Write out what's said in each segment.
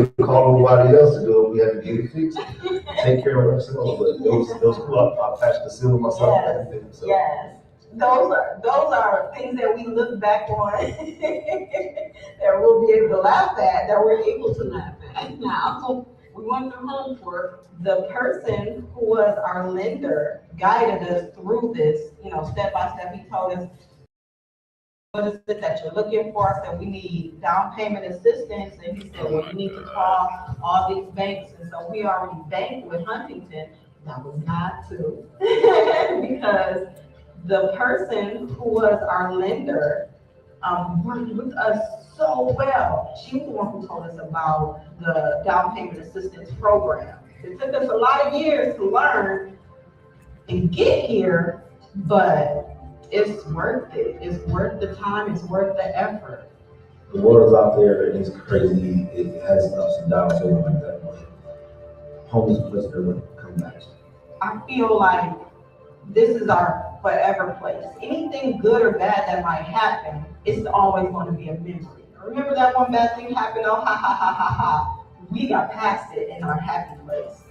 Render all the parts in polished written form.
couldn't call nobody else to do it. We had to get it fixed, take care of ourselves. But those cool. I patched the ceiling myself and everything. So. Yes. Those are things that we look back on that we'll be able to laugh at, that we're able to laugh at now. We went through home for the person who was our lender, guided us through this, step by step. He told us, what is it that you're looking for? I said, we need down payment assistance. And he said, well, you need to call all these banks. And so we already banked with Huntington. That was not to, because the person who was our lender worked with us so well. She was the one who told us about the down payment assistance program. It took us a lot of years to learn and get here, but it's worth it. It's worth the time. It's worth the effort. The world is out there. It's crazy. It has ups and downs. So like that. Home is a place that will come back to. I feel like this is our forever place. Anything good or bad that might happen, it's always going to be a memory. Remember that one bad thing happened? Oh, ha, ha, ha, ha, ha. We got past it in our happy place.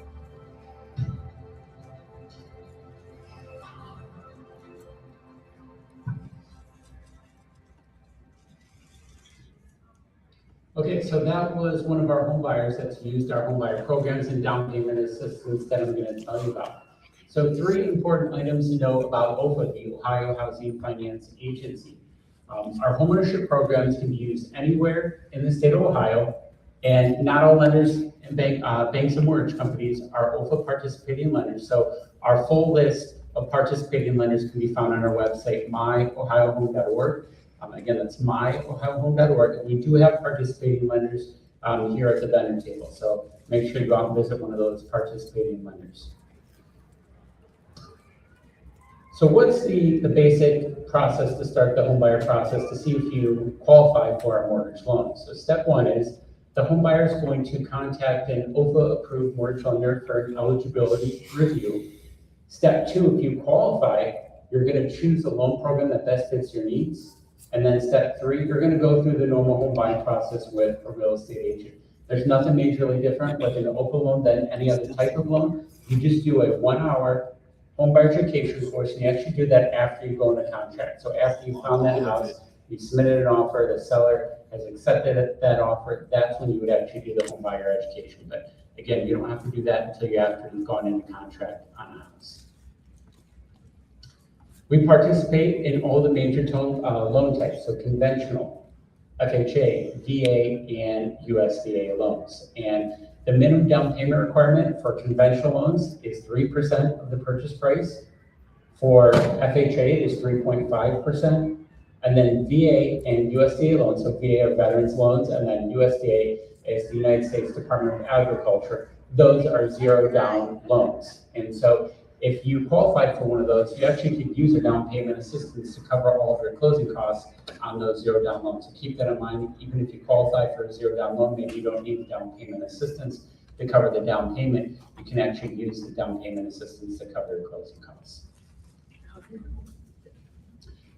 Okay, so that was one of our home buyers that's used our home buyer programs and down payment assistance that I'm going to tell you about. So 3 important items to know about OHFA, the Ohio Housing Finance Agency. Our homeownership programs can be used anywhere in the state of Ohio, and not all lenders and banks and mortgage companies are OHFA participating lenders. So our full list of participating lenders can be found on our website, myohiohome.org. Again, that's myohiohome.org. And we do have participating lenders here at the vendor table. So make sure you go out and visit one of those participating lenders. So what's the basic process to start the home buyer process to see if you qualify for our mortgage loan? So step 1 is the home buyer is going to contact an OHFA approved mortgage lender for an eligibility review. Step 2, if you qualify, you're going to choose the loan program that best fits your needs. And then step 3, you're going to go through the normal home buying process with a real estate agent. There's nothing majorly different with an OHFA loan than any other type of loan. You just do a 1-hour home buyer education course, and you actually do that after you go into contract. So after you found that house, you submitted an offer, the seller has accepted that offer, that's when you would actually do the home buyer education. But again, you don't have to do that until after you've gone into contract on a house. We participate in all the major loan types, so conventional, FHA, VA, and USDA loans. And the minimum down payment requirement for conventional loans is 3% of the purchase price. For FHA, it is 3.5%. And then VA and USDA loans, so VA are veterans loans, and then USDA is the United States Department of Agriculture. Those are zero down loans. And so if you qualify for one of those, you actually could use a down payment assistance to cover all of your closing costs on those zero down loans. So keep that in mind. Even if you qualify for a zero down loan, maybe you don't need the down payment assistance to cover the down payment. You can actually use the down payment assistance to cover your closing costs.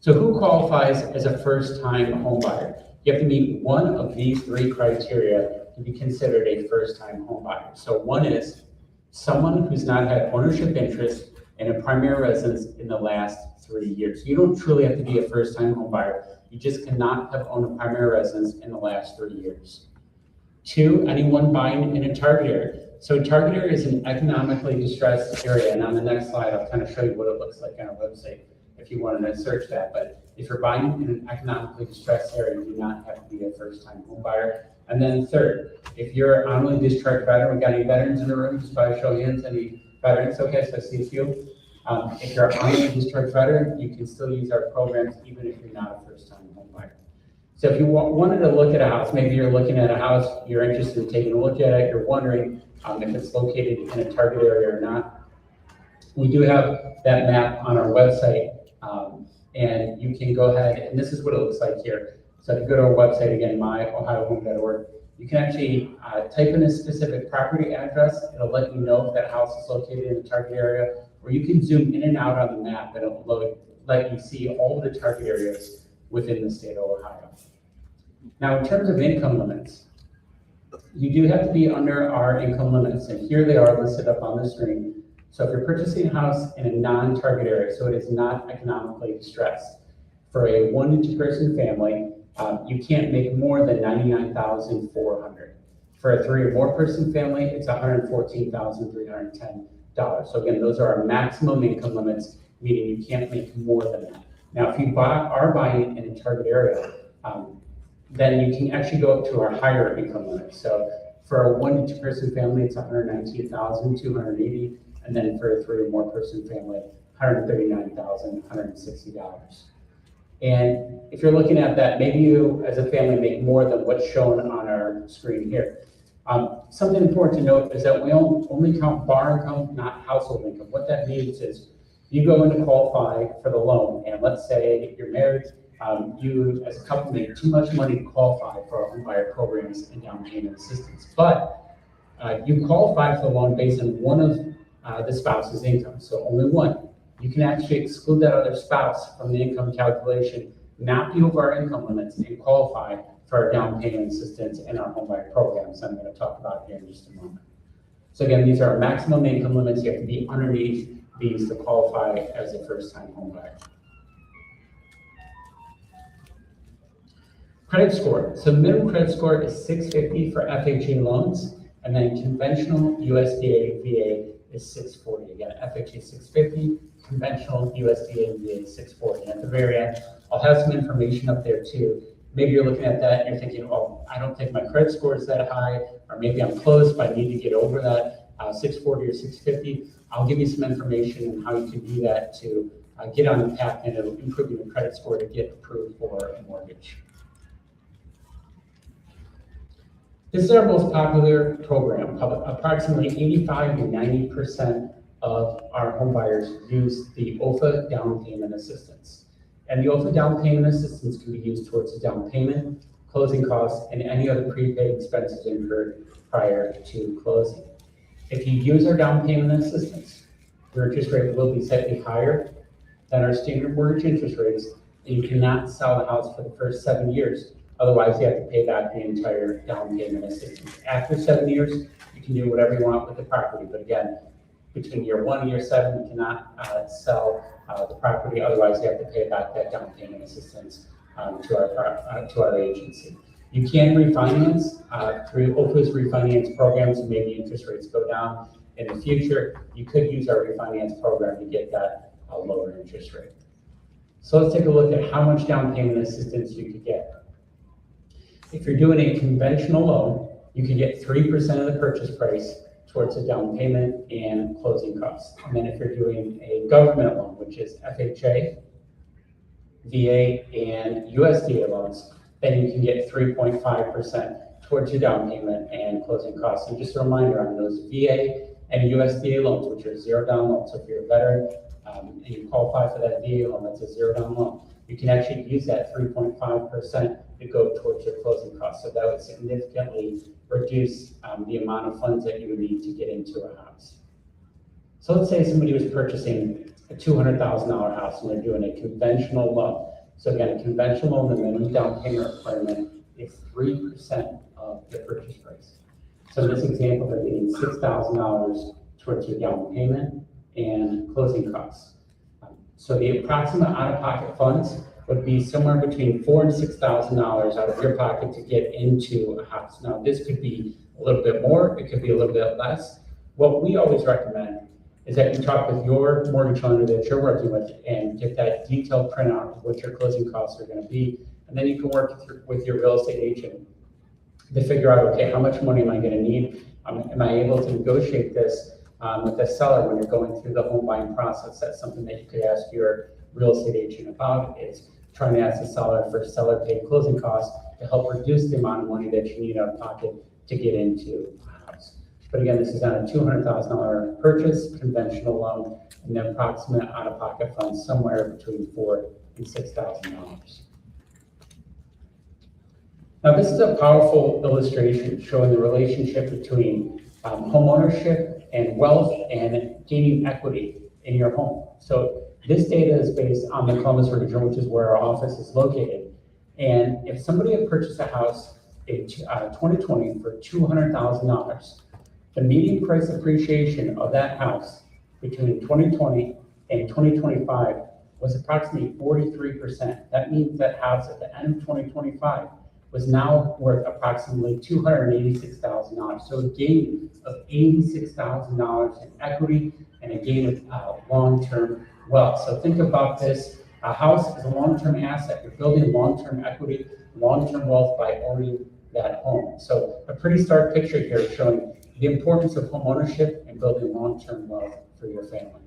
So who qualifies as a first-time home buyer? You have to meet one of these 3 criteria to be considered a first-time home buyer. So one is someone who's not had ownership interest in a primary residence in the last 3 years. You don't truly have to be a first-time home buyer. You just cannot have owned a primary residence in the last 3 years. 2, anyone buying in a target area. So target area is an economically distressed area, and on the next slide, I'll kind of show you what it looks like on our website if you wanted to search that. But if you're buying in an economically distressed area, you do not have to be a first-time home buyer. And then 3rd, if you're an honorably discharged veteran, we got any veterans in the room? Just by show of hands, any veterans? Okay, so I see a few. If you're an honorably discharged veteran, you can still use our programs even if you're not a first-time home buyer. So if you wanted to look at a house, maybe you're looking at a house, you're interested in taking a look at it, you're wondering if it's located in a target area or not. We do have that map on our website, and you can go ahead, and this is what it looks like here. So if you go to our website, again, myohiohome.org, you can actually type in a specific property address. It'll let you know if that house is located in the target area, or you can zoom in and out on the map, and it'll let you see all the target areas within the state of Ohio. Now, in terms of income limits, You do have to be under our income limits, and here they are listed up on the screen. So if you're purchasing a house in a non-target area, so it is not economically distressed, for a 1 to 2 person family, you can't make more than $99,400. For a 3 or more person family, it's $114,310. So again, those are our maximum income limits, meaning you can't make more than that. Now, if you are buying in a target area, then you can actually go up to our higher income limit. So for a 1 to 2 person family, it's $119,280, and then for a 3 or more person family, $139,160. And if you're looking at that, maybe you as a family make more than what's shown on our screen here. Something important to note is that we only count bar income, not household income. What that means is you go in to qualify for the loan, and let's say you're married, you as a couple make too much money to qualify for our homebuyer programs and down payment assistance. But you qualify for the loan based on one of the spouse's income, so only one. You can actually exclude that other spouse from the income calculation, not be over our income limits, and qualify for our down payment assistance and our homebuyer programs I'm going to talk about here in just a moment. So again, these are our maximum income limits. You have to be underneath these to qualify as a first-time homebuyer. Credit score. So the minimum credit score is 650 for FHA loans, and then conventional USDA VA is 640. Again, FHA 650, conventional USDA VA 640. And at the very end, I'll have some information up there too. Maybe you're looking at that and you're thinking, oh, I don't think my credit score is that high, or maybe I'm close, but I need to get over that 640 or 650. I'll give you some information on how you can do that to get on the path and improve your credit score to get approved for a mortgage. This is our most popular program. Approximately 85 to 90% of our home buyers use the OHFA down payment assistance. And the OHFA down payment assistance can be used towards the down payment, closing costs, and any other prepaid expenses incurred prior to closing. If you use our down payment assistance, your interest rate will be slightly higher than our standard mortgage interest rates, and you cannot sell the house for the first 7 years. Otherwise, you have to pay back the entire down payment assistance. After 7 years, you can do whatever you want with the property. But again, between year 1 and year 7, you cannot sell the property. Otherwise, you have to pay back that down payment assistance to our agency. You can refinance through OHFA's refinance program, so maybe interest rates go down in the future. You could use our refinance program to get that lower interest rate. So let's take a look at how much down payment assistance you could get. If you're doing a conventional loan, you can get 3% of the purchase price towards the down payment and closing costs. And then if you're doing a government loan, which is FHA, VA, and USDA loans, then you can get 3.5% towards your down payment and closing costs. And just a reminder on those VA and USDA loans, which are zero down loans. So if you're a veteran and you qualify for that VA loan, that's a zero down loan. You can actually use that 3.5% to go towards your closing costs. So that would significantly reduce the amount of funds that you would need to get into a house. So let's say somebody was purchasing a $200,000 house and they're doing a conventional loan. So again, a conventional loan, the minimum down payment requirement is 3% of the purchase price. So in this example, they're getting $6,000 towards your down payment and closing costs. So the approximate out-of-pocket funds would be somewhere between $4,000 and $6,000 out of your pocket to get into a house. Now, this could be a little bit more, it could be a little bit less. What we always recommend is that you talk with your mortgage lender that you're working with and get that detailed printout of what your closing costs are going to be. And then you can work with your real estate agent to figure out, okay, how much money am I going to need? Am I able to negotiate this with the seller when you're going through the home buying process? That's something that you could ask your real estate agent about, is trying to ask the seller for seller paid closing costs to help reduce the amount of money that you need out of pocket to get into a house. But again, this is on a $200,000 purchase, conventional loan, and the approximate out-of-pocket funds somewhere between $4,000 and $6,000. Now, this is a powerful illustration showing the relationship between home ownership and wealth and gaining equity in your home. So this data is based on the Columbus region, which is where our office is located. And if somebody had purchased a house a 2020 for $200,000. The median price appreciation of that house between 2020 and 2025 was approximately 43%. That means that house at the end of 2025 was now worth approximately $286,000. So a gain of $86,000 in equity and a gain of long-term wealth. So think about this. A house is a long-term asset. You're building long-term equity, long-term wealth by owning that home. So a pretty stark picture here showing the importance of home ownership and building long-term wealth for your family.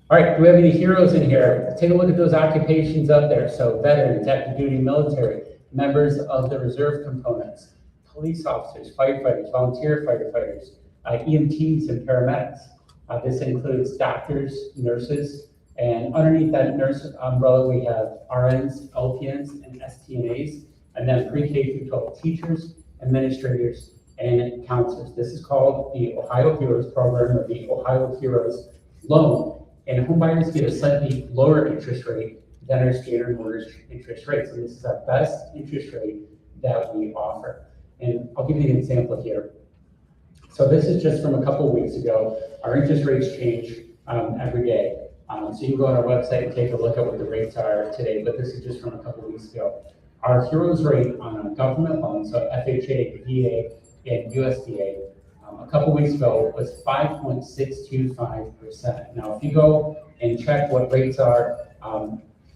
All right, do we have any heroes in here? Let's take a look at those occupations up there. So veterans, active duty military, members of the reserve components, police officers, firefighters, volunteer firefighters, EMTs and paramedics. This includes doctors, nurses, and underneath that nurse umbrella, we have RNs, LPNs, and STNAs, and then pre-K through 12 teachers, administrators, and counselors. This is called the Ohio Heroes Program, or the Ohio Heroes Loan. And homebuyers get a slightly lower interest rate than our standard mortgage interest rate. So this is our best interest rate that we offer. And I'll give you an example here. So this is just from a couple of weeks ago. Our interest rates change every day. So you can go on our website and take a look at what the rates are today, but this is just from a couple of weeks ago. Our Heroes rate on a government loan, so FHA, VA, and USDA, a couple weeks ago was 5.625%. Now, if you go and check what rates are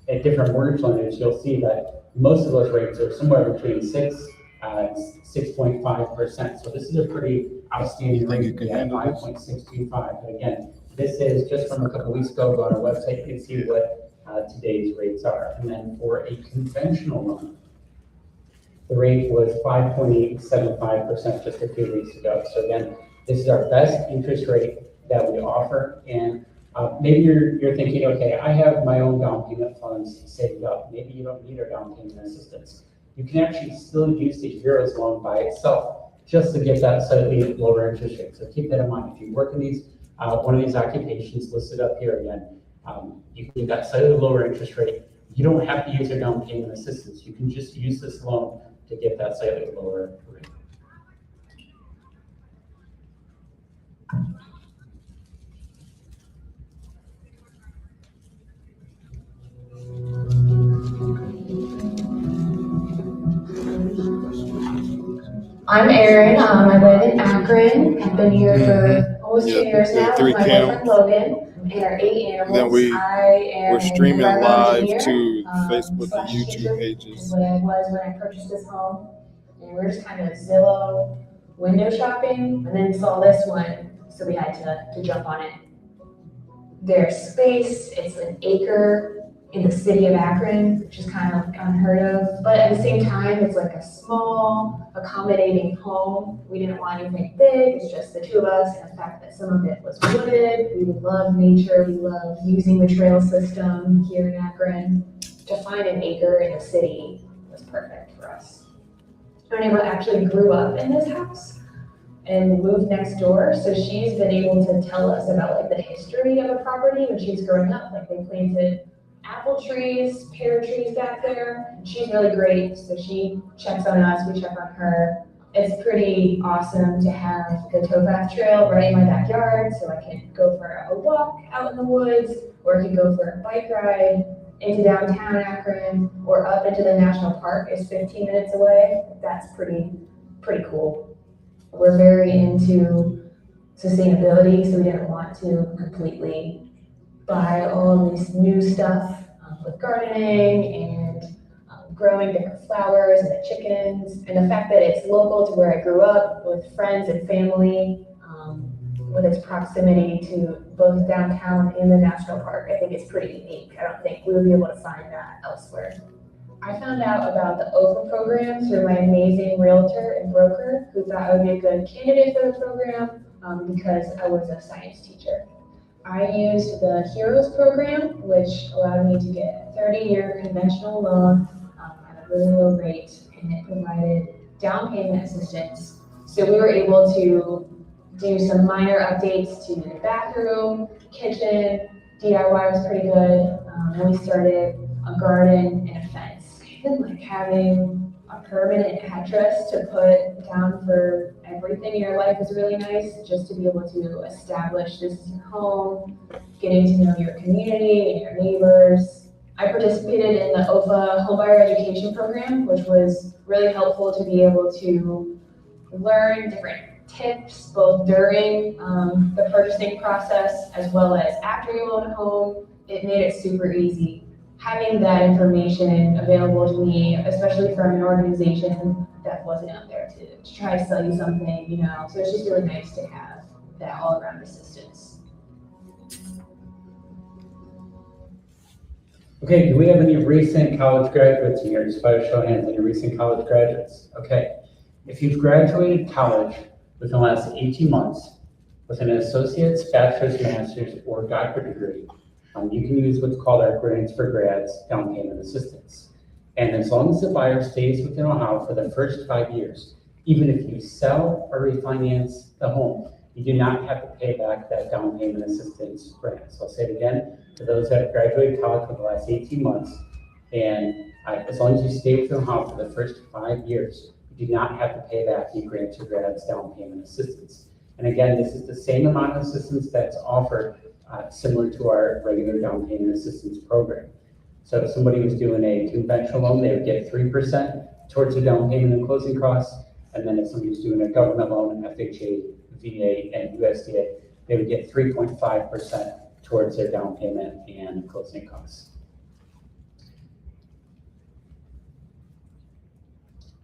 at different mortgage lenders, you'll see that most of those rates are somewhere between 6.5%. So this is a pretty outstanding rate at 5.625. But again, this is just from a couple weeks ago. Go on our website, you can see what today's rates are. And then for a conventional loan, the rate was 5.875% just a few weeks ago. So again, this is our best interest rate that we offer. And maybe you're thinking, okay, I have my own down payment funds saved up. Maybe you don't need our down payment assistance. You can actually still use the Heroes loan by itself just to get that slightly lower interest rate. So keep that in mind. If you work in these one of these occupations listed up here again, you can get that slightly lower interest rate. You don't have to use your down payment assistance. You can just use this loan to get that slightly lower rate. I'm Erin. I live in Akron. I've been here for almost 2 years now with my boyfriend Logan and our 8 animals. Then we're streaming live to Facebook and /teacher YouTube pages. Is what I was when I purchased this home. And we're just kind of Zillow window shopping, and then saw this one, so we had to jump on it. There's space. It's an acre in the city of Akron, which is kind of unheard of. But at the same time, it's like a small, accommodating home. We didn't want anything big. It's just the two of us, and the fact that some of it was wooded. We love nature. We love using the trail system here in Akron. To find an acre in the city was perfect for us. Our neighbor actually grew up in this house and moved next door, so she's been able to tell us about like the history of the property when she's growing up. Like they planted apple trees, pear trees back there. She's really great, so she checks on us, we check on her. It's pretty awesome to have the towpath trail right in my backyard, so I can go for a walk out in the woods, or I can go for a bike ride into downtown Akron, or up into the national park. It's 15 minutes away. That's pretty cool. We're very into sustainability, so we didn't want to completely buy all this new stuff with gardening and growing different flowers and the chickens, and the fact that it's local to where I grew up with friends and family, with its proximity to both downtown and the national park. I think it's pretty unique. I don't think we would be able to find that elsewhere. I found out about the OHFA program through my amazing realtor and broker who thought I would be a good candidate for the program because I was a science teacher. I used the Heroes program, which allowed me to get a 30-year conventional loan at a really low rate, and it provided down payment assistance. So we were able to do some minor updates to the bathroom, kitchen. DIY was pretty good. And we started a garden and a fence. even like having a permanent address to put down for everything in your life is really nice, just to be able to establish this is your home, getting to know your community and your neighbors. I participated in the OHFA homebuyer education program, which was really helpful to be able to learn different tips, both during the purchasing process as well as after you own a home. It made it super easy. Having that information available to me, especially from an organization that wasn't out there to try to sell you something, you know, so it's just really nice to have that all around assistance. Okay, do we have any recent college graduates in here? Just by a show of hands, any recent college graduates? Okay, if you've graduated college within the last 18 months with an associate's, bachelor's, master's, or doctorate degree, you can use what's called our grants for grads down payment assistance. And as long as the buyer stays within Ohio for the first 5 years, even if you sell or refinance the home, you do not have to pay back that down payment assistance grant. So I'll say it again, for those that have graduated college for the last 18 months, and as long as you stay within Ohio for the first 5 years, you do not have to pay back the grants for grads down payment assistance. And again, this is the same amount of assistance that's offered similar to our regular down payment assistance program. So if somebody was doing a conventional loan, they would get 3% towards the down payment and closing costs. And then if somebody was doing a government loan, FHA, VA, and USDA, they would get 3.5% towards their down payment and closing costs.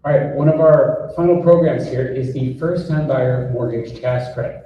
All right, one of our final programs here is the first-time buyer mortgage tax credit.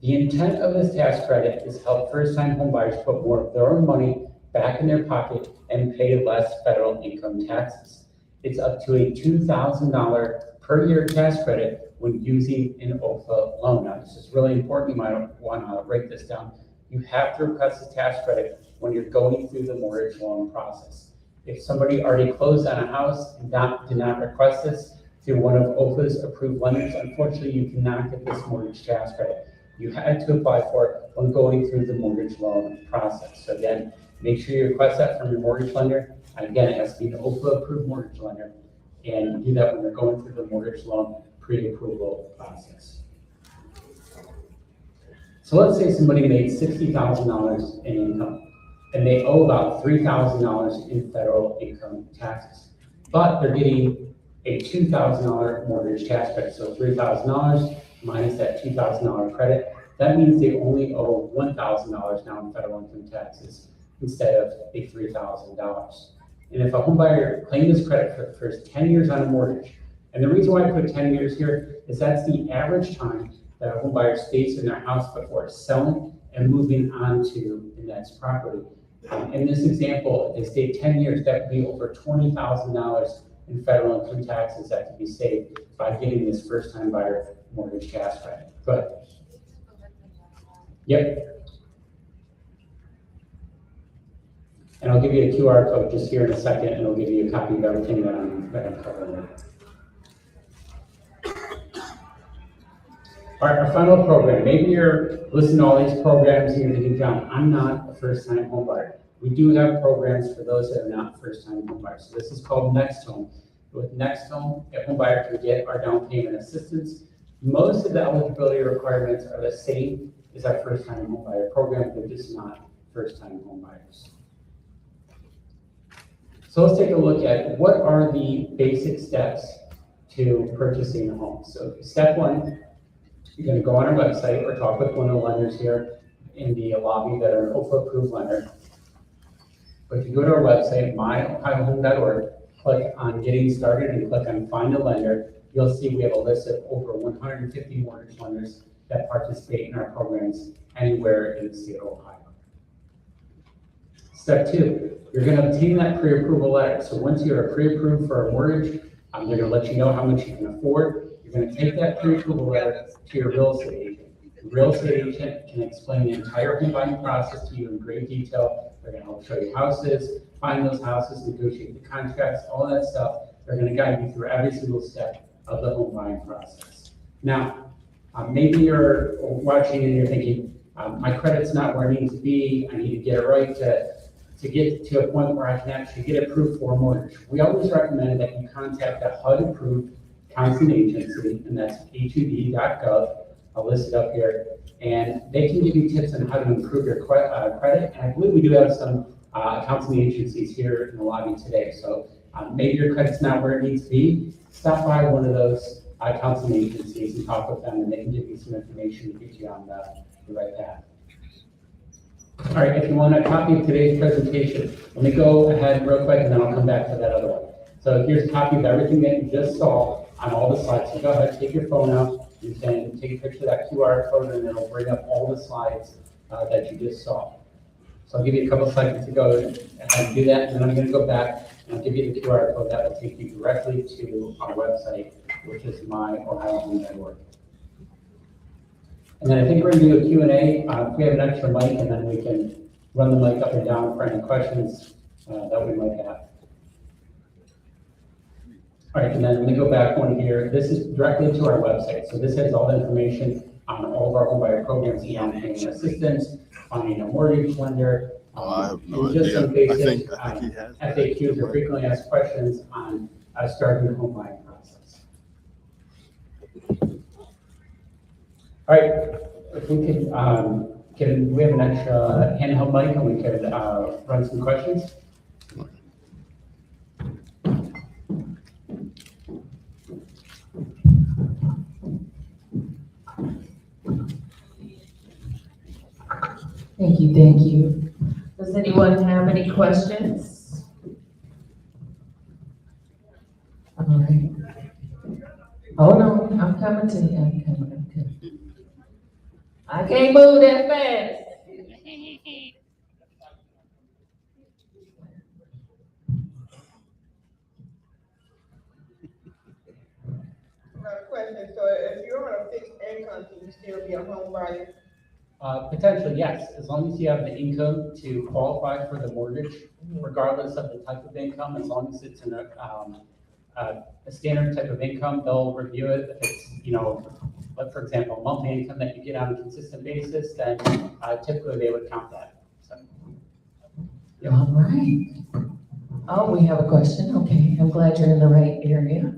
The intent of this tax credit is to help first-time home buyers put more of their own money back in their pocket and pay less federal income taxes. It's up to a $2,000 per year tax credit when using an OHFA loan. Now, this is really important. You might want to write this down. You have to request a tax credit when you're going through the mortgage loan process. If somebody already closed on a house and did not request this through one of OHFA's approved lenders, unfortunately, you cannot get this mortgage tax credit. You had to apply for it when going through the mortgage loan process. So again, make sure you request that from your mortgage lender. Again, it has to be an OHFA approved mortgage lender, and do that when you're going through the mortgage loan pre-approval process. So let's say somebody made $60,000 in income, and they owe about $3,000 in federal income taxes, but they're getting a $2,000 mortgage tax credit. So $3,000 minus that $2,000 credit, that means they only owe $1,000 now in federal income taxes instead of a $3,000. And if a home buyer claimed this credit for the first 10 years on a mortgage, and the reason why I put 10 years here is that's the average time that a home buyer stays in their house before selling and moving on to the next property. In this example, if they stayed 10 years, that would be over $20,000 in federal income taxes that could be saved by getting this first-time buyer mortgage tax credit. Go ahead. Yep. And I'll give you a QR code just here in a second, and I'll give you a copy of everything that I'm covering. All right, our final program. Maybe you're listening to all these programs and you're thinking, John, I'm not a first-time home buyer. We do have programs for those that are not first-time home buyers. So this is called Next Home. With Next Home, a home buyer can get our down payment assistance. Most of the eligibility requirements are the same as our first-time home buyer program. They're just not first-time home buyers. So let's take a look at what are the basic steps to purchasing a home. So step one, you're going to go on our website or talk with one of the lenders here in the lobby that are an OHFA approved lender. But if you go to our website, myohiohome.org, click on Getting Started and click on Find a Lender, you'll see we have a list of over 150 mortgage lenders that participate in our programs anywhere in the state of Ohio. Step two, you're going to obtain that pre-approval letter. So once you're pre-approved for a mortgage, they're going to let you know how much you can afford. You're going to take that pre-approval letter to your real estate agent. The real estate agent can explain the entire home buying process to you in great detail. They're going to help show you houses, find those houses, negotiate the contracts, all that stuff. They're going to guide you through every single step of the home buying process. Now, maybe you're watching and you're thinking, my credit's not where it needs to be. I need to get it right to to get to a point where I can actually get approved for a mortgage, we always recommend that you contact a HUD-approved counseling agency, and that's hud.gov. I'll list it up here, and they can give you tips on how to improve your credit. And I believe we do have some counseling agencies here in the lobby today. So maybe your credit's not where it needs to be. Stop by one of those counseling agencies and talk with them, and they can give you some information to get you on the right path. All right, if you want a copy of today's presentation, let me go ahead real quick, and then I'll come back to that other one. So here's a copy of everything that you just saw on all the slides. So go ahead, take your phone out, you can take a picture of that QR code, and it'll bring up all the slides that you just saw. So I'll give you a couple seconds to go ahead and do that, and then I'm going to go back and I'll give you the QR code that will take you directly to our website, which is myohiohome.org. And then I think we're going to do a Q&A. If we have an extra mic, and then we can run the mic up and down for any questions that we might have. All right, and then let me go back one here. This is directly to our website. So this has all the information on all of our homebuyer programs, down payment assistance, finding a mortgage lender, I have no and just idea. some basic I think he has. FAQs or frequently asked questions on starting the home buying process. All right, if we could, we have an extra handheld mic, and we could run some questions. Thank you, thank you. Does anyone have any questions? All right. Hold on, I'm coming to you, I'm coming. I can't move that fast. Another question, so if you're on a fixed income, can you still be a home buyer? Potentially, yes, as long as you have the income to qualify for the mortgage, regardless of the type of income, as long as it's in a standard type of income, they'll review it. If it's, like for example, monthly income that you get on a consistent basis, then typically they would count that. So, Yeah. All right. Oh, we have a question, okay, I'm glad you're in the right area.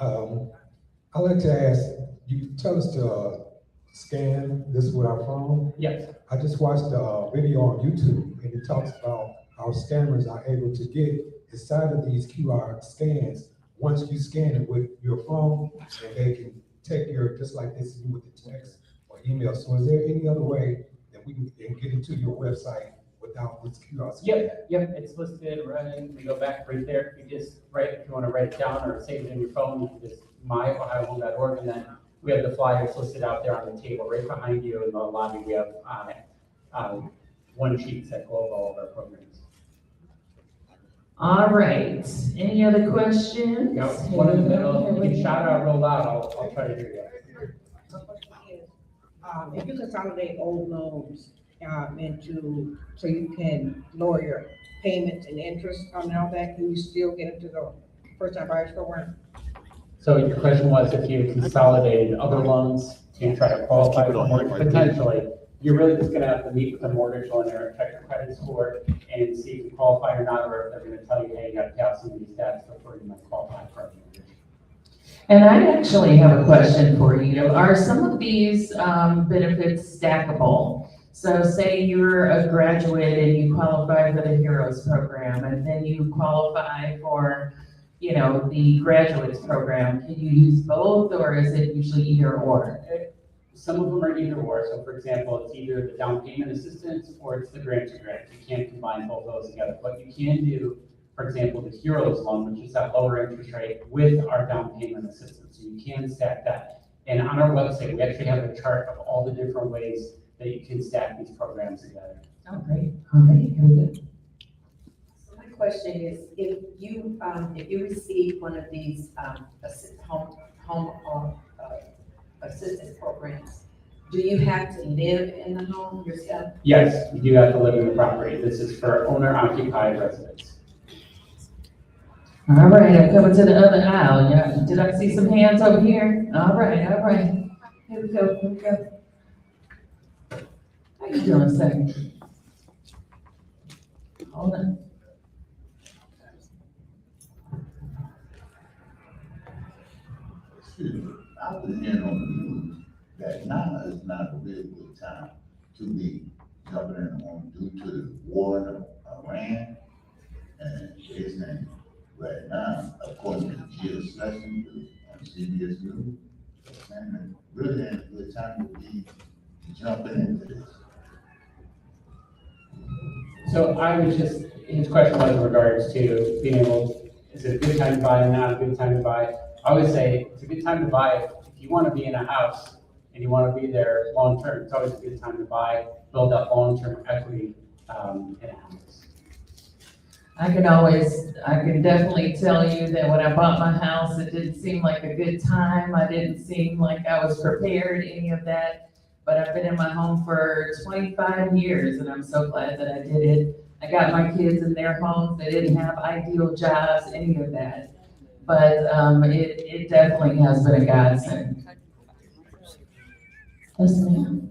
I'd like to ask, you tell us to scan this with our phone. yes. I just watched a video on YouTube, and it talks about how scammers are able to get inside of these QR scans. Once you scan it with your phone, and they can take your, just like they see with the text or email. So is there any other way that we can get into your website without this QR scan? Yep, it's listed right, we go back right there. If you just if you want to write it down or save it in your phone, you can just myohiohome.org, and then we have the flyers listed out there on the table right behind you in the lobby. We have one sheet that go over all of our programs. All right, any other questions? Now, one in the middle, you can shout out real loud, I'll try to hear you. My question is, if you consolidate old loans into, so you can lower your payments and interest on all that, can you still get into the first-time buyers program? So your question was if you consolidated other loans to try to qualify for mortgage, potentially, you're really just gonna have to meet with the mortgage lender, check your credit score, and see if you qualify or not, or if they're gonna tell you, hey, you gotta pay out some of these debts before you might qualify for a mortgage. And I actually have a question for you. Are some of these benefits stackable? So say you're a graduate and you qualify for the Heroes program, and then you qualify for, the graduates program. Can you use both, or is it usually either or? Some of them are either or. So for example, it's either the down payment assistance or it's the grant to grant. You can't combine both those together, but you can do, for example, the Heroes loan, which is that lower interest rate with our down payment assistance. So you can stack that. And on our website, we actually have a chart of all the different ways that you can stack these programs together. Oh, great. All right, very good. So my question is, if you receive one of these home assistance programs, do you have to live in the home yourself? Yes, you do have to live in the property. This is for owner-occupied residents. All right, I'm coming to the other aisle. Yeah, did I see some hands over here? All right. Here we go. How you doing, sir? Hold on. Excuse me, I was hearing on the news that now is not a real good time to be jumping in on due to the war in Iran. And they saying right now, according to Jill Schlesinger on CBS News, they're saying that really ain't a good time to be jumping into this. So I was just, his question was in regards to being able, is it a good time to buy and not a good time to buy? I would say it's a good time to buy if you want to be in a house and you want to be there long term. It's always a good time to buy, build that long-term equity in a house. I can definitely tell you that when I bought my house, it didn't seem like a good time. I didn't seem like I was prepared, any of that. But I've been in my home for 25 years and I'm so glad that I did it. I got my kids in their homes. They didn't have ideal jobs, any of that. But it definitely has been a godsend. Yes, ma'am.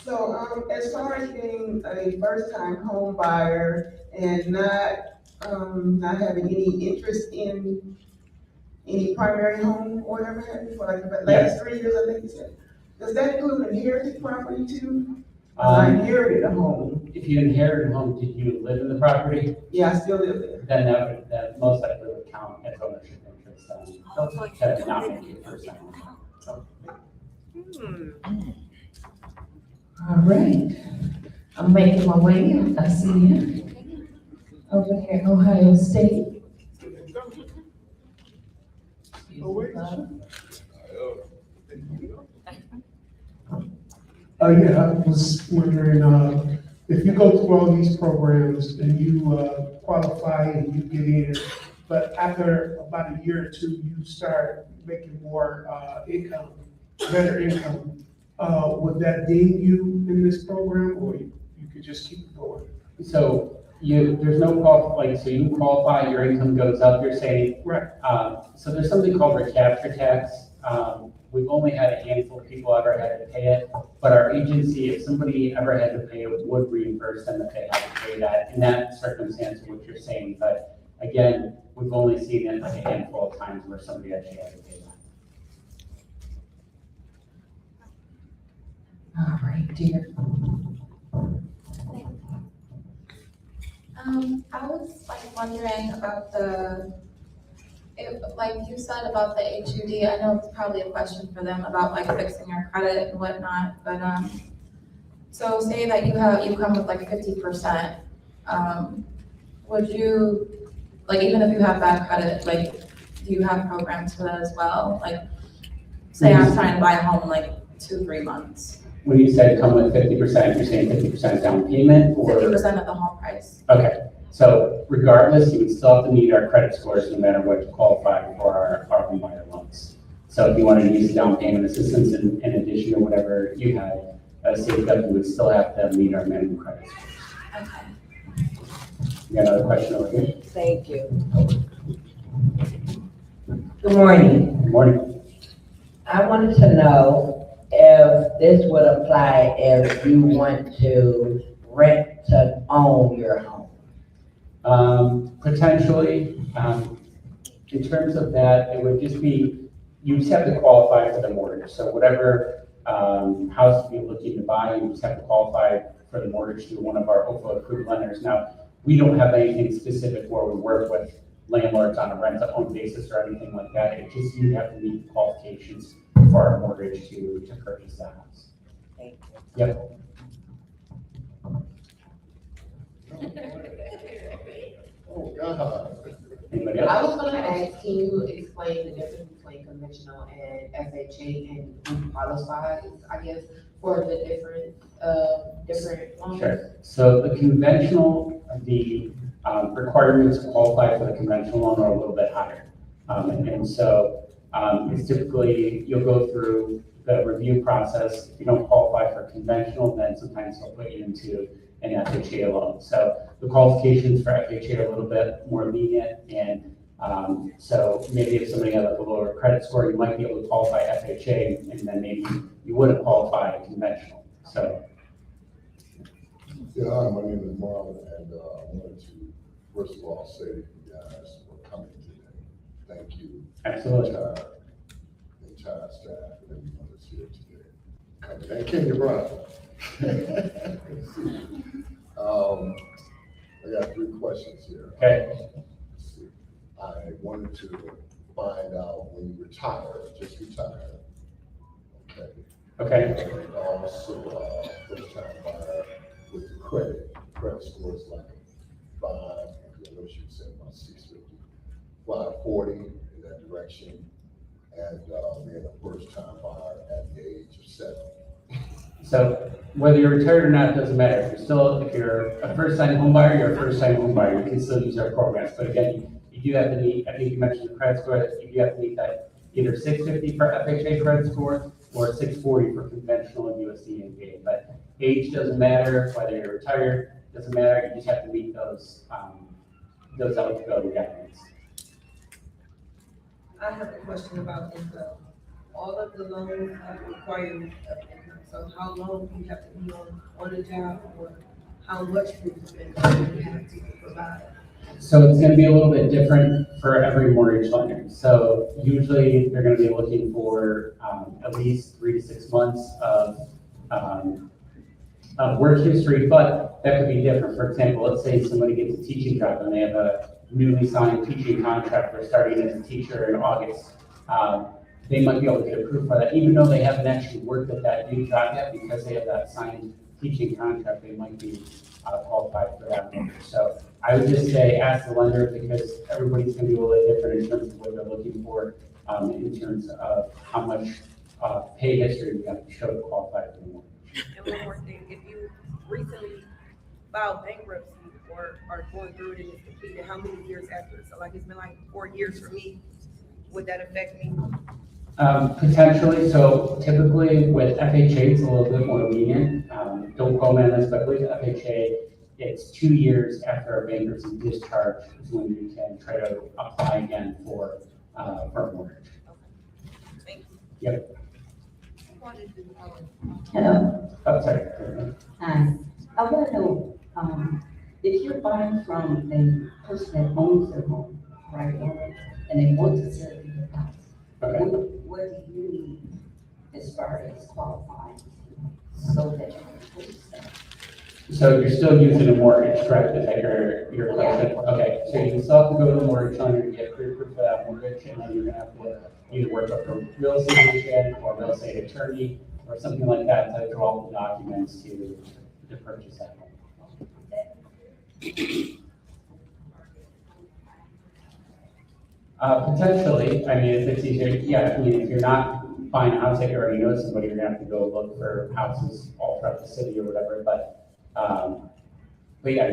So, as far as being a first-time home buyer and not having any interest in any primary home or whatever have you for like the last 3 years, I think you said, does that include inherited property too? I inherited a home. If you inherited a home, did you live in the property? Yeah, I still live there. Then that most likely would count as ownership interest. That would not make it first time. All right. I'm making my way. I see you over here, Ohio State. Yeah, I was wondering, if you go through all these programs and you qualify and you get in, but after about a year or two, you start making more income, better income, would that deem you in this program, or you could just keep going? So there's no so you qualify, your income goes up, you're saying. Right. So there's something called recapture tax. We've only had a handful of people ever had to pay it, but our agency, if somebody ever had to pay it, would reimburse them if they had to pay that in that circumstance, what you're saying. But again, we've only seen it like a handful of times where somebody actually had to pay that. All right, dear. I was like wondering about like you said about the HUD, I know it's probably a question for them about like fixing your credit and whatnot, but so say that you come with like 50%, would you, like even if you have bad credit, like do you have programs for that as well? Like say I'm trying to buy a home in like 2-3 months. When you said come with 50%, you're saying 50% down payment or? 50% of the home price. Okay, so regardless, you would still have to meet our credit scores no matter what you qualify for our home buyer loans. So if you wanted to use down payment assistance in addition to whatever you had, you would still have to meet our minimum credit scores. Okay. You got another question over here? Thank you. Good morning. Good morning. I wanted to know if this would apply if you want to rent to own your home. Potentially, in terms of that, it would just be, you just have to qualify for the mortgage. So whatever house you're looking to buy, you just have to qualify for the mortgage through one of our OHFA approved lenders. Now, we don't have anything specific where we work with landlords on a rent-to-own basis or anything like that. It's just you have to meet the qualifications for our mortgage to purchase the house. Thank you. Yep. Oh, God. Anybody else? I was gonna ask, can you explain the difference between conventional and FHA and who qualifies, I guess, for the different loans? Sure. So the conventional, the requirements to qualify for the conventional loan are a little bit higher. And so it's typically, you'll go through the review process. If you don't qualify for conventional, then sometimes they'll put you into an FHA loan. So the qualifications for FHA are a little bit more lenient. And so maybe if somebody has a lower credit score, you might be able to qualify FHA, and then maybe you wouldn't qualify conventional. So. Yeah, hi, my name is Marlon, and I wanted to, first of all, say to you guys for coming today. Thank you. Absolutely. Entire staff and everyone that's here today. Coming, and Kenya Brown. I got 3 questions here. Okay. Let's see. I wanted to find out when you retire, just retire. Okay. Okay. And also, first time buyer with the credit score is like 5, I know she said about 650, 540 in that direction. And being a first time buyer at the age of 7. So whether you're retired or not, doesn't matter. If you're a first-time home buyer, you're a first-time home buyer, you can still use our programs. But again, you do have to meet, I think you mentioned the credit score, you do have to meet that either 650 for FHA credit score or 640 for conventional USD and VA. But age doesn't matter, whether you're retired, doesn't matter, you just have to meet those eligibility guidelines. I have a question about income. All of the loans have requirements of income, so how long do you have to be on the job, or how much proof of income do you have to provide? So it's going to be a little bit different for every mortgage lender. So usually they're going to be looking for at least 3 to 6 months of work history, but that could be different. For example, let's say somebody gets a teaching job and they have a newly signed teaching contract. They're starting as a teacher in August. They might be able to get approved for that, even though they haven't actually worked at that new job yet, because they have that signed teaching contract, they might be qualified for that mortgage. So I would just say ask the lender, because everybody's going to be a little bit different in terms of what they're looking for, in terms of how much pay history you have to show to qualify for the mortgage. And one more thing, if you recently filed bankruptcy or are going through it and it's completed, how many years after? So like it's been like 4 years for me. Would that affect me? Potentially. So typically with FHA, it's a little bit more lenient. Don't quote me on this, but with FHA, it's 2 years after a bankruptcy discharge is when you can try to apply again for a mortgage. Okay. Thank you. Yep. Hello. Oh, sorry. Hi. I want to know, if you're buying from a person that owns their home, right, and they want to sell your house, Okay. what do you need as far as qualifying so that you can purchase that? So you're still using a mortgage, correct? Is that your question? Yeah. Okay, so you still have to go to the mortgage lender to get pre-approved for that mortgage, and then you're gonna have to either work up a real estate agent or real estate attorney or something like that to draw up the documents to purchase that home. Potentially, I mean, if it's easier, yeah, I mean, if you're not buying a house that you already know somebody, you're gonna have to go look for houses all throughout the city or whatever, but yeah,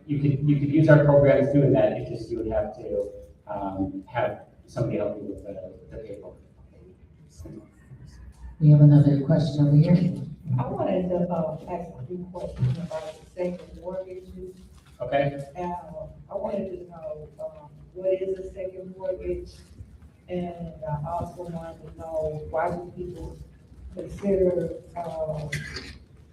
you could use our programs doing that. It's just you would have to have somebody help you with the paperwork. We have another question over here. I wanted to ask a few questions about the second mortgages. Okay. I wanted to know what is a second mortgage, and I also wanted to know why do people consider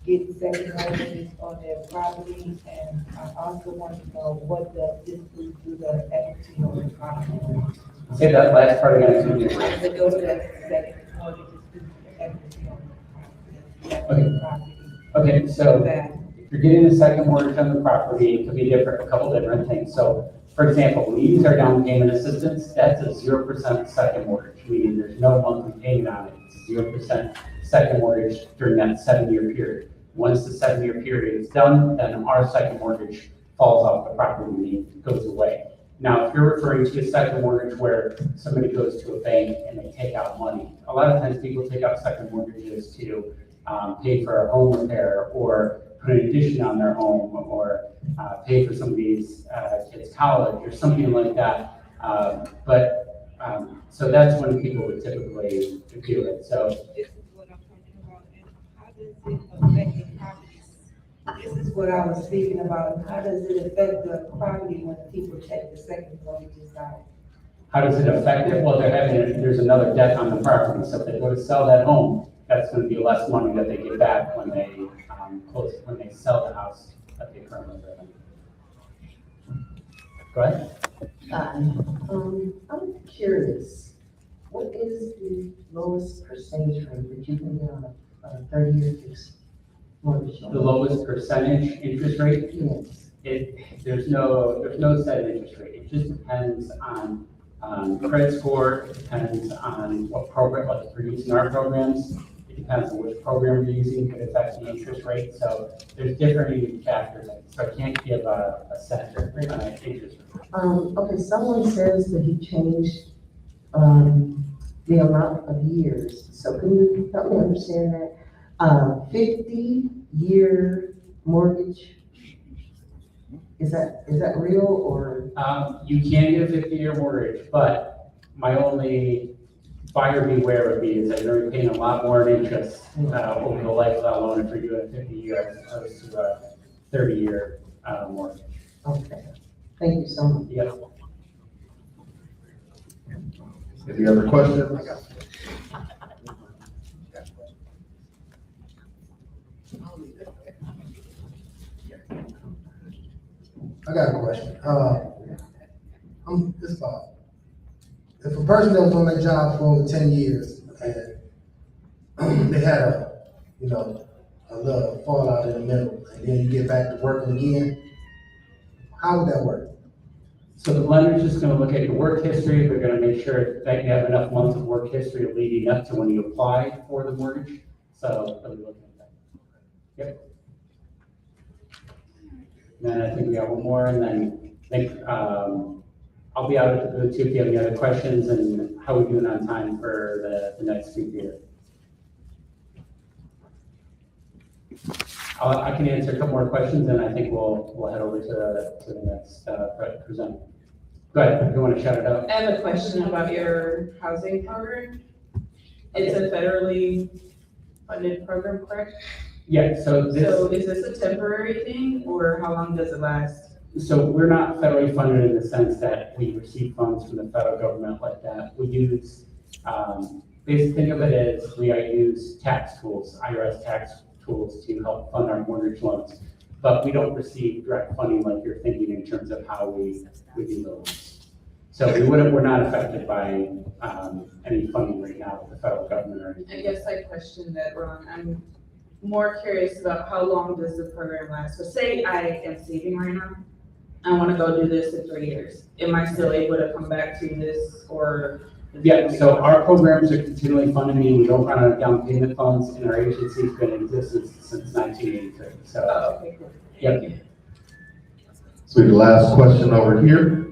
getting second mortgages on their property, and I also want to know what does the equity on the property. Say that last part again. Why does it go to that second mortgage to the equity on the property? Okay, so if you're getting a second mortgage on the property, it could be a couple different things. So, for example, when we use our down payment assistance, that's a 0% second mortgage, meaning there's no monthly payment on it. It's a 0% second mortgage during that 7-year period. Once the 7-year period is done, then our second mortgage falls off the property and goes away. Now, if you're referring to a second mortgage where somebody goes to a bank and they take out money, a lot of times people take out second mortgages to pay for a home repair or put an addition on their home or pay for somebody's kid's college or something like that. So that's when people would typically do it. So This is what I'm talking about, and how does it affect the property? This is what I was speaking about. How does it affect the property when people take the second mortgages out? how does it affect it? Well, there's another debt on the property. So if they go to sell that home that's gonna be less money that they get back when they, when they sell the house that they currently live in. Go ahead. I'm curious, what is the lowest percentage rate that you can get on a 30-year fixed mortgage? The lowest percentage interest rate? Yes. There's no set interest rate. It just depends on credit score. It depends on what program, like if you're using our programs, it depends on which program you're using, could affect the interest rate. So there's different factors. So I can't give a set interest rate. Okay, someone says that he changed, the amount of years. So can you help me understand that? 50-year mortgage, is that real or? You can get a 50-year mortgage, but my only buyer beware would be is that you're paying a lot more in interest over the life of that loan if you're doing a 50-year as opposed to a 30-year mortgage. Okay, thank you so much. Yes. Any other questions? I got a question. This about, if a person that was on that job for over 10 years and they had a little fallout in the middle, and then you get back to working again, how would that work? So the lender's just gonna look at your work history. They're gonna make sure that you have enough months of work history leading up to when you apply for the mortgage. So they'll be looking at that. Yep. And then I think we got one more, and then I think I'll be out at the booth too if you have any other questions, and how we doing on time for the next speaker. I can answer a couple more questions, and I think we'll head over to the next presenter. Go ahead, if you want to shout it out. I have a question about your housing program. It's a federally funded program, correct? Yeah, so is this a temporary thing, or how long does it last? So we're not federally funded in the sense that we receive funds from the federal government like that. We use, basically think of it as we use tax tools, IRS tax tools to help fund our mortgage loans. But we don't receive direct funding like you're thinking in terms of how we do loans. So we're not affected by any funding right now with the federal government or anything. I guess I questioned that wrong. I'm more curious about how long does the program last? So say I am saving right now. I want to go do this in 3 years. Am I still able to come back to this, or? Yeah, so our programs are continually funded, meaning we don't run out of down payment funds, and our agency's been in existence since 1983. So, okay, cool. Yep. So the last question over here.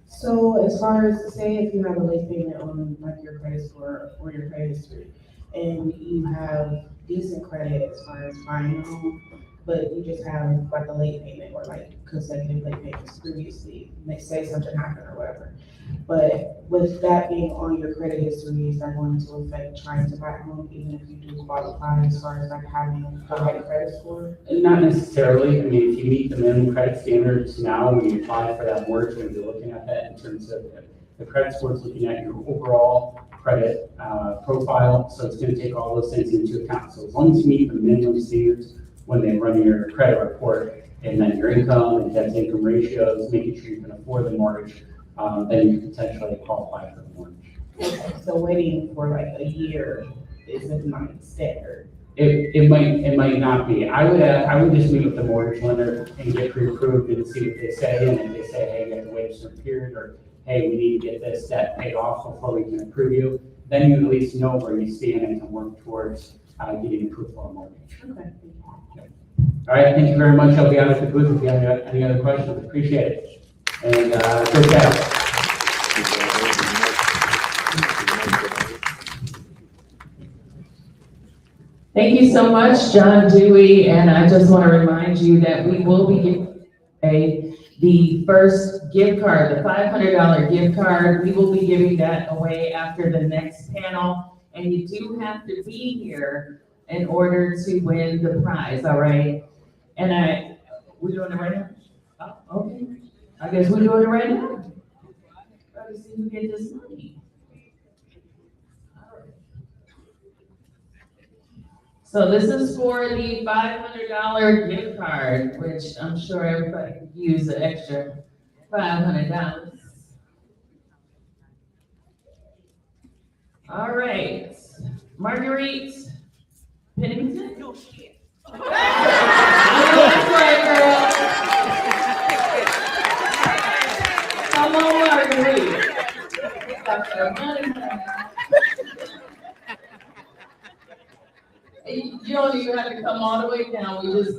So as far as, say if you have a late payment on like your credit score or your credit history, and you have decent credit as far as buying a home, but you just have like a late payment or like consecutive late payments previously, they say something happened or whatever. But with that being on your credit history, is that going to affect trying to buy a home even if you do qualify as far as like having the right credit score? Not necessarily. I mean, if you meet the minimum credit standards now when you apply for that mortgage, we're going to be looking at that in terms of the credit score is looking at your overall credit profile. So it's going to take all those things into account. So as long as you meet the minimum standards when they run your credit report, and then your income and debt to income ratios, making sure you can afford the mortgage, then you potentially qualify for the mortgage. Okay, so waiting for like a year isn't my standard. It might not be. I would just meet with the mortgage lender and get pre-approved and see what they say. And if they say, hey, you have to wait a certain period, or hey, we need to get this debt paid off before we can approve you, then you at least know where you stand and can work towards getting approved for a mortgage. Okay. All right, thank you very much. I'll be out at the booth if you have any other questions. Appreciate it. And good day. Thank you so much, John Dewey, and I just want to remind you that we will be giving the first gift card, the $500 gift card. We will be giving that away after the next panel, and you do have to be here in order to win the prize, all right? And we're doing it right now? Oh, okay. I guess we're doing it right now. Try to see who get this money. So this is for the $500 gift card, which I'm sure everybody could use an extra $500. All right, Marguerite Pennington? No shit. I know that's right, girl. Come on, Marguerite. You don't even have to come all the way down, we just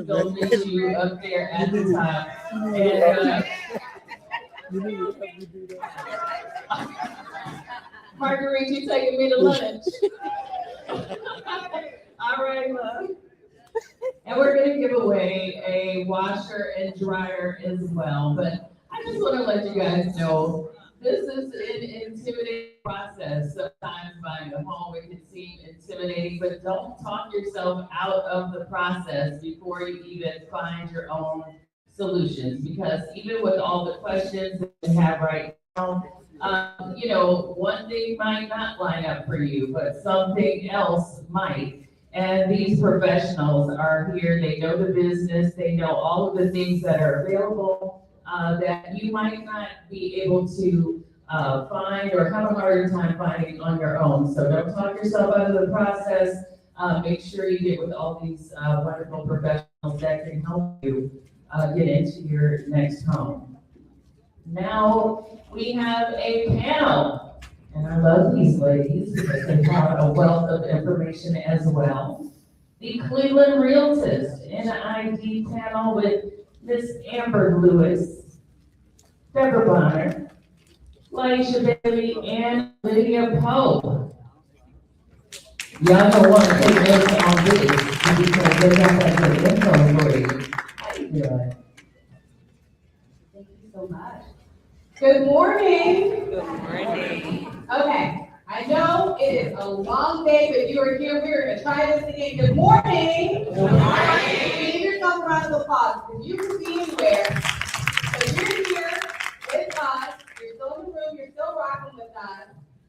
gonna meet you up there at the top. And, Marguerite, you taking me to lunch? All right, love. And we're gonna give away a washer and dryer as well, but I just wanna let you guys know, this is an intimidating process. Sometimes buying a home, it can seem intimidating, but don't talk yourself out of the process before you even find your own solutions. Because even with all the questions that you have right now, you know, one thing might not line up for you, but something else might. And these professionals are here, they know the business, they know all of the things that are available that you might not be able to find or have a harder time finding on your own. So don't talk yourself out of the process. Make sure you get with all these wonderful professionals that can help you get into your next home. Now we have a panel, and I love these ladies because they have a wealth of information as well. The Cleveland Realtors NID panel with Miss Amber Lewis, Deborah Bonner, Laisha Bailey, and Lydia Pope. Y'all don't want to take notes on this because they got that good info for you. How you doing? Thank you so much. Good morning. Good morning. Okay, I know it is a long day, but you are here. We're going to try this again. Good morning. Good morning. Give yourself a round of applause because you can be anywhere. So you're here with us. You're still in the room. You're still rocking with us.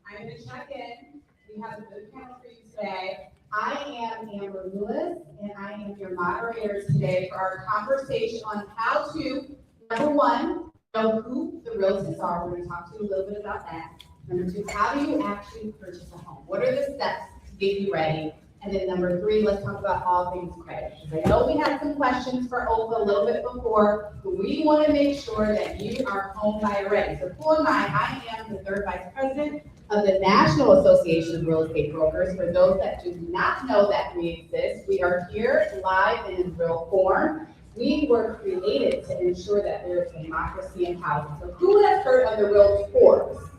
I'm going to check in. We have a good panel for you today. I am Amber Lewis, and I am your moderator today for our conversation on how to, number one, know who the realtors are. We're going to talk to you a little bit about that. Number two, how do you actually purchase a home? What are the steps to get you ready? And then number three, let's talk about all things credit. Because I know we had some questions for OHFA a little bit before, but we want to make sure that you are home buyer ready. So who am I? I am the third vice president of the National Association of Real Estate Brokers. For those that do not know that we exist, we are here live and in real form. We were created to ensure that there is democracy in housing. So who has heard of the realtors?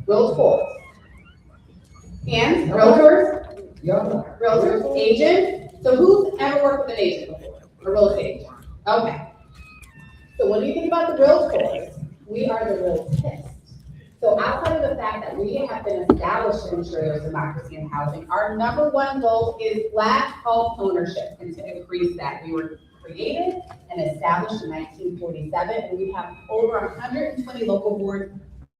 Realtors. And realtors? Yeah. Realtors, agents. So who's ever worked with an agent before? A real estate agent. Okay. So when you think about the realtors, we are the realtors. So outside of the fact that we have been established to ensure there's democracy in housing, our number one goal is Black home ownership, and to increase that. We were created and established in 1947, and we have over 120 local boards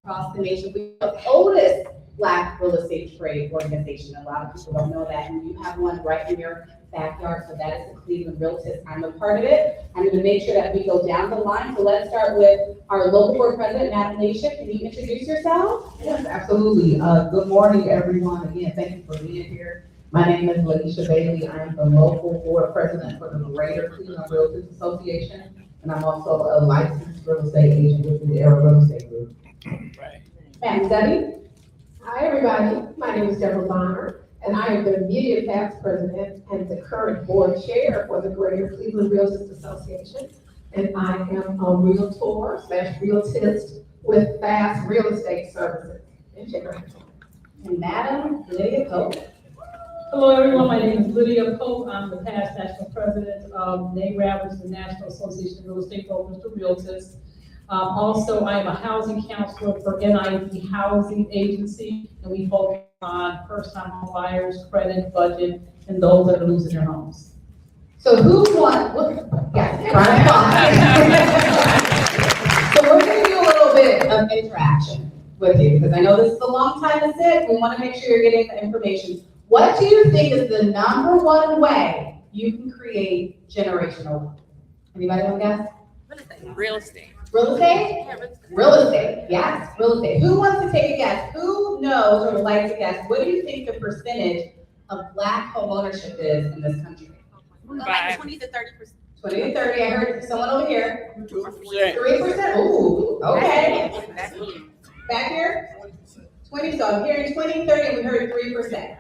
across the nation. We're the oldest Black real estate trade organization. A lot of people don't know that, and you have one right in your backyard, so that is the Cleveland Realtors. I'm a part of it. I'm going to make sure that we go down the line. So let's start with our local board president, Madam Laisha. Can you introduce yourself? Yes, absolutely. Good morning, everyone. Again, thank you for being here. My name is Laisha Bailey. I'm the local board president for the Greater Cleveland Realtors Association, and I'm also a licensed real estate agent with the Era Real Estate Group. Madam Debbie. Hi, everybody. My name is Deborah Bonner, and I am the immediate past president and the current board chair for the Greater Cleveland Realtors Association. And I am a realtor / realtist with Fast Real Estate Services in Chicago. And Madam Lydia Pope. Hello, everyone. My name is Lydia Pope. I'm the past national president of NAREB, which is the National Association of Real Estate Brokers to Realtors. Also, I am a housing counselor for NID Housing Agency, and we focus on first-time home buyers, credit, budget, and those that are losing their homes. So who won? So we're going to do a little bit of interaction with you, because I know this is a long time to sit. We want to make sure you're getting the information. What do you think is the number one way you can create generational wealth? Anybody want to guess? Real estate. Real estate? Real estate, yes, real estate. Who wants to take a guess? Who knows or would like to guess? What do you think the percentage of Black home ownership is in this country? Like 20 to 30%. 20 to 30, I heard someone over here. 3%, ooh, okay. Back here? 20, so I'm hearing 20, 30, and we heard 3%.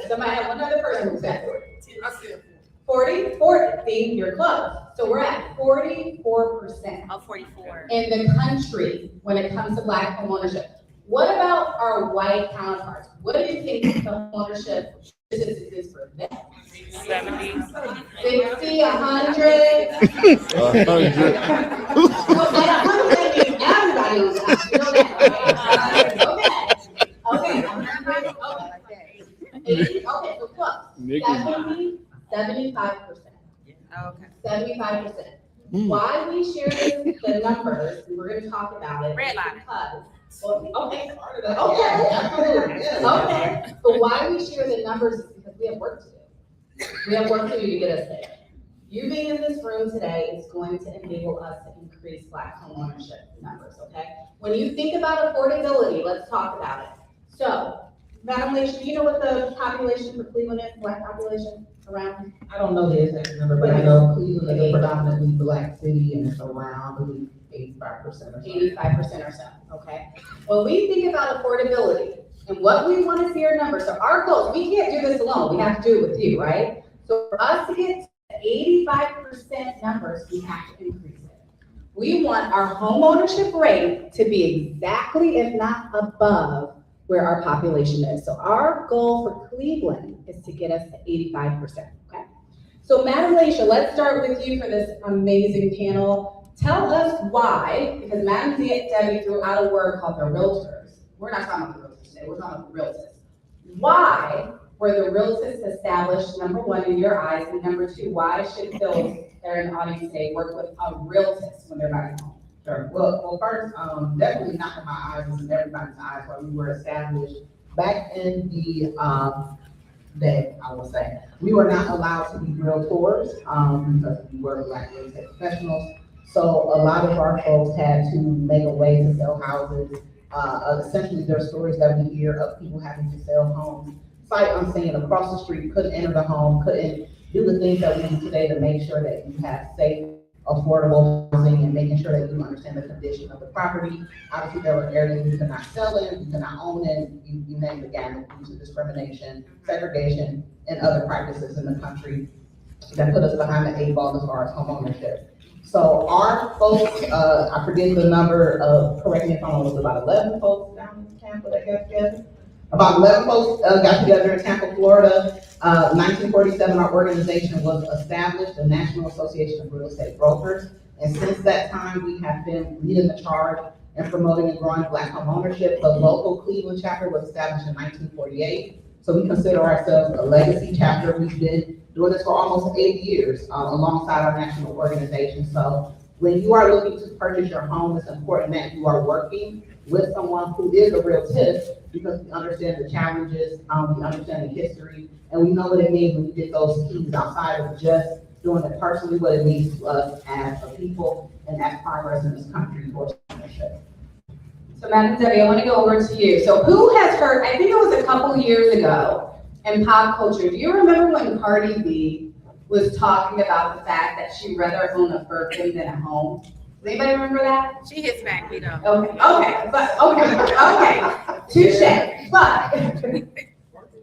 Somebody had one other person who said 40, 40, see, you're close. So we're at 44%. Oh, 44. In the country when it comes to Black home ownership. What about our white counterparts? What do you think the home ownership statistic is for them? 70. 60, 100? 100. Well, at 100, that means everybody on top, you know that? Okay, 100, okay. 80, okay, so close. 70, 75%. Okay. 75%. Why we share the numbers, and we're gonna talk about it. Red line. Because, well, okay, okay, but why we share the numbers is because we have work to do. We have work to do to get us there. You being in this room today is going to enable us to increase Black home ownership numbers, okay? When you think about affordability, let's talk about it. So, Madam Leisha, do you know what the population for Cleveland is, Black population around? I don't know the exact number, but I know Cleveland is a predominantly Black city and it's around, I believe, 85% or so. 85% or so, okay? When we think about affordability and what we want to see our numbers, so our goals, we can't do this alone, we have to do it with you, right? So for us to get to 85% numbers, we have to increase it. We want our home ownership rate to be exactly, if not above, where our population is. So our goal for Cleveland is to get us to 85%, okay? So Madam Leisha, let's start with you for this amazing panel. Tell us why, because Madam Debbie threw out a word called the realtors. We're not talking about the realtors today, we're talking about the realtors. Why were the realtors established, number one, in your eyes, and number two, why should those that are in the audience today work with a realtors when they're buying a home? Sure. Well, first, definitely not in my eyes, and everybody's eyes, where we were established back in the day, I will say. We were not allowed to be realtors because we were Black real estate professionals. So a lot of our folks had to make a way to sell houses. Essentially, there are stories that we hear of people having to sell homes sight unseen across the street, couldn't enter the home, couldn't do the things that we do today to make sure that you have safe, affordable housing and making sure that you understand the condition of the property. Obviously, there were areas you could not sell in, you could not own it, you name the gamut due to discrimination, segregation, and other practices in the country that put us behind the 8 ball as far as home ownership. So our folks, I forget the number of, correct me if I'm wrong, was about 11 folks down in Tampa that got together? About 11 folks got together in Tampa, Florida. 1947, our organization was established, the National Association of Real Estate Brokers. And since that time, we have been leading the charge in promoting and growing Black home ownership. The local Cleveland chapter was established in 1948. So we consider ourselves a legacy chapter. We've been doing this for almost 8 years alongside our national organization. So when you are looking to purchase your home, it's important that you are working with someone who is a realtor, because we understand the challenges, we understand the history, and we know what it means when you get those keys outside of just doing it personally, what it means to us as a people and as progress in this country for ownership. So Madam Debbie, I want to go over to you. So who has heard, I think it was a couple years ago in pop culture, do you remember when Cardi B was talking about the fact that she'd rather own a Birkin than a home? Does anybody remember that? She hits back, we don't. Okay, but, okay, touche. But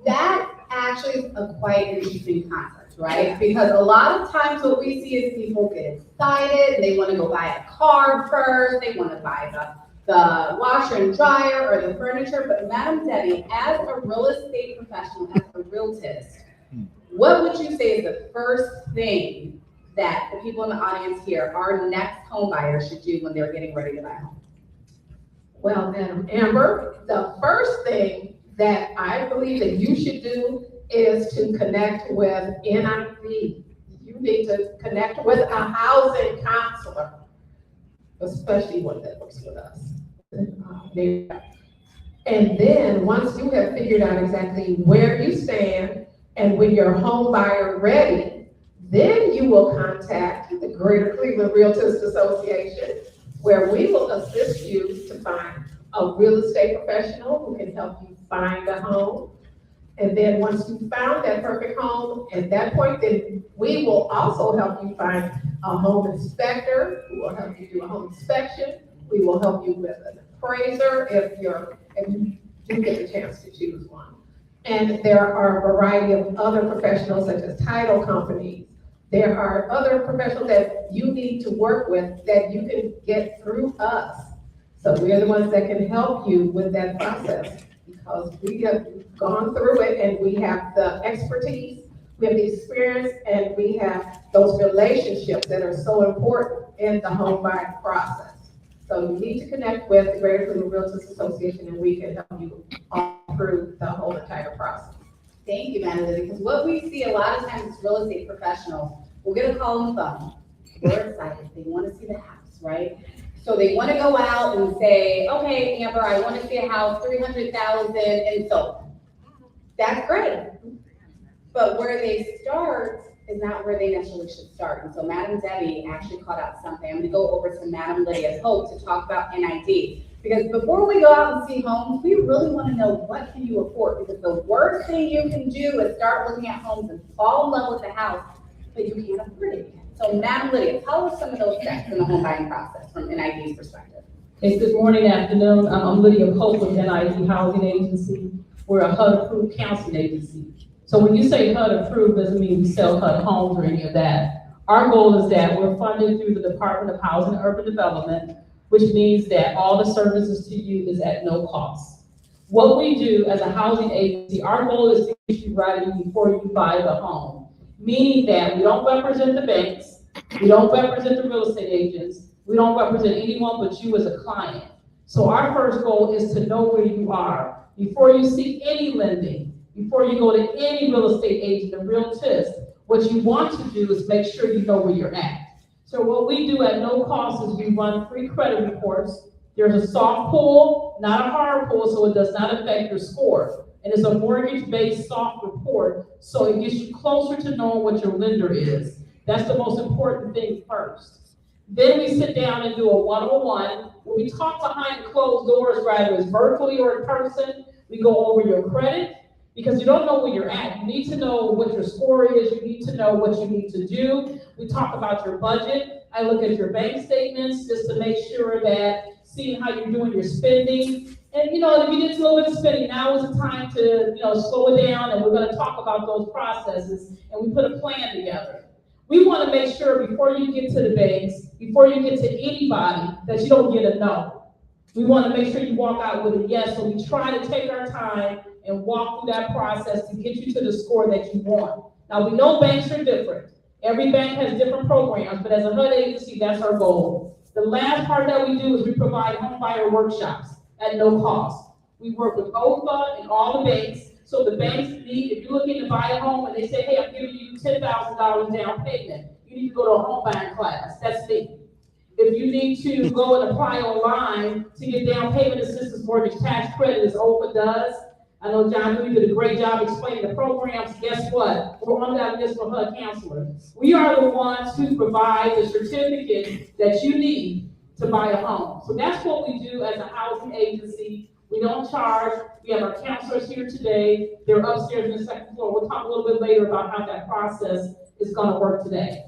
that actually is a quite interesting concept, right? Because a lot of times what we see is people get excited, they want to go buy a car first, they want to buy the washer and dryer or the furniture. But Madam Debbie, as a real estate professional, as a realtist, what would you say is the first thing that the people in the audience here, our next home buyers, should do when they're getting ready to buy a home? Well, Madam Amber, the first thing that I believe that you should do is to connect with NIV. You need to connect with a housing counselor, especially one that works with us. And then, once you have figured out exactly where you stand and when your home buyer ready, then you will contact the Greater Cleveland Realtors Association, where we will assist you to find a real estate professional who can help you find a home. And then once you found that perfect home, at that point, then we will also help you find a home inspector who will help you do a home inspection. We will help you with an appraiser if you do get the chance to choose one. And there are a variety of other professionals such as title companies. There are other professionals that you need to work with that you can get through us. So we are the ones that can help you with that process because we have gone through it and we have the expertise, we have the experience, and we have those relationships that are so important in the home buying process. So you need to connect with the Greater Cleveland Realtors Association and we can help you all through the whole entire process. Thank you, Madam Lily, because what we see a lot of times is real estate professionals will get a call on the phone. They're excited, they want to see the house, right? So they want to go out and say, okay, Amber, I want to see a house, 300,000 and so. That's great. But where they start is not where they necessarily should start. And so Madam Debbie actually called out something. I'm going to go over to Madam Lydia Pope to talk about NID. Because before we go out and see homes, we really want to know what can you afford. Because the worst thing you can do is start looking at homes and fall in love with the house, but you can't afford it yet. So Madam Lydia, tell us some of those steps in the home buying process from NID's perspective. Okay, good morning, afternoon. I'm Lydia Pope with NID Housing Agency. We're a HUD-approved counseling agency. So when you say HUD-approved, doesn't mean we sell HUD homes or any of that. Our goal is that we're funded through the Department of Housing and Urban Development, which means that all the services to you is at no cost. What we do as a housing agency, our goal is to get you ready before you buy the home. Meaning that we don't represent the banks, we don't represent the real estate agents, we don't represent anyone but you as a client. So our first goal is to know where you are. Before you seek any lending, before you go to any real estate agent or realtist, what you want to do is make sure you know where you're at. So what we do at no cost is we run free credit reports. There's a soft pull, not a hard pull, so it does not affect your score. And it's a mortgage-based soft report, so it gets you closer to knowing what your lender is. That's the most important thing first. Then we sit down and do a one-on-one, where we talk behind closed doors, whether it's virtually or in person. We go over your credit, because you don't know where you're at. You need to know what your score is. You need to know what you need to do. We talk about your budget. I look at your bank statements just to make sure that, seeing how you're doing your spending. And, if you did a little bit of spending, now is the time to, slow it down, and we're going to talk about those processes, and we put a plan together. We want to make sure before you get to the banks, before you get to anybody, that you don't get a no. We want to make sure you walk out with a yes, so we try to take our time and walk through that process to get you to the score that you want. Now, we know banks are different. Every bank has different programs, but as a HUD agency, that's our goal. The last part that we do is we provide home buyer workshops at no cost. We work with OHFA and all the banks. So the banks need, if you're looking to buy a home and they say, hey, I'm giving you $10,000 down payment, you need to go to a home buying class. That's me. If you need to go and apply online to get down payment assistance mortgage tax credit, as OHFA does. I know John Louis did a great job explaining the programs. Guess what? We're on that list for HUD counselors. We are the ones who provide the certificate that you need to buy a home. So that's what we do as a housing agency. We don't charge. We have our counselors here today. They're upstairs in the second floor. We'll talk a little bit later about how that process is going to work today.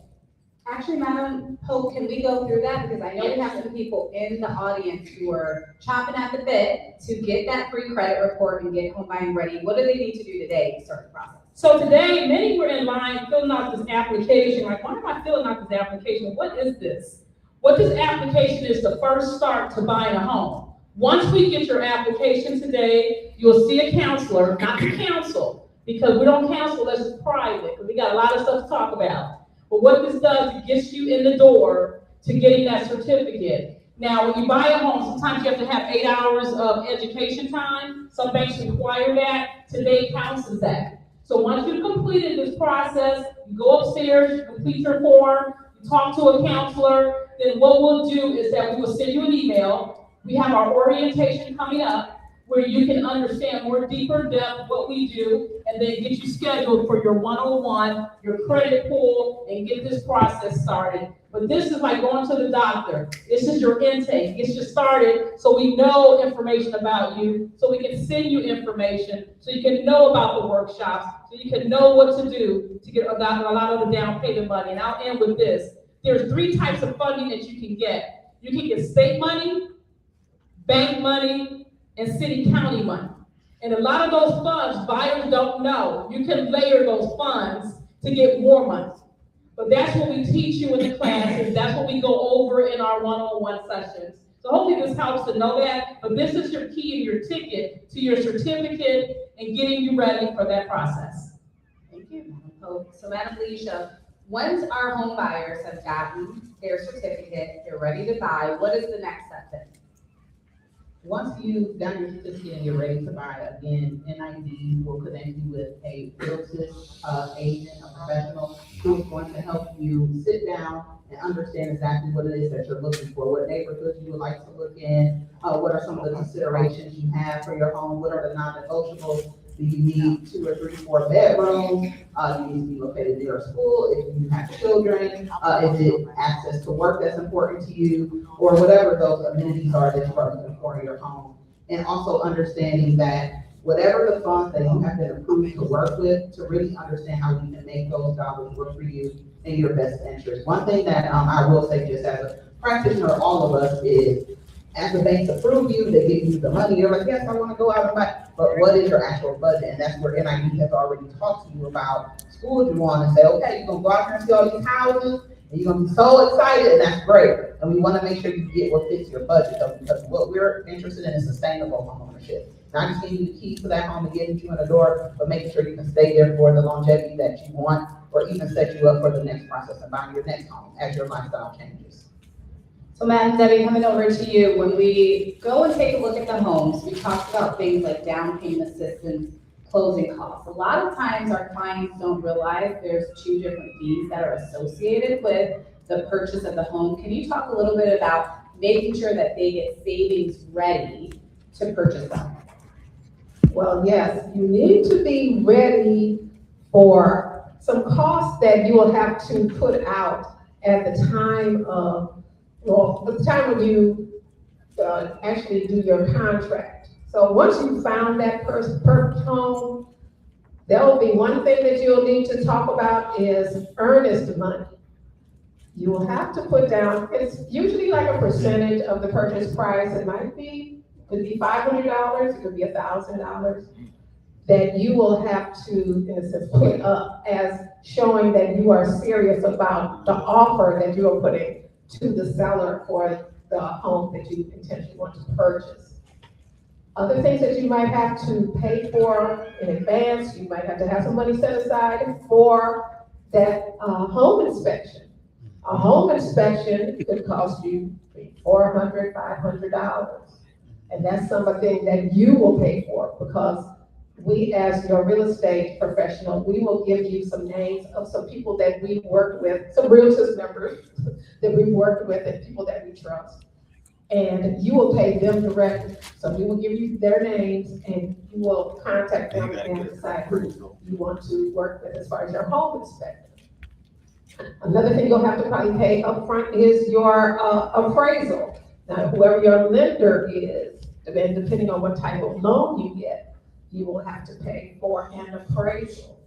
Actually, Madam Pope, can we go through that? Because I know we have some people in the audience who are chomping at the bit to get that free credit report and get home buying ready. What do they need to do today to start the process? So today, many were in line filling out this application. Like, why am I filling out this application? What is this? What this application is the first start to buying a home. Once we get your application today, you'll see a counselor, not to counsel, because we don't counsel unless it's private, because we got a lot of stuff to talk about. But what this does, it gets you in the door to getting that certificate. Now, when you buy a home, sometimes you have to have 8 hours of education time. Some banks require that. Today counts as that. So once you've completed this process, you go upstairs, you complete your form, you talk to a counselor, then what we'll do is that we will send you an email. We have our orientation coming up. where you can understand more deeper depth what we do, and then get you scheduled for your 101, your credit pull, and get this process started. But this is like going to the doctor. This is your intake. Get you started so we know information about you, so we can send you information, so you can know about the workshops, so you can know what to do to get a lot of the down payment money. And I'll end with this. There's 3 types of funding that you can get. You can get state money, bank money, and city county money. And a lot of those funds, buyers don't know. You can layer those funds to get more money. But that's what we teach you in the classes. That's what we go over in our one-on-one sessions. So hopefully this helps to know that. But this is your key and your ticket to your certificate and getting you ready for that process. Thank you, Madam Pope. So Madam Leisha, once our home buyers have gotten their certificate, they're ready to buy, what is the next step then? Once you've done your certificate and you're ready to buy, again, NID will connect you with a realtor, agent, a professional who is going to help you sit down and understand exactly what it is that you're looking for, what neighborhoods you would like to look in, what are some of the considerations you have for your home, what are the non-negotiables. Do you need 2 or 3, 4 bedrooms? Do you need to be located near a school? If you have children, is it access to work that's important to you? Or whatever those amenities are that you are looking for in your home. And also understanding that whatever the funds that you have been approved to work with, to really understand how you can make those dollars work for you in your best interest. One thing that I will say just as a practitioner, all of us is, as the banks approve you, they give you the money, you're like, yes, I want to go out and buy, but what is your actual budget? And that's where NID has already talked to you about schools you want and say, okay, you're gonna go out here and see all these houses, and you're gonna be so excited, and that's great. And we want to make sure you get what fits your budget, though, because what we're interested in is sustainable homeownership. Not just giving you the keys to that home and getting you in the door, but making sure you can stay there for the longevity that you want, or even set you up for the next process of buying your next home as your lifestyle changes. So Madam Debbie, coming over to you, when we go and take a look at the homes, we talked about things like down payment assistance, closing costs. A lot of times our clients don't realize there's 2 different fees that are associated with the purchase of the home. Can you talk a little bit about making sure that they get savings ready to purchase them? Well, yes, you need to be ready for some costs that you will have to put out at the time of, at the time when you actually do your contract. So once you found that perfect home, there will be one thing that you'll need to talk about is earnest money. You will have to put down, it's usually like a percentage of the purchase price. It might be, could be $500, it could be $1,000, that you will have to, in a sense, put up as showing that you are serious about the offer that you are putting to the seller for the home that you potentially want to purchase. Other things that you might have to pay for in advance, you might have to have some money set aside for that home inspection. A home inspection could cost you $400, $500. And that's something that you will pay for, because we, as your real estate professional, we will give you some names of some people that we've worked with, some realtors members that we've worked with and people that we trust. And you will pay them directly. So we will give you their names and you will contact them and decide who you want to work with as far as your home inspector. Another thing you'll have to probably pay upfront is your appraisal. Now, whoever your lender is, and depending on what type of loan you get, you will have to pay for an appraisal.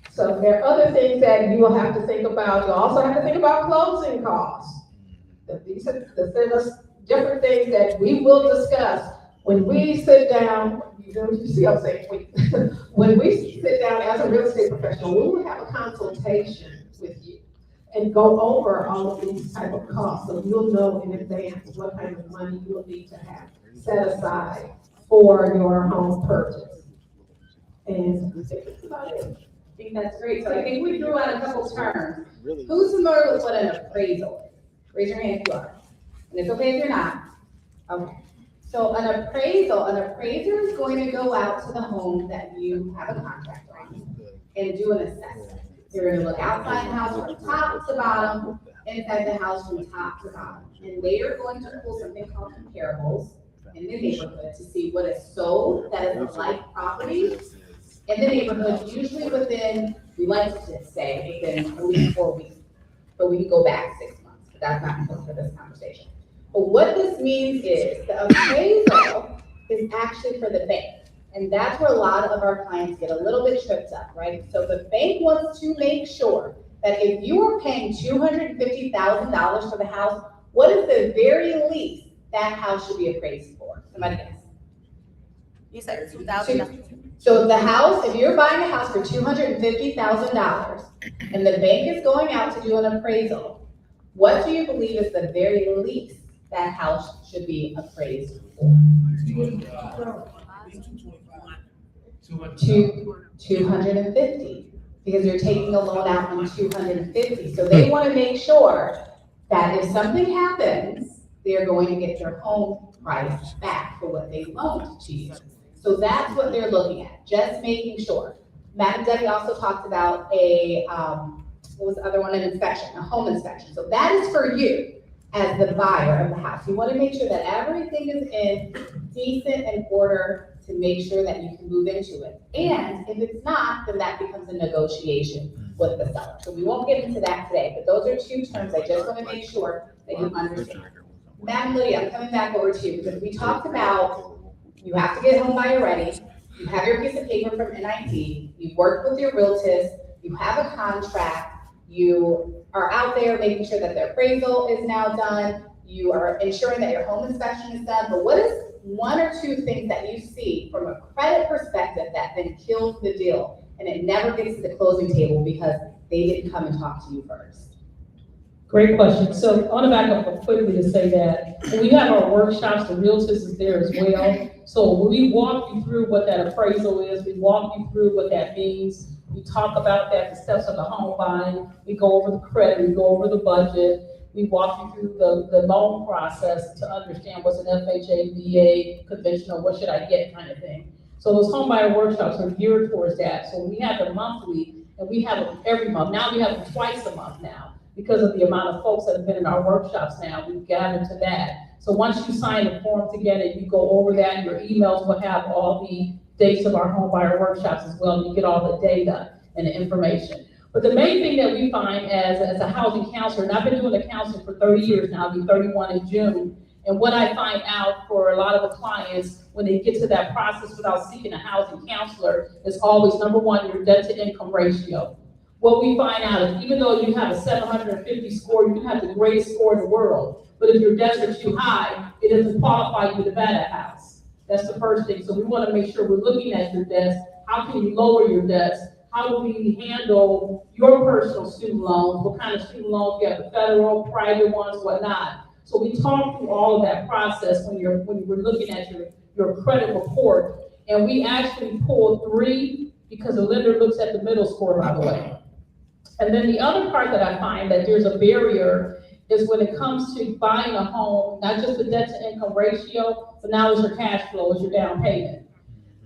So there are other things that you will have to think about. You'll also have to think about closing costs. These are different things that we will discuss when we sit down. You see what I'm saying? When we sit down as a real estate professional, we will have a consultation with you and go over all of these type of costs. So you'll know in advance what kind of money you'll need to have set aside for your home purchase. And that's about it. I think that's great. So I think we threw out a couple terms. Who's familiar with what an appraisal is? Raise your hand if you are. And it's okay if you're not. Okay. So an appraiser is going to go out to the home that you have a contract on and do an assessment. They're going to look outside the house from top to bottom, inside the house from top to bottom. And they are going to pull something called comparables. in the neighborhood to see what is sold that is a like property in the neighborhood, usually within, we like to say, within at least 4 weeks, but we can go back 6 months, but that's not important for this conversation. But what this means is the appraisal is actually for the bank. And that's where a lot of our clients get a little bit tripped up, right? So the bank wants to make sure that if you are paying $250,000 for the house, what is the very least that house should be appraised for? Somebody guess. You said 2,000. So the house, if you're buying a house for $250,000 and the bank is going out to do an appraisal, what do you believe is the very least that house should be appraised for? 250, because you're taking a loan out on 250. So they want to make sure that if something happens, they're going to get their home price back for what they loaned to you. So that's what they're looking at, just making sure. Madam Debbie also talked about a, what was the other one, an inspection, a home inspection. So that is for you as the buyer of the house. You want to make sure that everything is in decent and order to make sure that you can move into it. And if it's not, then that becomes a negotiation with the seller. So we won't get into that today, but those are two terms I just want to make sure that you understand. Madam Lydia, I'm coming back over to you because we talked about you have to get home buyer ready. You have your piece of paper from NIT. You work with your realtors. You have a contract. You are out there making sure that the appraisal is now done. You are ensuring that your home inspection is done. But what is one or two things that you see from a credit perspective that then kills the deal and it never gets to the closing table because they didn't come and talk to you first? Great question. So I want to back up quickly to say that when we have our workshops, the realtors is there as well. So when we walk you through what that appraisal is, we walk you through what that means. We talk about that, the steps of the home buying. We go over the credit, we go over the budget. We walk you through the loan process to understand what's an FHA, VA, conventional, what should I get kind of thing. So those home buyer workshops are geared towards that. So we have them monthly and we have them every month. Now we have them twice a month now because of the amount of folks that have been in our workshops now. We've gathered to that. So once you sign the form together, you go over that, your emails will have all the dates of our home buyer workshops as well. You get all the data and the information. But the main thing that we find as a housing counselor, and I've been doing the counseling for 30 years now, I'll be 31 in June, and what I find out for a lot of the clients when they get to that process without seeking a housing counselor is always, number one, your debt to income ratio. What we find out is even though you have a 750 score, you have the greatest score in the world, but if your debts are too high, it doesn't qualify you to buy that house. That's the first thing. So we want to make sure we're looking at your debts. How can you lower your debts? How do we handle your personal student loans? What kind of student loans you have, the federal, private ones, whatnot. So we talk through all of that process when you're looking at your credit report. And we actually pull 3 because the lender looks at the middle score, by the way. And then the other part that I find that there's a barrier is when it comes to buying a home, not just the debt to income ratio, but now it's your cash flow, it's your down payment.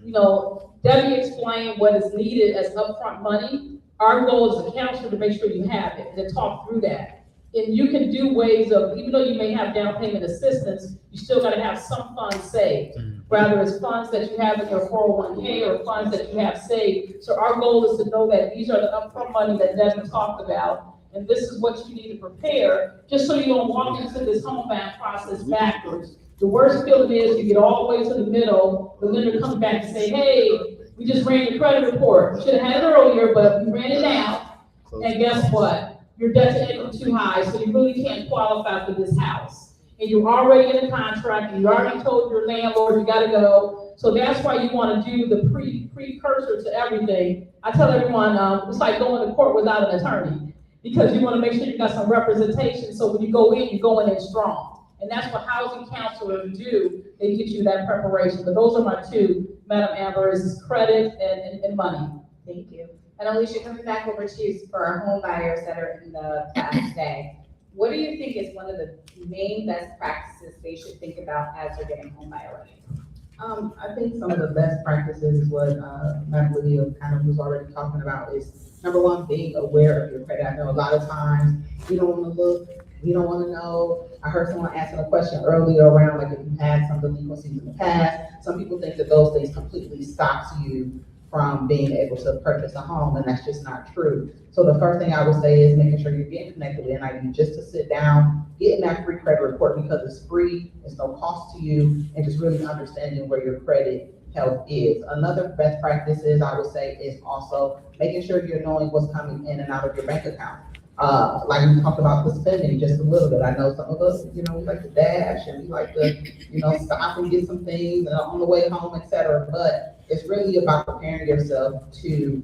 You know, Debbie explained what is needed as upfront money. Our goal as a counselor to make sure you have it and to talk through that. And you can do ways of, even though you may have down payment assistance, you still gotta have some funds saved. Rather it's funds that you have in your 401k or funds that you have saved. So our goal is to know that these are the upfront money that Debbie talked about. And this is what you need to prepare, just so you don't walk into this home buying process backwards. The worst feeling is you get all the way to the middle, the lender comes back and say, hey, we just ran your credit report. We should have had it earlier, but we ran it now. And guess what? Your debt to income too high, so you really can't qualify for this house. And you're already in a contract, and you already told your landlord you gotta go. So that's why you wanna do the precursor to everything. I tell everyone, it's like going to court without an attorney, because you wanna make sure you got some representation, so when you go in, you're going in strong. And that's what housing counselors do. They get you that preparation. But those are my two, Madam Amber, is credit and money. Thank you. And Alicia, coming back over to you for our home buyers that are in the class today. What do you think is one of the main best practices they should think about as they're getting home buyer ready? I think some of the best practices is what Madam Lydia kind of was already talking about is, number one, being aware of your credit. I know a lot of times you don't want to look We don't wanna know. I heard someone asking a question earlier around like if you had some delinquencies in the past. Some people think that those things completely stops you from being able to purchase a home, and that's just not true. So the first thing I would say is making sure you're getting connected with NIU just to sit down, getting that free credit report because it's free, it's no cost to you, and just really understanding where your credit health is. Another best practice is, I would say, is also making sure you're knowing what's coming in and out of your bank account. Like we talked about the spending just a little bit. I know some of us, we like to dash and we like to, stop and get some things on the way home, et cetera. But it's really about preparing yourself to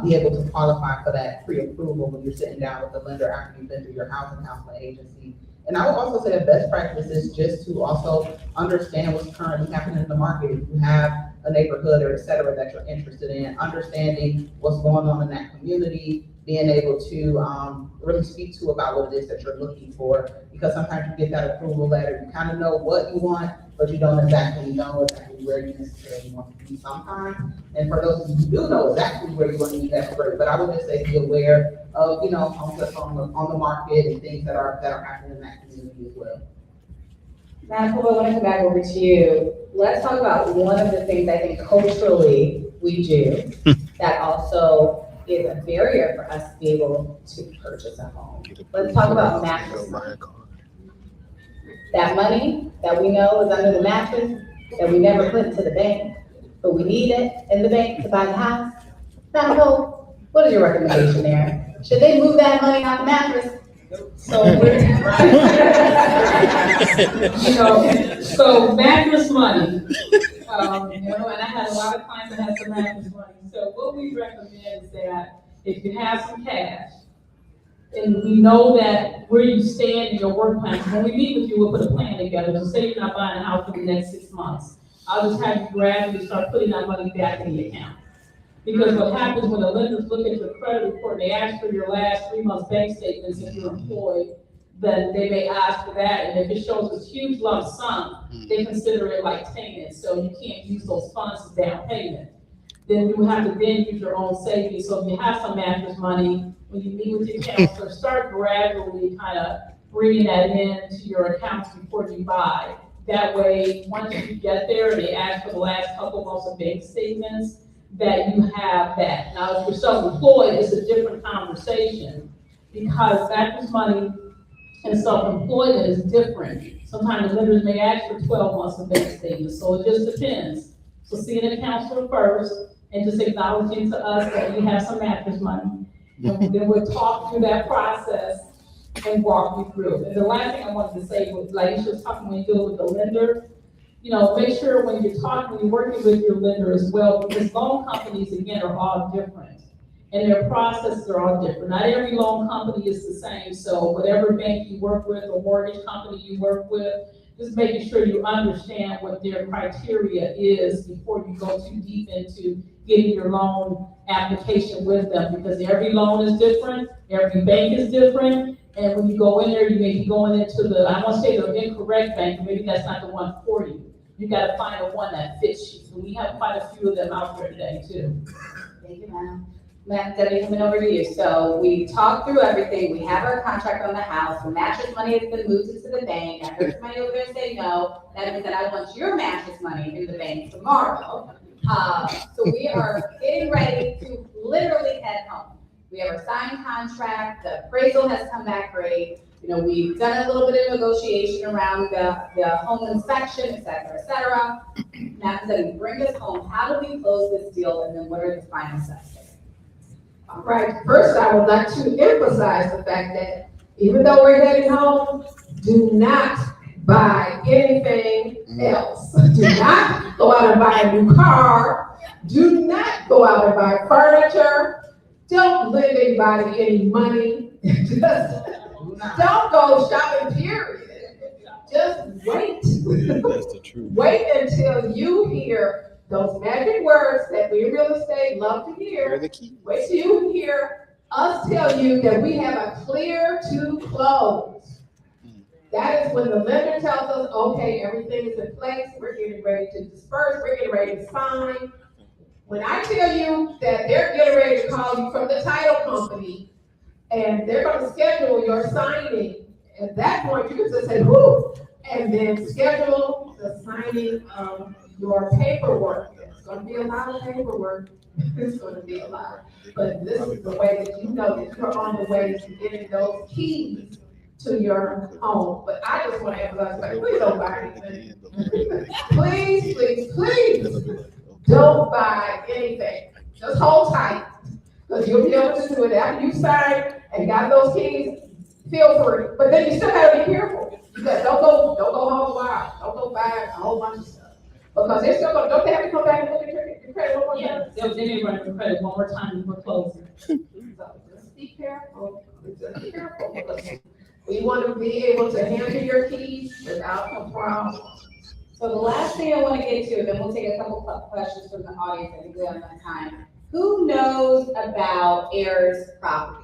be able to qualify for that pre-approval when you're sitting down with the lender after you've been through your housing counseling agency. And I would also say a best practice is just to also understand what's currently happening in the market. If you have a neighborhood or et cetera that you're interested in, understanding what's going on in that community, being able to really speak to about what it is that you're looking for. Because sometimes you get that approval letter, you kind of know what you want, but you don't exactly know exactly where you necessarily want to be sometimes. And for those of you who do know exactly where you want to be, that's great. But I would just say be aware of, homes that's on the market and things that are happening in that community as well. Madam Clerk, I want to come back over to you. Let's talk about one of the things I think culturally we do that also is a barrier for us to be able to purchase a home. Let's talk about mattress money. That money that we know is under the mattress, that we never put into the bank, but we need it in the bank to buy the house. Madam Clerk, what is your recommendation there? Should they move that money out the mattress? So so mattress money, and I had a lot of clients that had some mattress money. So what we recommend is that if you have some cash, and we know that where you stand in your work plan, when we meet with you, we'll put a plan together. So say you're not buying a house for the next 6 months, I'll just have you gradually start putting that money back in the account. Because what happens when the lenders look at your credit report, they ask for your last 3 months bank statements if you're employed, then they may ask for that. And if it shows this huge lump sum, they consider it like payment. So you can't use those funds as down payment. Then you have to then use your own savings. So if you have some mattress money, when you meet with your counselor, start gradually kind of bringing that into your accounts before you buy. That way, once you get there, and they ask for the last couple months of bank statements, that you have that. Now, if you're self-employed, it's a different conversation because mattress money and self-employment is different. Sometimes the lenders may ask for 12 months of bank statements, so it just depends. So seeing a counselor first and just acknowledging to us that you have some mattress money. And then we'll talk through that process and walk you through. And the last thing I wanted to say was, like she was talking when you deal with the lender, make sure when you're talking, when you're working with your lender as well, because loan companies, again, are all different. And their processes are all different. Not every loan company is the same. So whatever bank you work with or mortgage company you work with, just making sure you understand what their criteria is before you go too deep into getting your loan application with them. Because every loan is different, every bank is different. And when you go in there, you may be going into the, I won't say the incorrect bank, maybe that's not the one for you. You gotta find the one that fits you. So we have quite a few of them out there today too. Thank you, Madam. Madam Debbie, coming over to you. So we talked through everything. We have our contract on the house. The mattress money has been moved into the bank. I heard somebody over there say no. That means that I want your mattress money in the bank tomorrow. So we are getting ready to literally head home. We have our signed contract. The appraisal has come back great. We've done a little bit of negotiation around the home inspection, et cetera, et cetera. Now that we bring us home, how do we close this deal, and then what are the final steps? All right, first I would like to emphasize the fact that even though we're heading home, do not buy anything else. Do not go out and buy a new car. Do not go out and buy furniture. Don't lend anybody any money. Just don't go shopping, period. Just wait. That's the truth. Wait until you hear those magic words that we in real estate love to hear. Wait till you hear us tell you that we have a clear to close. That is when the lender tells us, okay, everything is in place, we're getting ready to disperse, we're getting ready to sign. When I tell you that they're getting ready to call you from the title company and they're going to schedule your signing At that point, you can just say, whoo, and then schedule the signing of your paperwork. It's gonna be a lot of paperwork. It's gonna be a lot. But this is the way that you know that you're on the way to getting those keys to your home. But I just want to emphasize, like, please don't buy anything. Please, please, please, don't buy anything. Just hold tight, because you'll be able to do it after you sign and got those keys. Feel free, but then you still gotta be careful. You said, don't go home wild. Don't go buy a whole bunch of stuff. Because they're still gonna, don't they have to come back and look at your credit one more time? Yeah, they'll run your credit one more time before closing. So just be careful, just be careful. Because we want to be able to handle your keys without no problem. So the last thing I want to get to, and then we'll take a couple questions from the audience, I think we have enough time. Who knows about heirs property?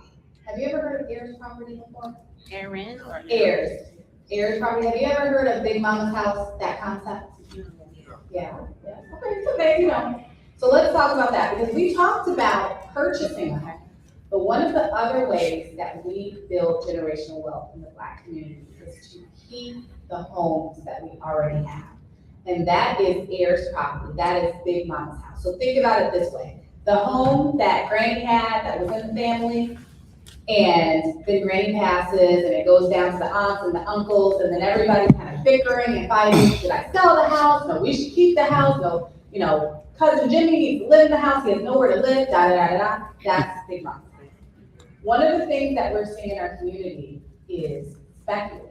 Have you ever heard of heirs property before? Aaron or Heirs. Heirs property. Have you ever heard of Big Mama's house, that concept? Yeah. Okay, so maybe you know. So let's talk about that, because we talked about purchasing a home. But one of the other ways that we build generational wealth in the Black community is to keep the homes that we already have. And that is heirs property. That is Big Mama's house. So think about it this way. The home that Granny had that was in the family, and then Granny passes, and it goes down to the aunts and the uncles, and then everybody's kind of bickering and fighting. Should I sell the house? No, we should keep the house. No, you know, cousin Jimmy needs to live in the house. He has nowhere to live. Da da da da. That's Big Mama. One of the things that we're seeing in our community is speculators.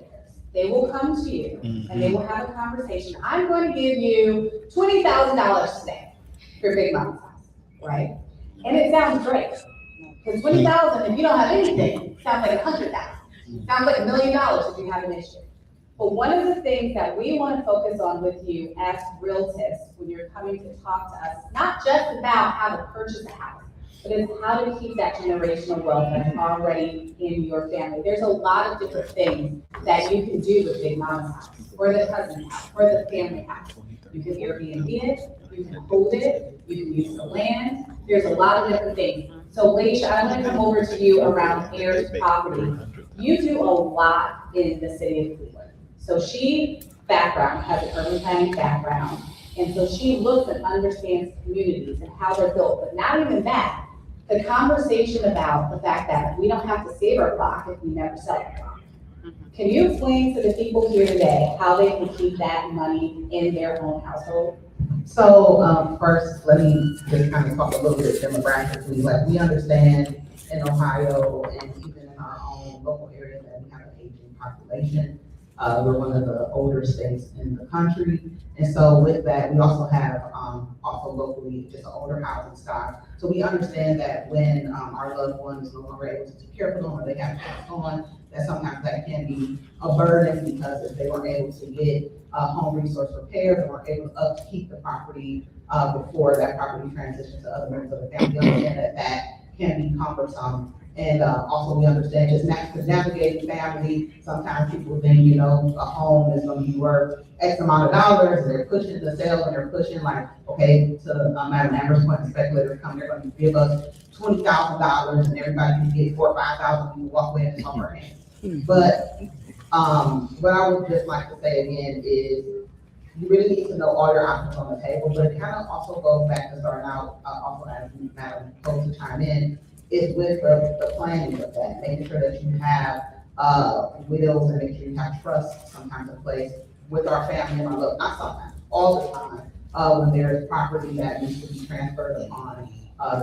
They will come to you and they will have a conversation. I'm going to give you $20,000 today for Big Mama's house, right? And it sounds great. Because $20,000, if you don't have anything, sounds like $100,000. Sounds like $1 million if you have an issue. But one of the things that we want to focus on with you as realtors when you're coming to talk to us, not just about how to purchase a house, but it's how to keep that generational wealth that's already in your family. There's a lot of different things that you can do with Big Mama's house, or the cousin's house, or the family house. You can Airbnb it, you can hold it, you can use the land. There's a lot of different things. So Laisha, I want to come over to you around heirs property. You do a lot in the city of Cleveland. So she has an urban planning background, and so she looks and understands communities and how they're built. But not even that, the conversation about the fact that we don't have to save our block if we never sell our block. Can you explain to the people here today how they can keep that money in their own household? So, first, let me just kind of talk a little bit demographically. Like, we understand in Ohio and even in our own local area that we have an aging population. We're one of the older states in the country. And so with that, we also have, also locally, just an older housing stock. So we understand that when our loved ones no longer able to take care of them, or they have passed on, that sometimes that can be a burden, because if they weren't able to get home resource repairs, or weren't able to upkeep the property before that property transitions to other members of the family, we understand that that can be cumbersome. And also we understand just navigating family, sometimes people think, you know, a home is gonna be worth X amount of dollars, and they're pushing the sale, and they're pushing like, okay, to Madam Amber's point, the speculators come, they're gonna give us $20,000, and everybody can get $4,000 or $5,000, and you walk away and it's on our hands. But what I would just like to say again is, you really need to know all your options on the table, but it kind of also goes back to starting out, also as Madam posed to chime in, is with the planning of that, making sure that you have wills, and make sure you have trust sometimes in place with our family. And I look, I saw that all the time when there's property that needs to be transferred upon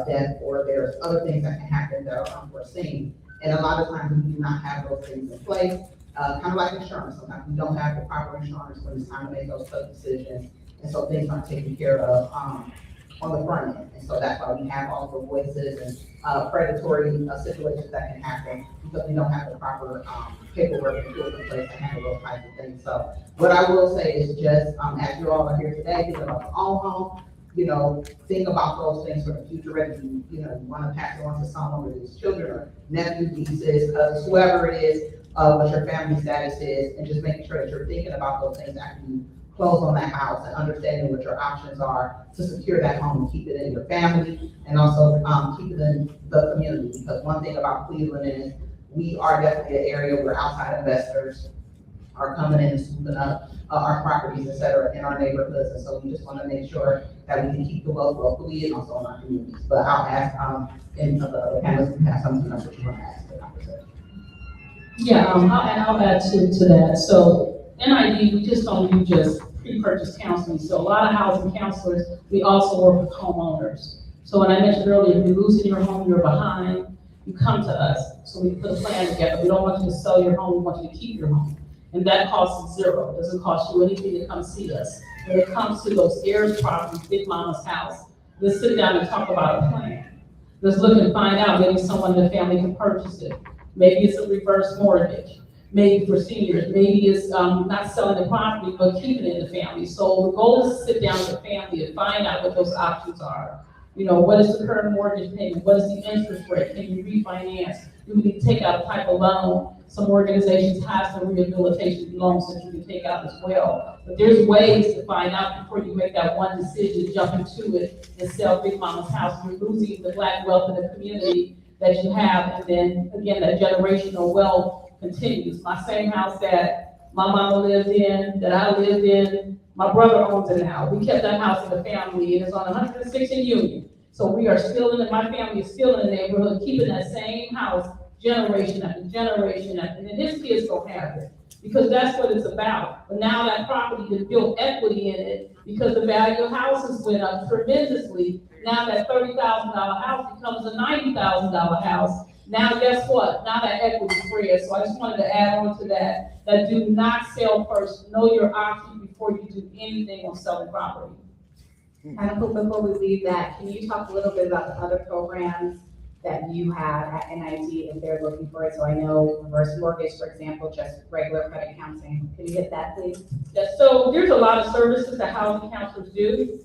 death, or there's other things that can happen that are unforeseen. And a lot of times we do not have those things in place, kind of like insurance. Sometimes we don't have the proper insurance when it's time to make those tough decisions. And so things aren't taken care of on the front end. And so that's why we have all the voices and predatory situations that can happen, because we don't have the proper paperwork and tools in place to handle those types of things. So what I will say is just, as you all are here today, think about your own home, you know, think about those things for the future. Whether you know, you want to pass it on to someone, whether it's children or nephews, nieces, cousins, whoever it is, what your family status is, and just making sure that you're thinking about those things after you close on that house, and understanding what your options are to secure that home and keep it in your family, and also keep it in the community. Because one thing about Cleveland is we are definitely an area where outside investors are coming in and scooping up our properties, et cetera, in our neighborhoods. And so we just want to make sure that we can keep the wealth locally and also in our communities. But I'll ask, in the panelists, we have some of the numbers you want to ask the conversation. Yeah, I'll add to that. So NID, we just don't do just pre-purchase counseling. So a lot of housing counselors, we also work with homeowners. So when I mentioned earlier, if you're losing your home, you're behind, you come to us. So we put a plan together. We don't want you to sell your home, we want you to keep your home. And that costs zero. It doesn't cost you anything to come see us. When it comes to those heirs properties, Big Mama's house, let's sit down and talk about a plan. Let's look and find out, maybe someone in the family can purchase it. Maybe it's a reverse mortgage. Maybe for seniors, maybe it's not selling the property, but keeping it in the family. So the goal is to sit down with the family and find out what those options are. You know, what is the current mortgage payment? What is the interest rate? Can you refinance? Do we need to take out a type of loan? Some organizations have some rehabilitation loans that you can take out as well. But there's ways to find out before you make that one decision to jump into it and sell Big Mama's house. You're losing the Black wealth in the community that you have, and then again, that generational wealth continues. My same house that my mama lived in, that I lived in, my brother owns it now. We kept that house in the family, and it's on 106 in Union. So we are still in it, my family is still in the neighborhood, keeping that same house generation after generation after, and then his kids don't have it, because that's what it's about. But now that property has built equity in it, because the value of houses went up tremendously. Now that $30,000 house becomes a $90,000 house. Now guess what? Now that equity spreads. So I just wanted to add on to that, that do not sell first. Know your options before you do anything on selling property. And before we leave that, can you talk a little bit about the other programs that you have at NIT if they're looking for it? So I know reverse mortgage, for example, just regular credit counseling. Can you hit that, please? Yes, so there's a lot of services that housing counselors do.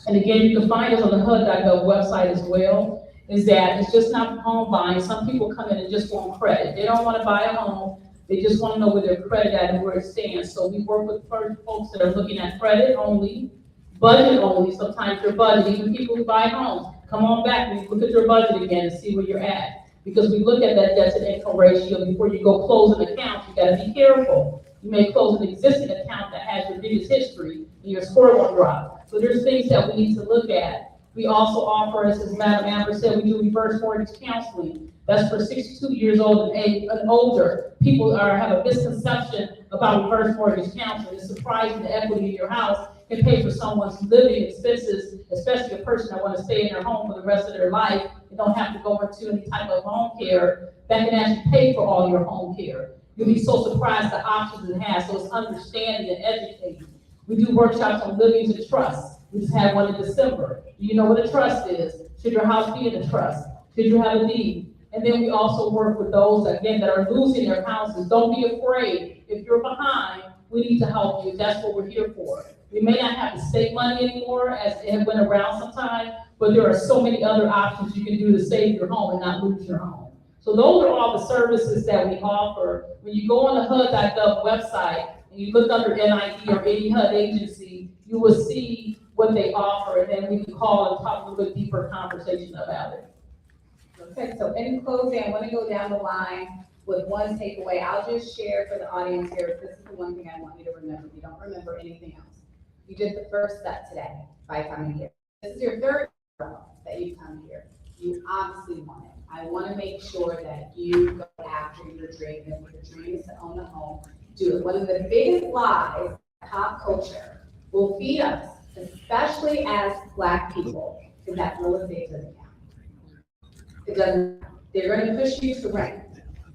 And again, you can find us on the HUD.gov website as well, is that it's just not home buying. Some people come in and just want credit. They don't want to buy a home. They just want to know where their credit at and where it stands. So we work with folks that are looking at credit only, budget only. Sometimes your budget, even people who buy homes, come on back and look at your budget again and see where you're at. Because we look at that debt to income ratio before you go close an account. You gotta be careful. You may close an existing account that has your biggest history and your score won't drop. So there's things that we need to look at. We also offer, as Madam Amber said, we do reverse mortgage counseling. That's for 62 years old and older. People have a misconception about reverse mortgage counseling. It's surprising the equity in your house can pay for someone's living expenses, especially a person that wants to stay in their home for the rest of their life and don't have to go into any type of home care that can actually pay for all your home care. You'll be so surprised the options it has, so it's understanding and educating. We do workshops on livings and trusts. We just had one in December. Do you know what a trust is? Should your house be in a trust? Should you have a deed? And then we also work with those, again, that are losing their houses. Don't be afraid. If you're behind, we need to help you. That's what we're here for. We may not have the state money anymore, as it went around sometime, but there are so many other options you can do to save your home and not lose your home. So those are all the services that we offer. When you go on the HUD.gov website and you look under NID or any HUD agency, you will see what they offer, and then we can call and talk a little bit deeper conversation about it. Okay, so in closing, I want to go down the line with one takeaway. I'll just share for the audience here. This is the one thing I want you to remember. You don't remember anything else. You did the first step today by coming here. This is your third row that you've come here. You obviously want it. I want to make sure that you go after your dream. If your dream is to own a home, do it. One of the biggest lies pop culture will feed us, especially as Black people, is that real estate doesn't count. It doesn't. They're going to push you to rent.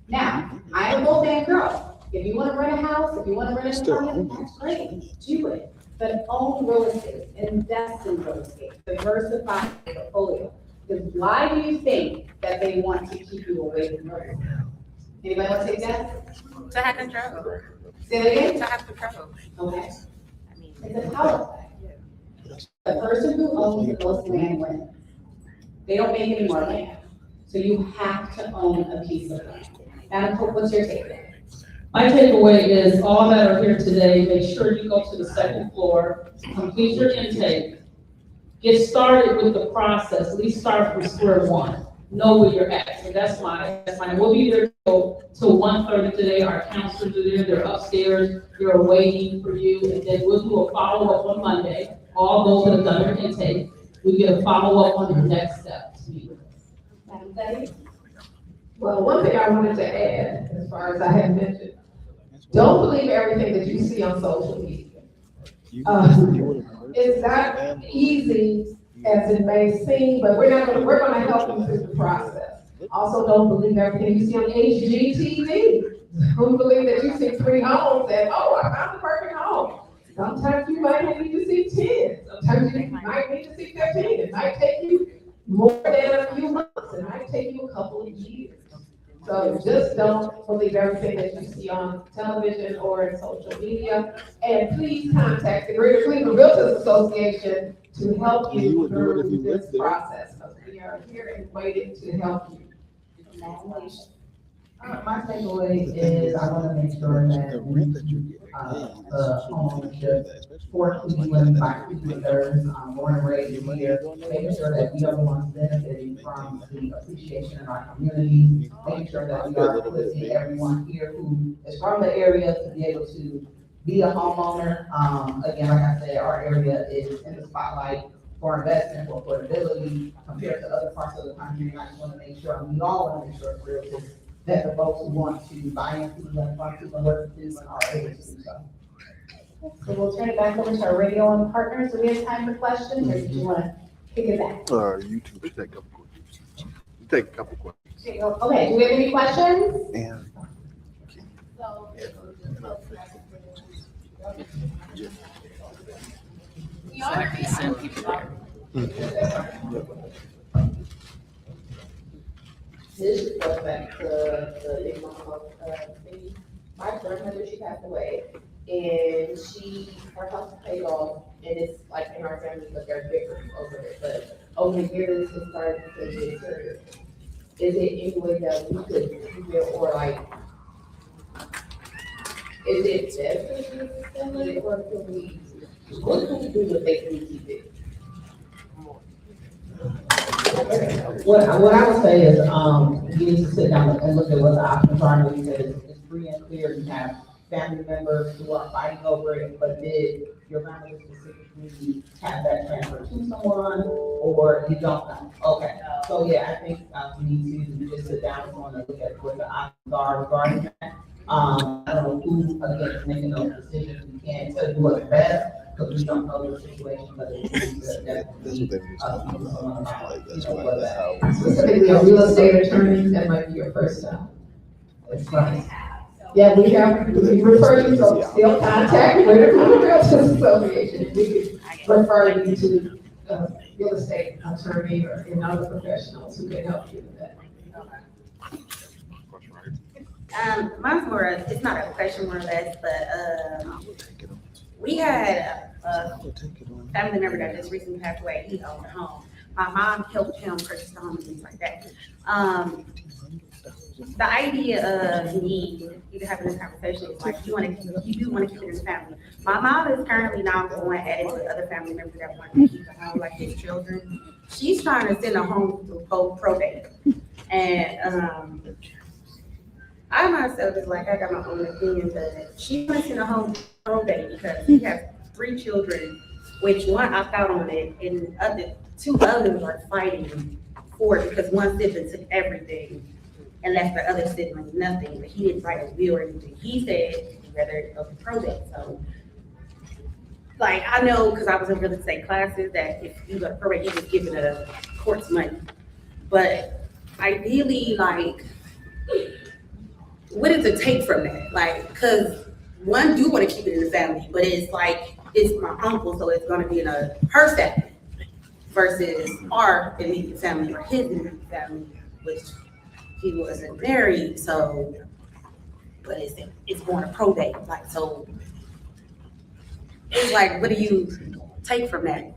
Now, I am a both-and girl. If you want to rent a house, if you want to rent an apartment, that's great. Do it. But own real estate, invest in real estate, diversify your portfolio. Because why do you think that they want to keep you away from real estate? Anybody want to take that? To have control. Say that again? To have control. Okay. It's a power play. The person who owns the most land wins. They don't make any more land. So you have to own a piece of land. Madam Clerk, what's your takeaway? My takeaway is all that are here today, make sure you go to the second floor, complete your intake, get started with the process, at least start from square one. know where you're at. So that's fine. We'll be there till 1:30 today. Our counselors are there, they're upstairs, they're waiting for you, and then we'll do a follow-up on Monday. All those that have done their intake, we get a follow-up on your next steps. Madam Secretary? Well, one thing I wanted to add, as far as I had mentioned, don't believe everything that you see on social media. It's not easy as it may seem, but we're gonna help you through the process. Also, don't believe everything you see on HGTV. Don't believe that you see 3 homes and, oh, I found the perfect home. Sometimes you might need to see 10. Sometimes you might need to see 15. It might take you more than a few months. It might take you a couple of years. So just don't believe everything that you see on television or in social media. And please contact the Greater Cleveland Realtors Association to help you through this process. We are here and waiting to help you. My takeaway is I want to make sure that the homeownership for Cleveland by Clevelanders, born and raised here, making sure that we are the ones benefiting from the appreciation in our community, making sure that we are putting everyone here who is from the area to be able to be a homeowner. Again, like I said, our area is in the spotlight for investment, for affordability compared to other parts of the country. And I just want to make sure, we all want to make sure that the folks who want to buy into the front people work with Cleveland are able to do so. So we'll turn it back over to our radio and partners. Do we have time for questions, or did you want to kick it back? You two take a couple questions. Take a couple questions. Okay, do we have any questions? And This goes back to the big mama thing. My grandmother, she passed away, and her house is paid off, and it's like in our family, but there's difference over it, but over the years, it started to deteriorate. Is it any way that we could keep it, or like, is it best to sell it, or what can we do to basically keep it? What I would say is, you need to sit down and look at what the options are. I know you said it's free and clear. You have family members who are fighting over it, but did your family specifically have that transfer to someone, or you don't know? Okay, so yeah, I think we need to just sit down and look at what the options are regarding that. I don't know who, again, is making those decisions. We can't tell you what's best, because we don't know the situation, but it's definitely, Specifically, a real estate attorney, that might be your first time. It's fine. Yeah, we refer you to still contact Greater Cleveland Realtors Association. We can refer you to real estate attorney or other professionals who can help you with that. Mine's more, it's not a question more or less, but we had a family member that just recently passed away. He owned a home. My mom helped him purchase the home and things like that. The idea of me either having this conversation is like, you do want to keep it in the family. My mom is currently now going at it with other family members that want to keep the home, like his children. She's trying to send a home to probate. And I myself is like, I got my own opinion, but she wants to send a home to probate because he has 3 children, which one opt out on it, and 2 others are fighting for it because one sibling took everything and left the other sibling nothing, but he didn't write a will or anything. He said he'd rather go to probate. So, like, I know because I was in real estate classes that if you go to probate, you just giving the court's money. But ideally, like, what does it take from that? Like, because one do want to keep it in the family, but it's like, it's my uncle, so it's going to be in her family versus our immediate family or his immediate family, which he wasn't married. So, but it's going to probate. Like, so it's like, what do you take from that?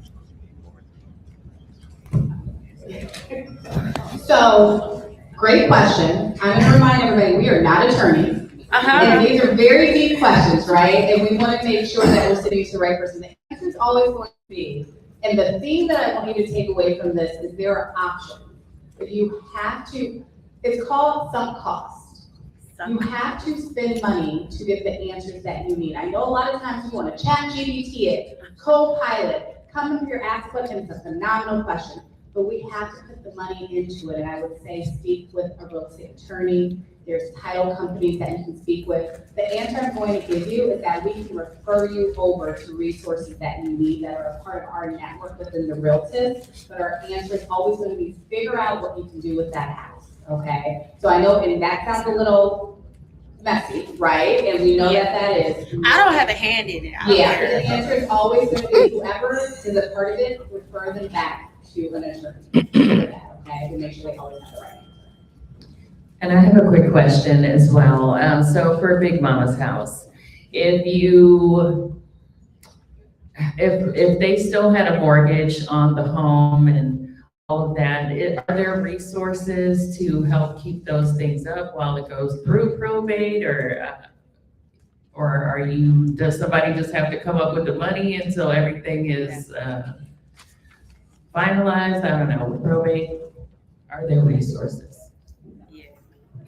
So, great question. I'm going to remind everybody, we are not attorneys. And these are very deep questions, right? And we want to make sure that we're sitting to the right person. The answer is always going to be, and the theme that I want you to take away from this is there are options. but you have to, it's called sunk cost. You have to spend money to get the answers that you need. I know a lot of times you want to chat GPT it, co-pilot, come up with your ask question, it's a phenomenal question, but we have to put the money into it. And I would say speak with a real estate attorney. There's title companies that you can speak with. The answer I'm going to give you is that we can refer you over to resources that you need that are a part of our network within the realtors, but our answer is always going to be figure out what you can do with that house, okay? So I know, and that sounds a little messy, right? And we know that is. I don't have a hand in it. Yeah, the answer is always going to be whoever is a part of it, refer them back to an attorney for that, okay? To make sure they always have the right. And I have a quick question as well. So for Big Mama's house, if they still had a mortgage on the home and all of that, are there resources to help keep those things up while it goes through probate, or does somebody just have to come up with the money until everything is finalized? I don't know, with probate, are there resources?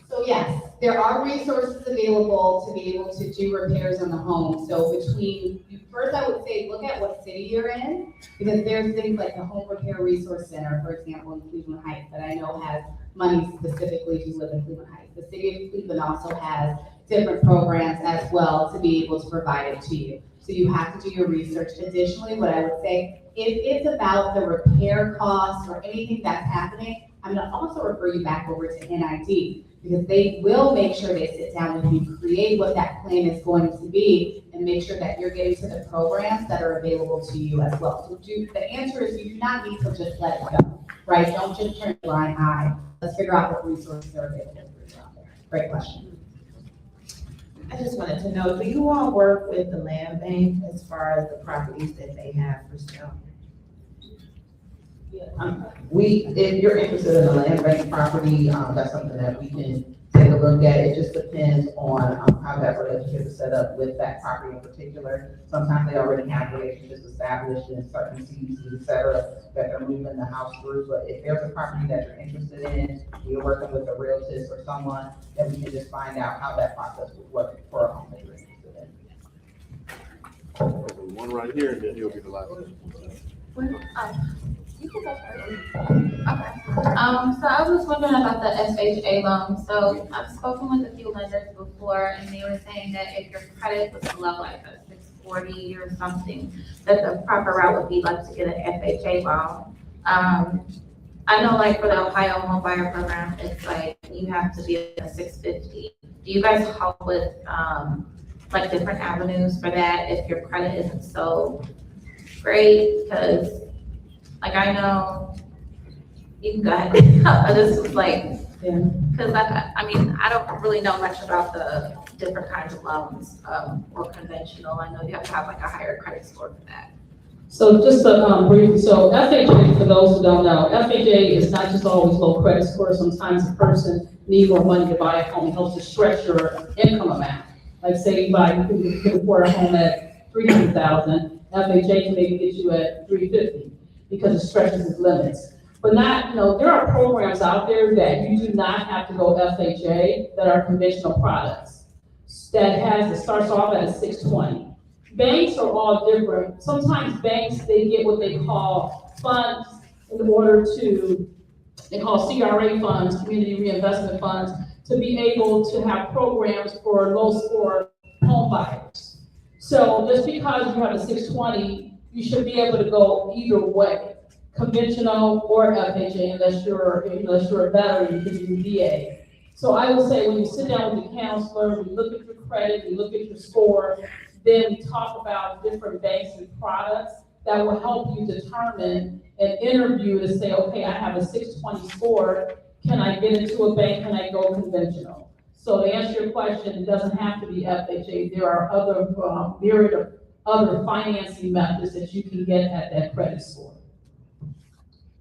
So yes, there are resources available to be able to do repairs on the home. So first I would say, look at what city you're in, because there's things like the Home Repair Resource Center, for example, in Cleveland Heights, that I know has money specifically if you live in Cleveland Heights. The city of Cleveland also has different programs as well to be able to provide it to you. So you have to do your research. Additionally, what I would say, if it's about the repair costs or anything that's happening, I'm gonna also refer you back over to NID, because they will make sure they sit down with you, create what that plan is going to be, and make sure that you're getting to the programs that are available to you as well. So the answer is you do not need to just let it go, right? Don't just turn a blind eye. Let's figure out what resources are available for you out there. Great question. I just wanted to know, do you all work with the land bank as far as the properties that they have for sale? If you're interested in a land bank property, that's something that we can take a look at. It just depends on how that relationship is set up with that property in particular. Sometimes they already have relationships established in certain CDCs, et cetera, that they're moving the house through. But if there's a property that you're interested in, you're working with a realtor or someone, then we can just find out how that process would work for a home that you're interested in. One right here, and then he'll be the last. You can go first. Okay. So I was wondering about the FHA loan. So I've spoken with a few lenders before, and they were saying that if your credit was below like a 640 or something, that the proper route would be like to get an FHA loan. I know like for the Ohio homebuyer program, it's like you have to be at 650. Do you guys help with like different avenues for that if your credit isn't so great? Because like I know, you can go ahead. I just was like, because I mean, I don't really know much about the different kinds of loans or conventional. I know you have to have like a higher credit score for that. So just briefly, so FHA, for those who don't know, FHA is not just always low credit score. Sometimes a person needs more money to buy a home. It helps to stretch your income amount. Like say you can afford a home at $300,000, FHA can maybe get you at $350 because it stretches its limits. But not, there are programs out there that you do not have to go FHA that are conventional products. That starts off at a 620. Banks are all different. Sometimes banks, they get what they call funds in order to, they call CRA funds, community reinvestment funds, to be able to have programs for low score home buyers. So just because you have a 620, you should be able to go either way, conventional or FHA, unless you're a veteran, you can do VA. So I would say when you sit down with the counselor, we look at your credit, we look at your score, then we talk about different banks and products that will help you determine and interview to say, okay, I have a 620 score, can I get into a bank, can I go conventional? So to answer your question, it doesn't have to be FHA. There are other myriad of other financing methods that you can get at that credit score.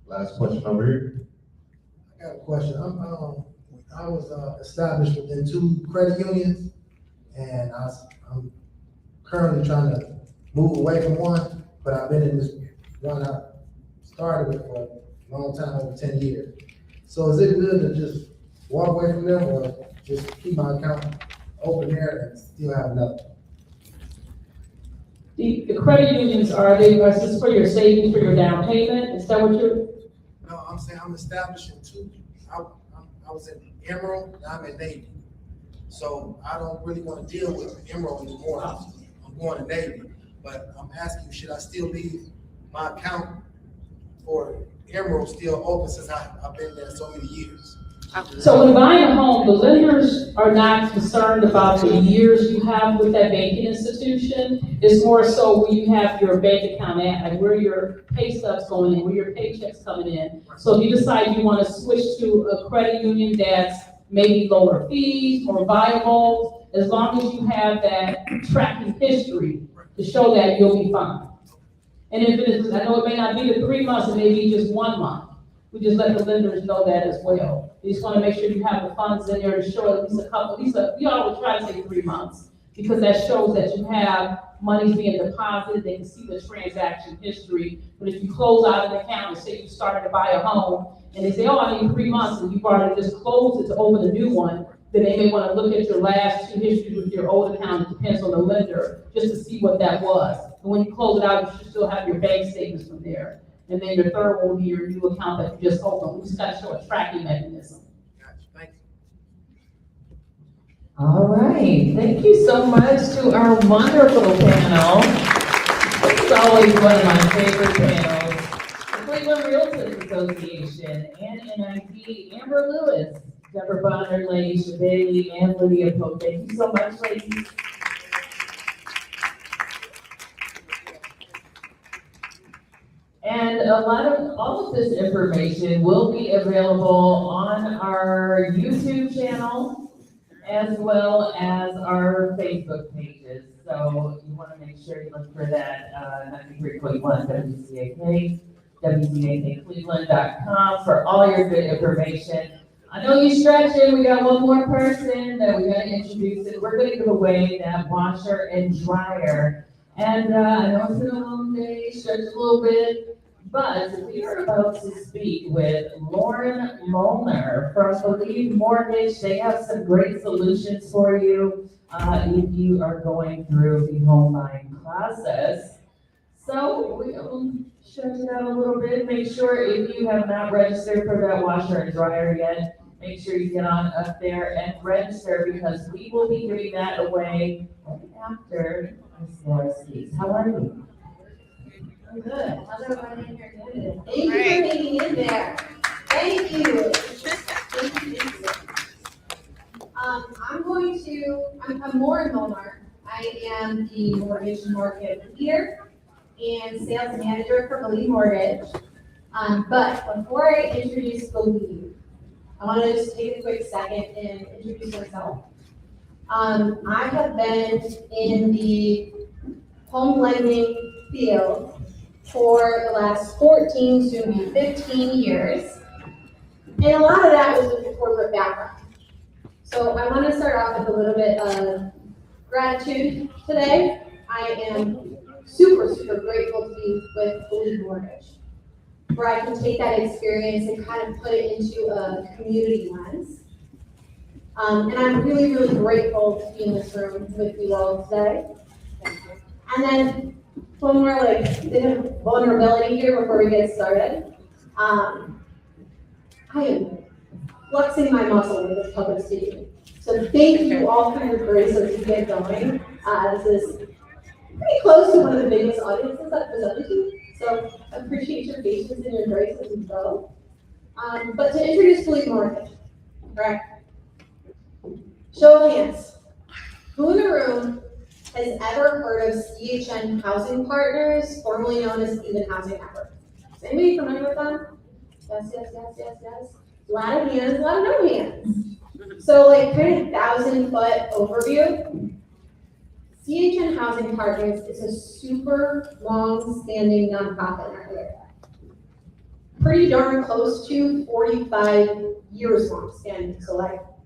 Last question over here. I got a question. I was established within 2 credit unions, and I'm currently trying to move away from one, but I've been in this one I started with for a long time, over 10 years. So is it good to just walk away from them or just keep my account open there and still have nothing? The credit unions, is this for your savings, for your down payment? Is that what you're? No, I'm saying I'm establishing two. I was in Emerald, now I'm in Navy. So I don't really want to deal with Emerald anymore. I'm going to Navy. But I'm asking you, should I still leave my account for Emerald still open since I've been there so many years? So when buying a home, the lenders are not concerned about the years you have with that banking institution. It's more so where you have your bank account at, like where your pay stubs going in, where your paychecks coming in. So if you decide you want to switch to a credit union that's maybe lower fees, more viable, as long as you have that tracking history to show that you'll be fine. And if it is, I know it may not be the 3 months, it may be just 1 month. We just let the lenders know that as well. You just want to make sure you have the funds in there to show at least a couple, we always try to say 3 months, because that shows that you have money being deposited, they can see the transaction history. But if you close out an account and say you started to buy a home, and they say, oh, I need 3 months, and you've already just closed it to open a new one, then they may want to look at your last 2 histories with your old account. It depends on the lender, just to see what that was. And when you close it out, you should still have your bank statements from there. And then your third one will be your new account that you just opened. We just got to show a tracking mechanism. All right, thank you so much to our wonderful panel. It's always one of my favorite panels. The Cleveland Realtors Association and NID, Amber Lewis, Deborah Bonner, Laisha Bailey, and Lydia Pope. Thank you so much, ladies. And all of this information will be available on our YouTube channel as well as our Facebook pages. So you want to make sure you look for that, 93 Cleveland, WCAK, WCAKCleveland.com for all your good information. I know you're stretching. We got one more person that we're going to introduce, and we're going to give away that washer and dryer. And I know it's been a long day, stretch a little bit, but we are about to speak with Lauren Molnar from Believe Mortgage. They have some great solutions for you if you are going through the home buying process. So we'll show you that a little bit. Make sure if you have not registered for that washer and dryer yet, make sure you get on up there and register, because we will be giving that away right after Laura speaks. How are you? I'm good. How's everybody in here doing? Thank you for hanging in there. Thank you. I'm Lauren Molnar. I am the mortgage market leader and sales manager for Believe Mortgage. But before I introduce Believe, I want to just take a quick second and introduce myself. I have been in the home lending field for the last 14 to 15 years. And a lot of that was with the corporate background. So I want to start off with a little bit of gratitude today. I am super, super grateful to be with Believe Mortgage, where I can take that experience and kind of put it into a community lens. And I'm really, really grateful to be in this room with you all today. And then one more bit of vulnerability here before we get started. I am flexing my muscle with this public speaking. So thank you all for your grace as you get going. This is pretty close to one of the biggest audiences I've presented to. So I appreciate your patience and your grace as we go. But to introduce Believe Mortgage, correct? Show of hands. Who in the room has ever heard of CHN Housing Partners, formerly known as Even Housing Network? Is anybody familiar with them? Yes, yes, yes, yes, yes. A lot of hands, a lot of no hands. So kind of 1,000-foot overview. CHN Housing Partners is a super long-standing nonprofit in our area. Pretty darn close to 45 years long-standing, so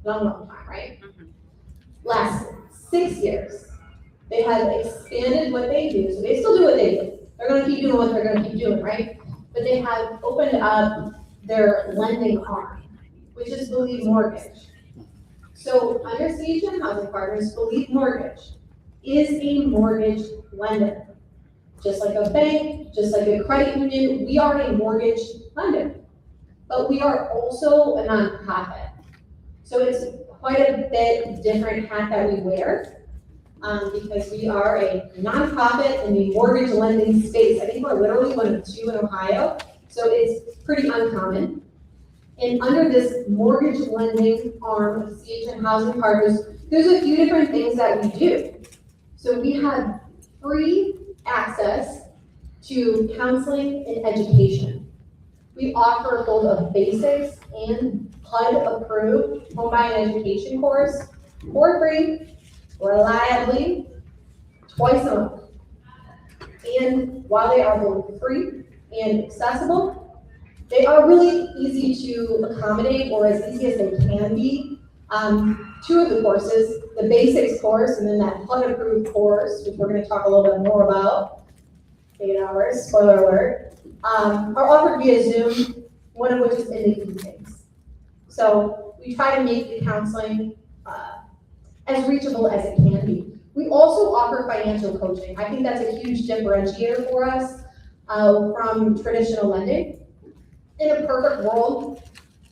long time, right? Last 6 years, they have expanded what they do, so they still do what they do. They're gonna keep doing what they're gonna keep doing, right? But they have opened up their lending arm. which is Believe Mortgage. So under CHN Housing Partners, Believe Mortgage is a mortgage lender. Just like a bank, just like a credit union, we are a mortgage lender. But we are also a nonprofit. So it's quite a bit different hat that we wear, because we are a nonprofit in the mortgage lending space. I think we're literally one of two in Ohio, so it's pretty uncommon. And under this mortgage lending arm of CHN Housing Partners, there's a few different things that we do. So we have free access to counseling and education. We offer both a basics and HUD-approved home buying education course for free, reliably, twice a month. And while they are both free and accessible, they are really easy to accommodate, or as easy as they can be. Two of the courses, the basics course and then that HUD-approved course, which we're going to talk a little bit more about, 8 hours, spoiler alert, are offered via Zoom, one of which is in the evenings. So we try to make the counseling as reachable as it can be. We also offer financial coaching. I think that's a huge differentiator for us from traditional lending. In a perfect world,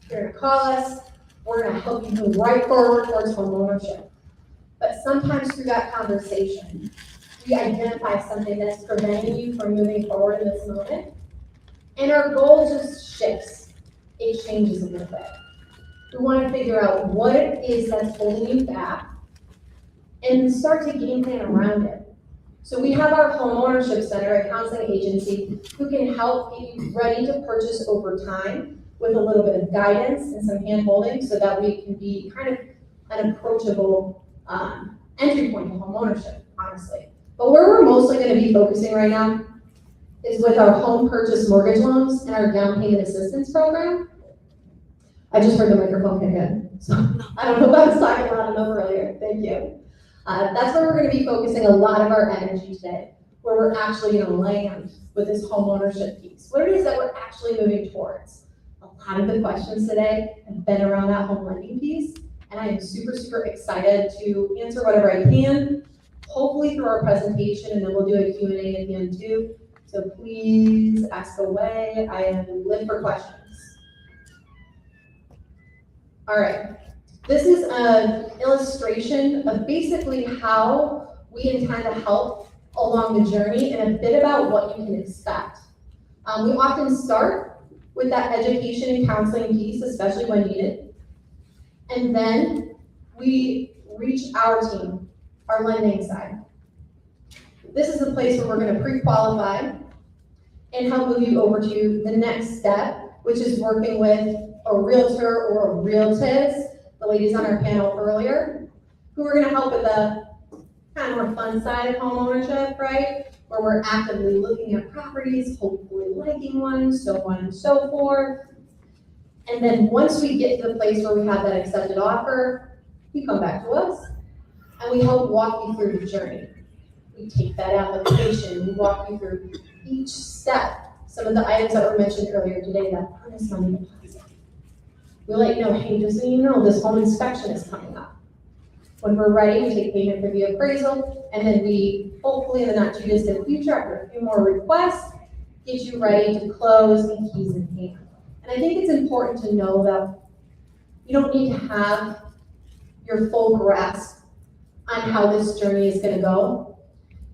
you're gonna call us, we're gonna help you move right forward towards homeownership. But sometimes through that conversation, we identify something that's preventing you from moving forward in this moment. And our goal just shifts. It changes a little bit. We want to figure out what it is that's holding you back and start to game plan around it. So we have our homeownership center, a counseling agency, who can help get you ready to purchase over time with a little bit of guidance and some hand holding so that we can be kind of an approachable entry point to homeownership, honestly. But where we're mostly going to be focusing right now is with our home purchase mortgage loans and our down payment assistance program. I just heard the microphone kick in, so I don't know if I was talking loud enough earlier. Thank you. That's where we're going to be focusing a lot of our energy today, where we're actually going to land with this home ownership piece. What it is that we're actually moving towards. A lot of the questions today have been around that home lending piece, and I am super, super excited to answer whatever I can, hopefully through our presentation, and then we'll do a Q&A at the end too. So please ask away. I am lit for questions. All right. This is an illustration of basically how we intend to help along the journey and a bit about what you can expect. We often start with that education and counseling piece, especially when needed. And then we reach our team, our lending side. This is the place where we're going to pre-qualify and help move you over to the next step, which is working with a realtor or a realtors, the ladies on our panel earlier, who are going to help with the kind of more fun side of homeownership, right? Where we're actively looking at properties, hopefully liking one, so on and so forth. And then once we get to the place where we have that accepted offer, you come back to us and we help walk you through the journey. We take that application, we walk you through each step. Some of the items that were mentioned earlier today, that earnest money deposit. We let you know, hey, just so you know, this home inspection is coming up. When we're ready, we take payment for the appraisal, and then we, hopefully in the not too distant future, after a few more requests, get you ready to close and keys in hand. And I think it's important to know that you don't need to have your full grasp on how this journey is going to go.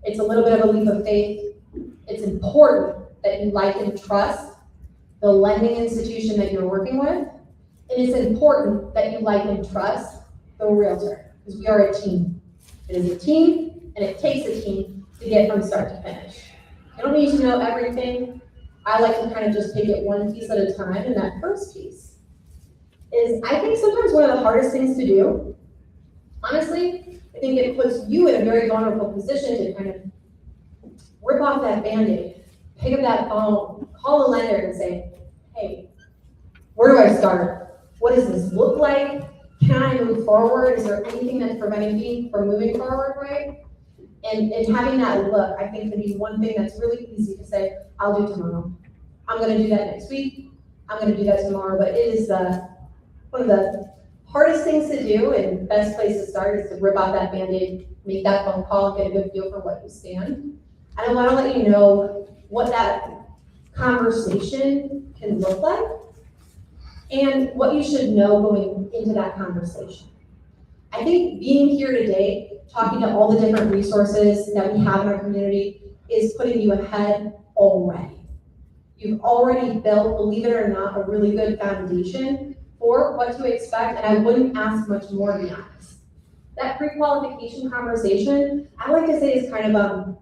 It's a little bit of a leap of faith. It's important that you like and trust the lending institution that you're working with. And it's important that you like and trust the realtor, because we are a team. It is a team, and it takes a team to get from start to finish. You don't need to know everything. I like to kind of just take it one piece at a time, and that first piece is, I think, sometimes one of the hardest things to do. Honestly, I think it puts you in a very vulnerable position to kind of rip off that Band-Aid, pick up that phone, call a lender and say, hey, where do I start? What does this look like? Can I move forward? Is there anything that's preventing me from moving forward, right? And having that look, I think, can be one thing that's really easy to say, I'll do tomorrow. I'm gonna do that next week. I'm gonna do that tomorrow, but it is the one of the hardest things to do and best place to start is to rip out that Band-Aid, make that phone call, get a good feel for what you stand. And I wanna let you know what that conversation can look like and what you should know going into that conversation. I think being here today, talking to all the different resources that we have in our community is putting you ahead already. You've already built, believe it or not, a really good foundation for what to expect, and I wouldn't ask much more than that. That pre-qualification conversation, I like to say is kind of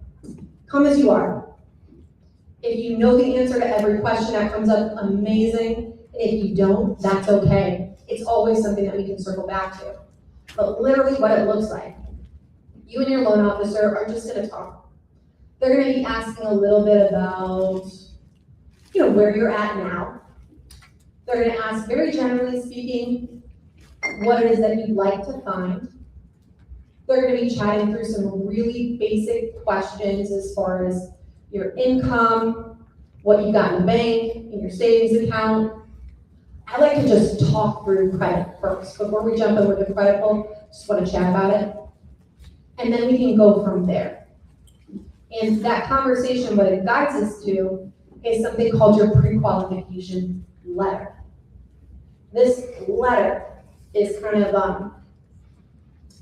come as you are. If you know the answer to every question that comes up, amazing. If you don't, that's okay. It's always something that we can circle back to. But literally what it looks like, you and your loan officer are just gonna talk. They're gonna be asking a little bit about, where you're at now. They're gonna ask, very generally speaking, what it is that you'd like to find. They're gonna be chatting through some really basic questions as far as your income, what you got in the bank, in your savings account. I like to just talk through credit first. Before we jump in with the credit pull, just wanna chat about it. And then we can go from there. And that conversation, what it guides us to, is something called your pre-qualification letter. This letter is kind of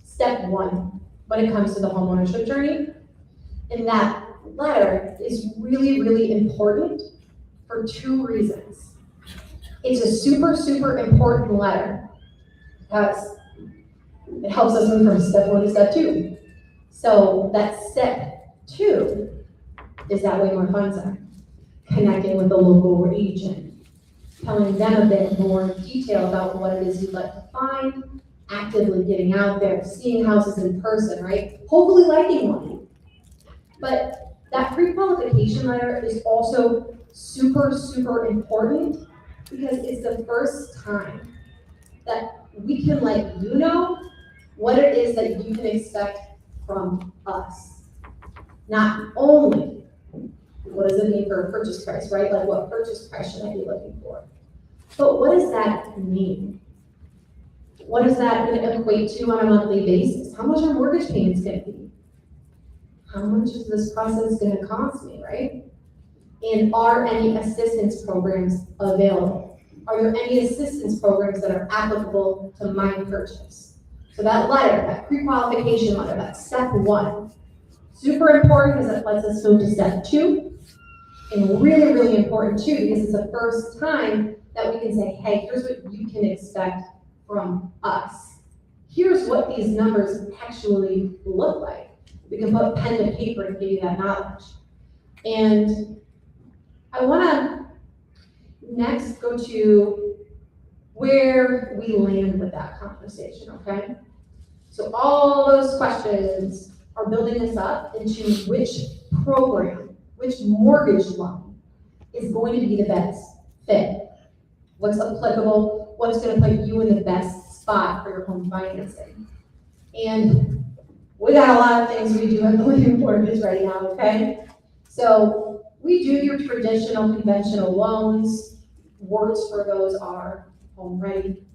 step one when it comes to the homeownership journey. And that letter is really, really important for two reasons. It's a super, super important letter because it helps us move from step one to step two. So that step two is that way more fun side. Connecting with the local agent, telling them a bit more detail about what it is you'd like to find, actively getting out there, seeing houses in person, right? Hopefully liking one. But that pre-qualification letter is also super, super important because it's the first time that we can let you know what it is that you can expect from us. Not only what does it mean for a purchase price, right? Like what purchase price should I be looking for? But what does that mean? What is that going to equate to on a monthly basis? How much are mortgage payments going to be? How much is this process going to cost me, right? And are any assistance programs available? Are there any assistance programs that are applicable to my purchase? So that letter, that pre-qualification letter, that's step one. Super important because it lets us move to step two. And really, really important too, because it's the first time that we can say, hey, here's what you can expect from us. Here's what these numbers actually look like. We can put pen to paper and give you that knowledge. And I wanna next go to where we land with that conversation, okay? So all those questions are building us up into which program, which mortgage loan is going to be the best fit. What's applicable, what's gonna put you in the best spot for your home financing. And we got a lot of things we do in the living mortgage right now, okay? So we do your traditional conventional loans. Words for those are home ready,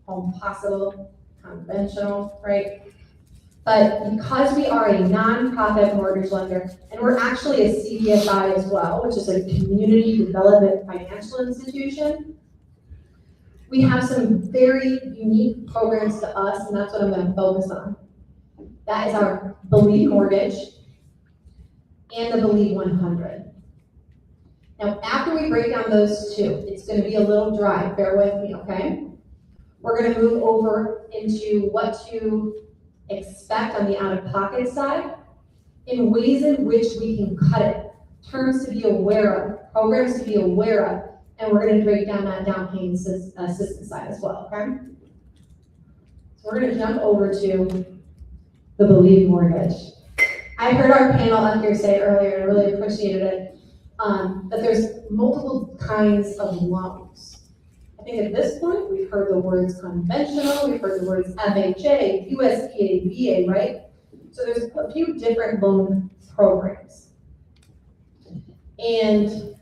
home possible, conventional, right? But because we are a nonprofit mortgage lender, and we're actually a CDFI as well, which is a community development financial institution, we have some very unique programs to us, and that's what I'm gonna focus on. That is our Believe Mortgage and the Believe 100. Now, after we break down those two, it's gonna be a little dry, bear with me, okay? We're gonna move over into what to expect on the out-of-pocket side, in ways in which we can cut it, terms to be aware of, programs to be aware of, and we're gonna break down that down payment assistance side as well, okay? So we're gonna jump over to the Believe Mortgage. I heard our panel up here say earlier, and I really appreciated it, that there's multiple kinds of loans. I think at this point, we've heard the words conventional, we've heard the words FHA, USDA, VA, right? So there's a few different loan programs. And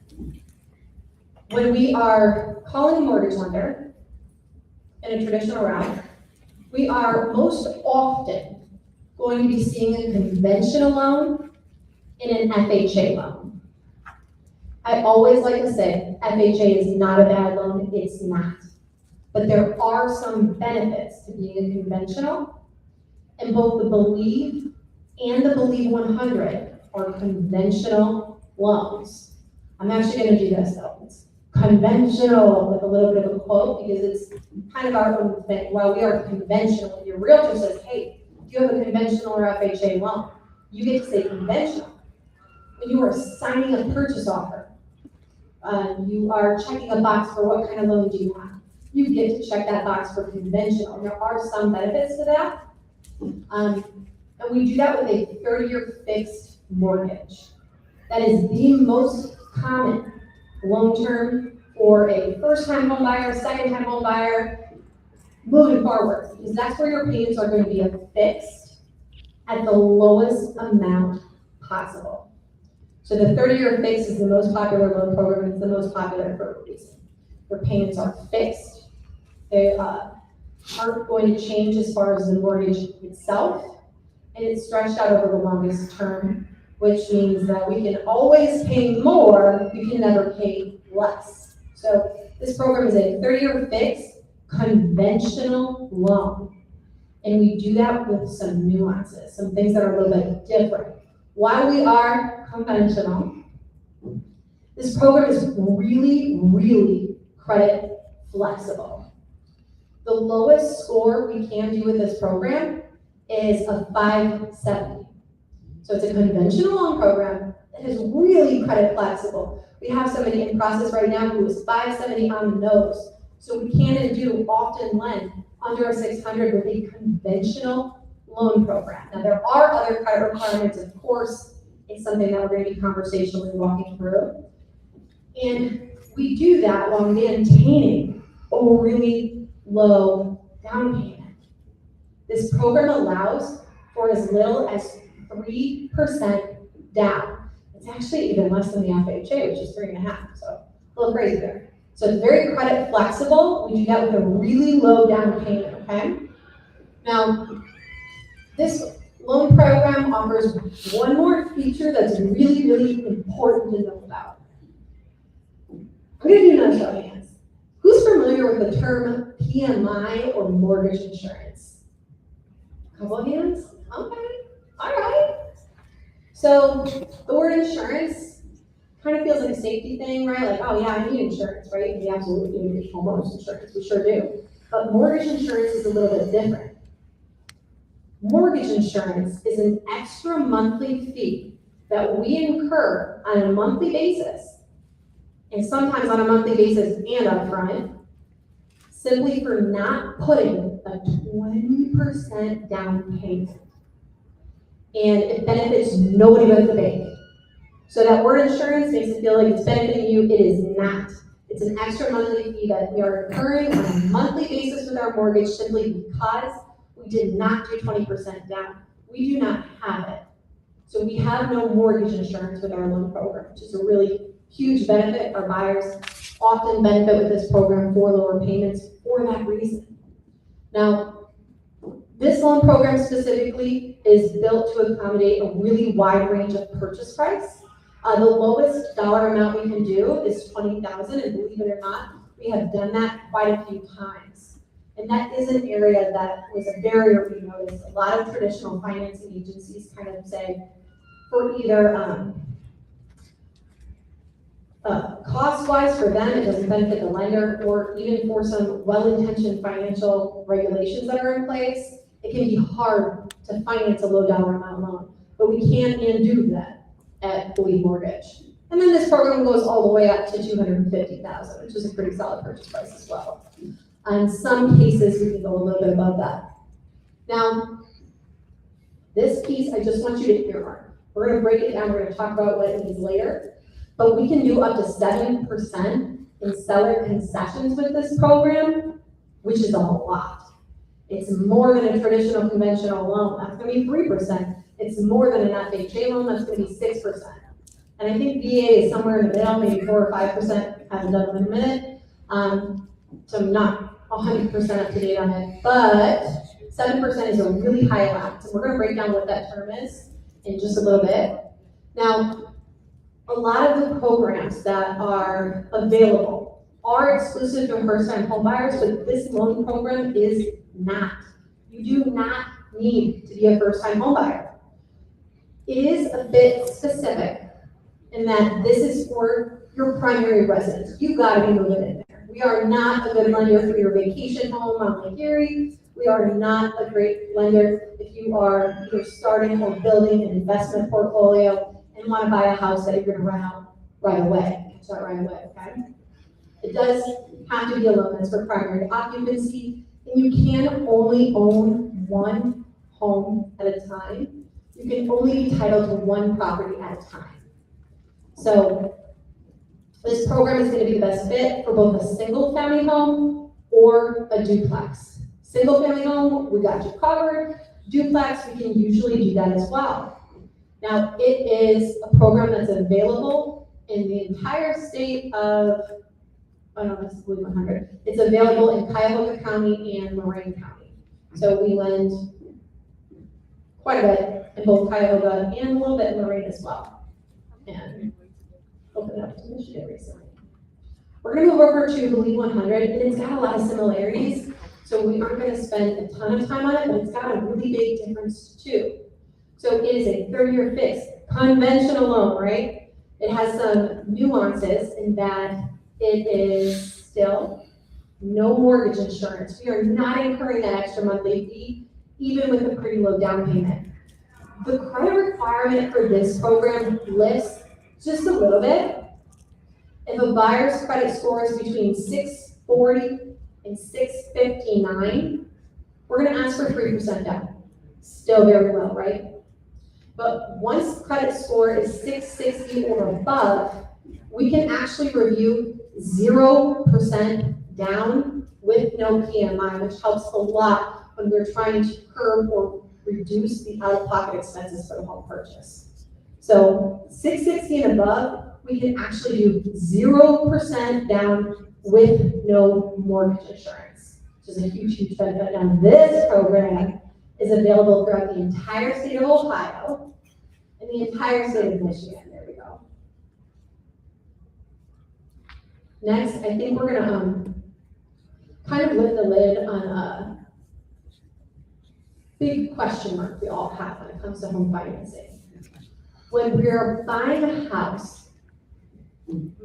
when we are calling a mortgage lender, in a traditional route, we are most often going to be seeing a conventional loan in an FHA loan. I always like to say, FHA is not a bad loan, it's not. But there are some benefits to being a conventional, and both the Believe and the Believe 100 are conventional loans. I'm actually gonna do this though. It's conventional with a little bit of a quote because it's kind of our own thing. While we are conventional, if your realtor says, hey, do you have a conventional or FHA loan? You get to say conventional. When you are signing a purchase offer, you are checking a box for what kind of loan do you have. You get to check that box for conventional. There are some benefits to that. And we do that with a 30-year fixed mortgage. That is the most common loan term for a first-time home buyer, second-time home buyer, moving forward, because that's where your payments are going to be fixed at the lowest amount possible. So the 30-year fix is the most popular loan program. It's the most popular for a reason. Your payments are fixed. They aren't going to change as far as the mortgage itself, and it's stretched out over the longest term, which means that we can always pay more, we can never pay less. So this program is a 30-year fixed conventional loan. And we do that with some nuances, some things that are a little bit different. While we are conventional, this program is really, really credit flexible. The lowest score we can do with this program is a 570. So it's a conventional loan program that is really credit flexible. We have somebody in process right now who is 570 on the nose. So we can and do often lend under a 600 with a conventional loan program. Now there are other credit requirements, of course. It's something that we're going to be conversationally walking through. And we do that while maintaining a really low down payment. This program allows for as little as 3% down. It's actually even less than the FHA, which is 3.5%, so a little crazy there. So it's very credit flexible. We do that with a really low down payment, okay? Now, this loan program offers one more feature that's really, really important to know about. I'm gonna do another show of hands. Who's familiar with the term PMI or mortgage insurance? A couple of hands? Okay, all right. So the word insurance kind of feels like a safety thing, right? Like, oh yeah, I need insurance, right? We absolutely need homeowners insurance, we sure do. But mortgage insurance is a little bit different. Mortgage insurance is an extra monthly fee that we incur on a monthly basis, and sometimes on a monthly basis and upfront, simply for not putting a 20% down payment. And it benefits nobody but the bank. So that word insurance makes it feel like it's benefiting you. It is not. It's an extra monthly fee that we are incurring on a monthly basis with our mortgage simply because we did not do 20% down. We do not have it. So we have no mortgage insurance with our loan program, which is a really huge benefit. Our buyers often benefit with this program for lower payments for that reason. Now, this loan program specifically is built to accommodate a really wide range of purchase price. The lowest dollar amount we can do is $20,000, and believe it or not, we have done that quite a few times. And that is an area that was a barrier we noticed. A lot of traditional financing agencies kind of say, for either cost-wise for them, it doesn't benefit the lender, or even for some well-intentioned financial regulations that are in place, it can be hard to finance a low dollar amount loan. But we can and do that at Believe Mortgage. And then this program goes all the way up to $250,000, which is a pretty solid purchase price as well. In some cases, we can go a little bit above that. Now, this piece, I just want you to earmark. We're gonna break it down, we're gonna talk about what it means later, but we can do up to 7% in seller concessions with this program, which is a lot. It's more than a traditional conventional loan, that's gonna be 3%. It's more than an FHA loan, that's gonna be 6%. And I think VA is somewhere in the middle, maybe 4 or 5%, haven't done it in a minute. So I'm not 100% up to date on it, but 7% is a really high allowance, and we're gonna break down what that term is in just a little bit. Now, a lot of the programs that are available are exclusive to first-time homebuyers, but this loan program is not. You do not need to be a first-time homebuyer. It is a bit specific in that this is for your primary residence. You gotta be moving in there. We are not a good lender for your vacation home on Lake Erie. We are not a great lender if you are either starting or building an investment portfolio and want to buy a house that you're gonna rent out right away. Catch that right away, okay? It does have to be a loan that's for primary occupancy, and you can only own one home at a time. You can only be titled to one property at a time. So this program is gonna be the best fit for both a single family home or a duplex. Single family home, we got you covered. Duplex, we can usually do that as well. Now, it is a program that's available in the entire state of, I don't know, it's 100. It's available in Cuyahoga County and Lorain County. So we lend quite a bit in both Cuyahoga and a little bit in Lorain as well. And opened up to Michigan recently. We're gonna move over to Believe 100, and it's got a lot of similarities. So we aren't gonna spend a ton of time on it, but it's got a really big difference too. So it is a 30-year fixed, conventional loan, right? It has some nuances in that it is still no mortgage insurance. We are not incurring that extra monthly fee, even with a pretty low down payment. The credit requirement for this program lifts just a little bit. If a buyer's credit score is between 640 and 659, we're gonna ask for 3% down. Still very low, right? But once credit score is 660 or above, we can actually review 0% down with no PMI, which helps a lot when we're trying to curb or reduce the out-of-pocket expenses for the home purchase. So 660 and above, we can actually do 0% down with no mortgage insurance, which is a huge, huge benefit. Now this program is available throughout the entire state of Ohio and the entire state of Michigan. There we go. Next, I think we're gonna kind of lift the lid on a big question mark we all have when it comes to home financing. When we're buying a house,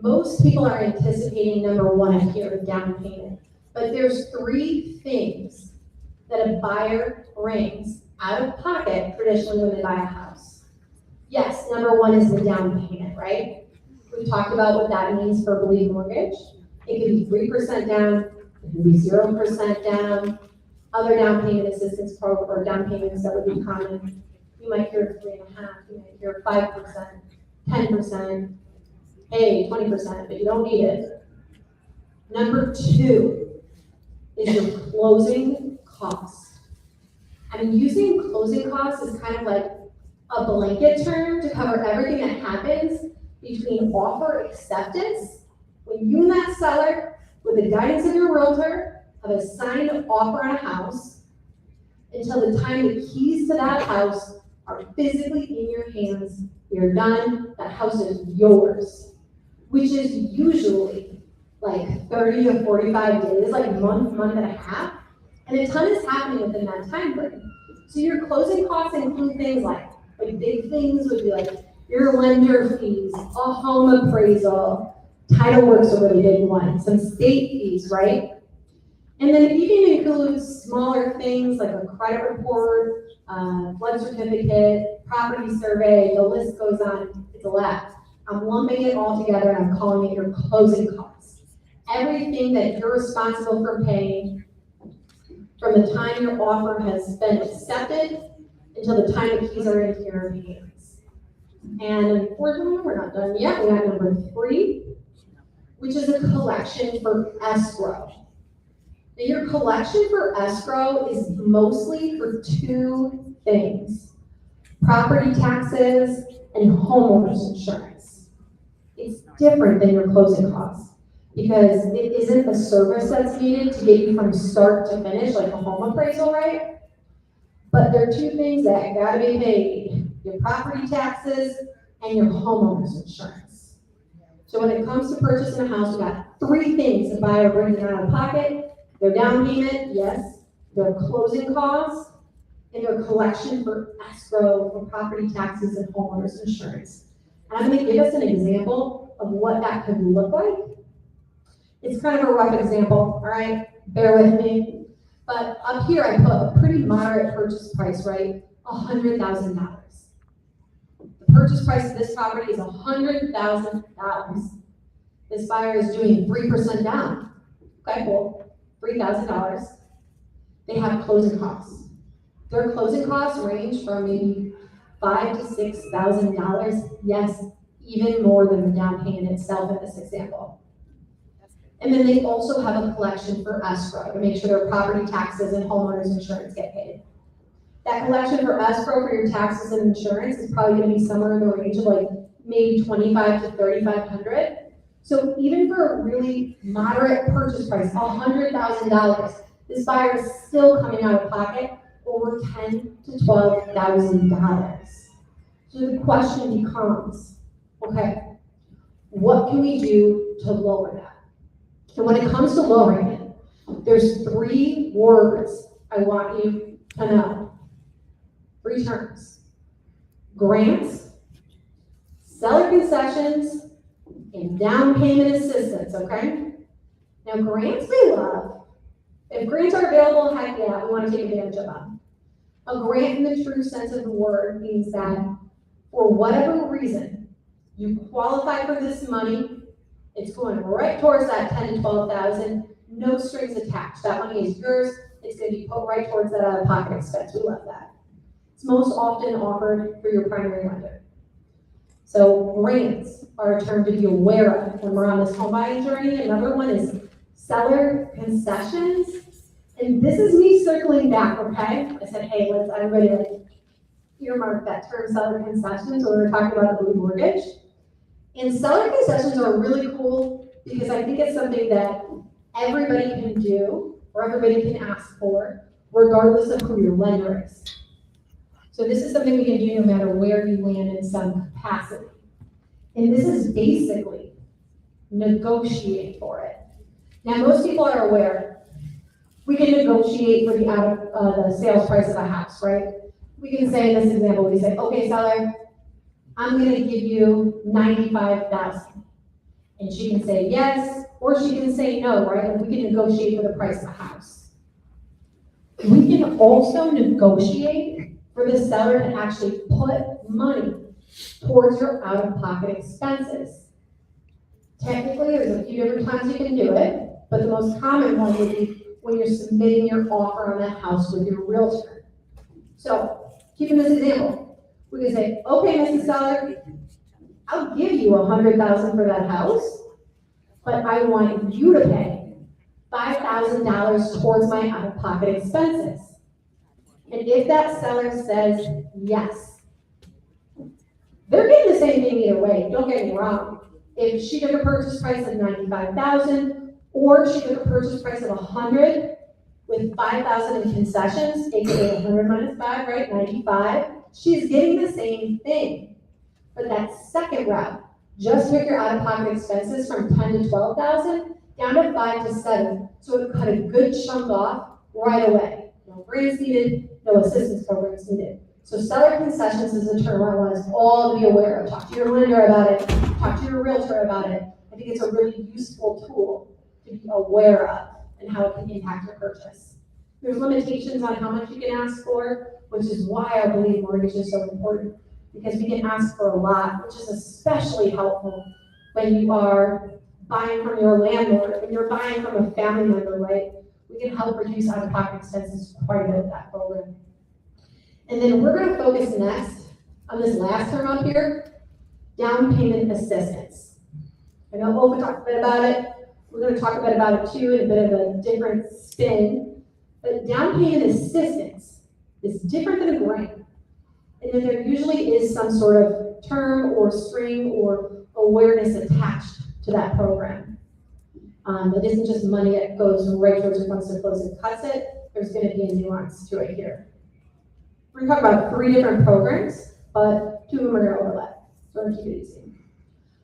most people are anticipating number one, I hear a down payment, but there's 3 things that a buyer brings out of pocket traditionally when they buy a house. Yes, number one is the down payment, right? We talked about what that means for Believe Mortgage. It can be 3% down, it can be 0% down. Other down payment assistance program or down payments that would be common. You might hear 3.5%, you might hear 5%, 10%, hey, 20%, but you don't need it. Number 2 is your closing costs. I mean, using closing costs is kind of like a blanket term to cover everything that happens between offer acceptance, when you and that seller, with the guidance of your realtor, have a signed offer on a house, until the time the keys to that house are physically in your hands, you're done, that house is yours, which is usually like 30 to 45 days, like a month and a half, and a ton is happening within that time frame. So your closing costs include things like big things would be like your lender fees, a home appraisal, title work's a really big one, some state fees, right? And then it even includes smaller things like a credit report, flood certificate, property survey, the list goes on, it's a lot. I'm lumping it all together and I'm calling it your closing costs. Everything that you're responsible for paying from the time your offer has been accepted until the time the keys are in your hands. And unfortunately, we're not done yet. We got number 3, which is a collection for escrow. Now, your collection for escrow is mostly for 2 things: property taxes and homeowner's insurance. It's different than your closing costs. because it isn't the service that's needed to get you from start to finish, like a home appraisal, right? But there are two things that gotta be paid, your property taxes and your homeowner's insurance. So when it comes to purchasing a house, we got three things the buyer brings out of pocket: their down payment, yes, their closing costs, and their collection for escrow for property taxes and homeowner's insurance. And I'm gonna give us an example of what that could look like. It's kind of a rough example, all right? Bear with me. But up here, I put a pretty moderate purchase price, right? $100,000. The purchase price of this property is $100,000. This buyer is doing 3% down. Okay, cool, $3,000. They have closing costs. Their closing costs range from maybe $5,000 to $6,000. Yes, even more than the down payment itself in this example. And then they also have a collection for escrow to make sure their property taxes and homeowner's insurance get paid. That collection for escrow for your taxes and insurance is probably gonna be somewhere in the range of like maybe $2,500 to $3,500. So even for a really moderate purchase price, $100,000, this buyer is still coming out of pocket over $10,000 to $12,000. So the question becomes, okay, what can we do to lower that? And when it comes to lowering it, there's three words I want you to know. Three terms: grants, seller concessions, and down payment assistance, okay? Now grants we love. If grants are available, heck yeah, we want to take advantage of them. A grant in the true sense of the word means that for whatever reason, you qualify for this money, it's going right towards that $10,000 to $12,000, no strings attached. That money is yours. It's going to be put right towards that out-of-pocket expense. We love that. It's most often offered for your primary lender. So grants are a term to be aware of when we're on this home buying journey. Another one is seller concessions. And this is me circling back, okay? I said, hey, let's everybody like earmark that term seller concessions when we're talking about the blue mortgage. And seller concessions are really cool because I think it's something that everybody can do or everybody can ask for, regardless of who your lender is. So this is something we can do no matter where you land in some capacity. And this is basically negotiate for it. Now, most people are aware we can negotiate for the sales price of a house, right? We can say in this example, we say, okay, seller, I'm gonna give you $95,000. And she can say yes, or she can say no, right? And we can negotiate for the price of the house. We can also negotiate for the seller to actually put money towards your out-of-pocket expenses. Technically, there's a few different times you can do it, but the most common one would be when you're submitting your offer on that house with your realtor. So, keeping this example, we can say, okay, Mrs. Seller, I'll give you $100,000 for that house, but I want you to pay $5,000 towards my out-of-pocket expenses. And if that seller says yes, they're getting the same thing either way, don't get me wrong. If she took a purchase price of $95,000, or she took a purchase price of $100,000 with $5,000 in concessions, aka 100 minus 5, right, 95, she's getting the same thing. But that second route just took your out-of-pocket expenses from $10,000 to $12,000 down to $5,000 to $7,000, so it cut a good chunk off right away. No grants needed, no assistance programs needed. So seller concessions is a term I want us all to be aware of. Talk to your lender about it, talk to your realtor about it. I think it's a really useful tool to be aware of and how it can impact your purchase. There's limitations on how much you can ask for, which is why I believe mortgage is so important, because we can ask for a lot, which is especially helpful when you are buying from your landlord, when you're buying from a family member, right? We can help reduce out-of-pocket expenses quite a bit with that program. And then we're gonna focus next on this last term up here, down payment assistance. I know OHFA talked a bit about it. We're gonna talk a bit about it too in a bit of a different spin. But down payment assistance is different than a grant. And then there usually is some sort of term or string or awareness attached to that program. It isn't just money that goes right towards your funds to close and cuts it. There's gonna be a nuance to it here. We're gonna talk about 3 different programs, but 2 of them are gonna overlap. So I'm gonna keep it easy.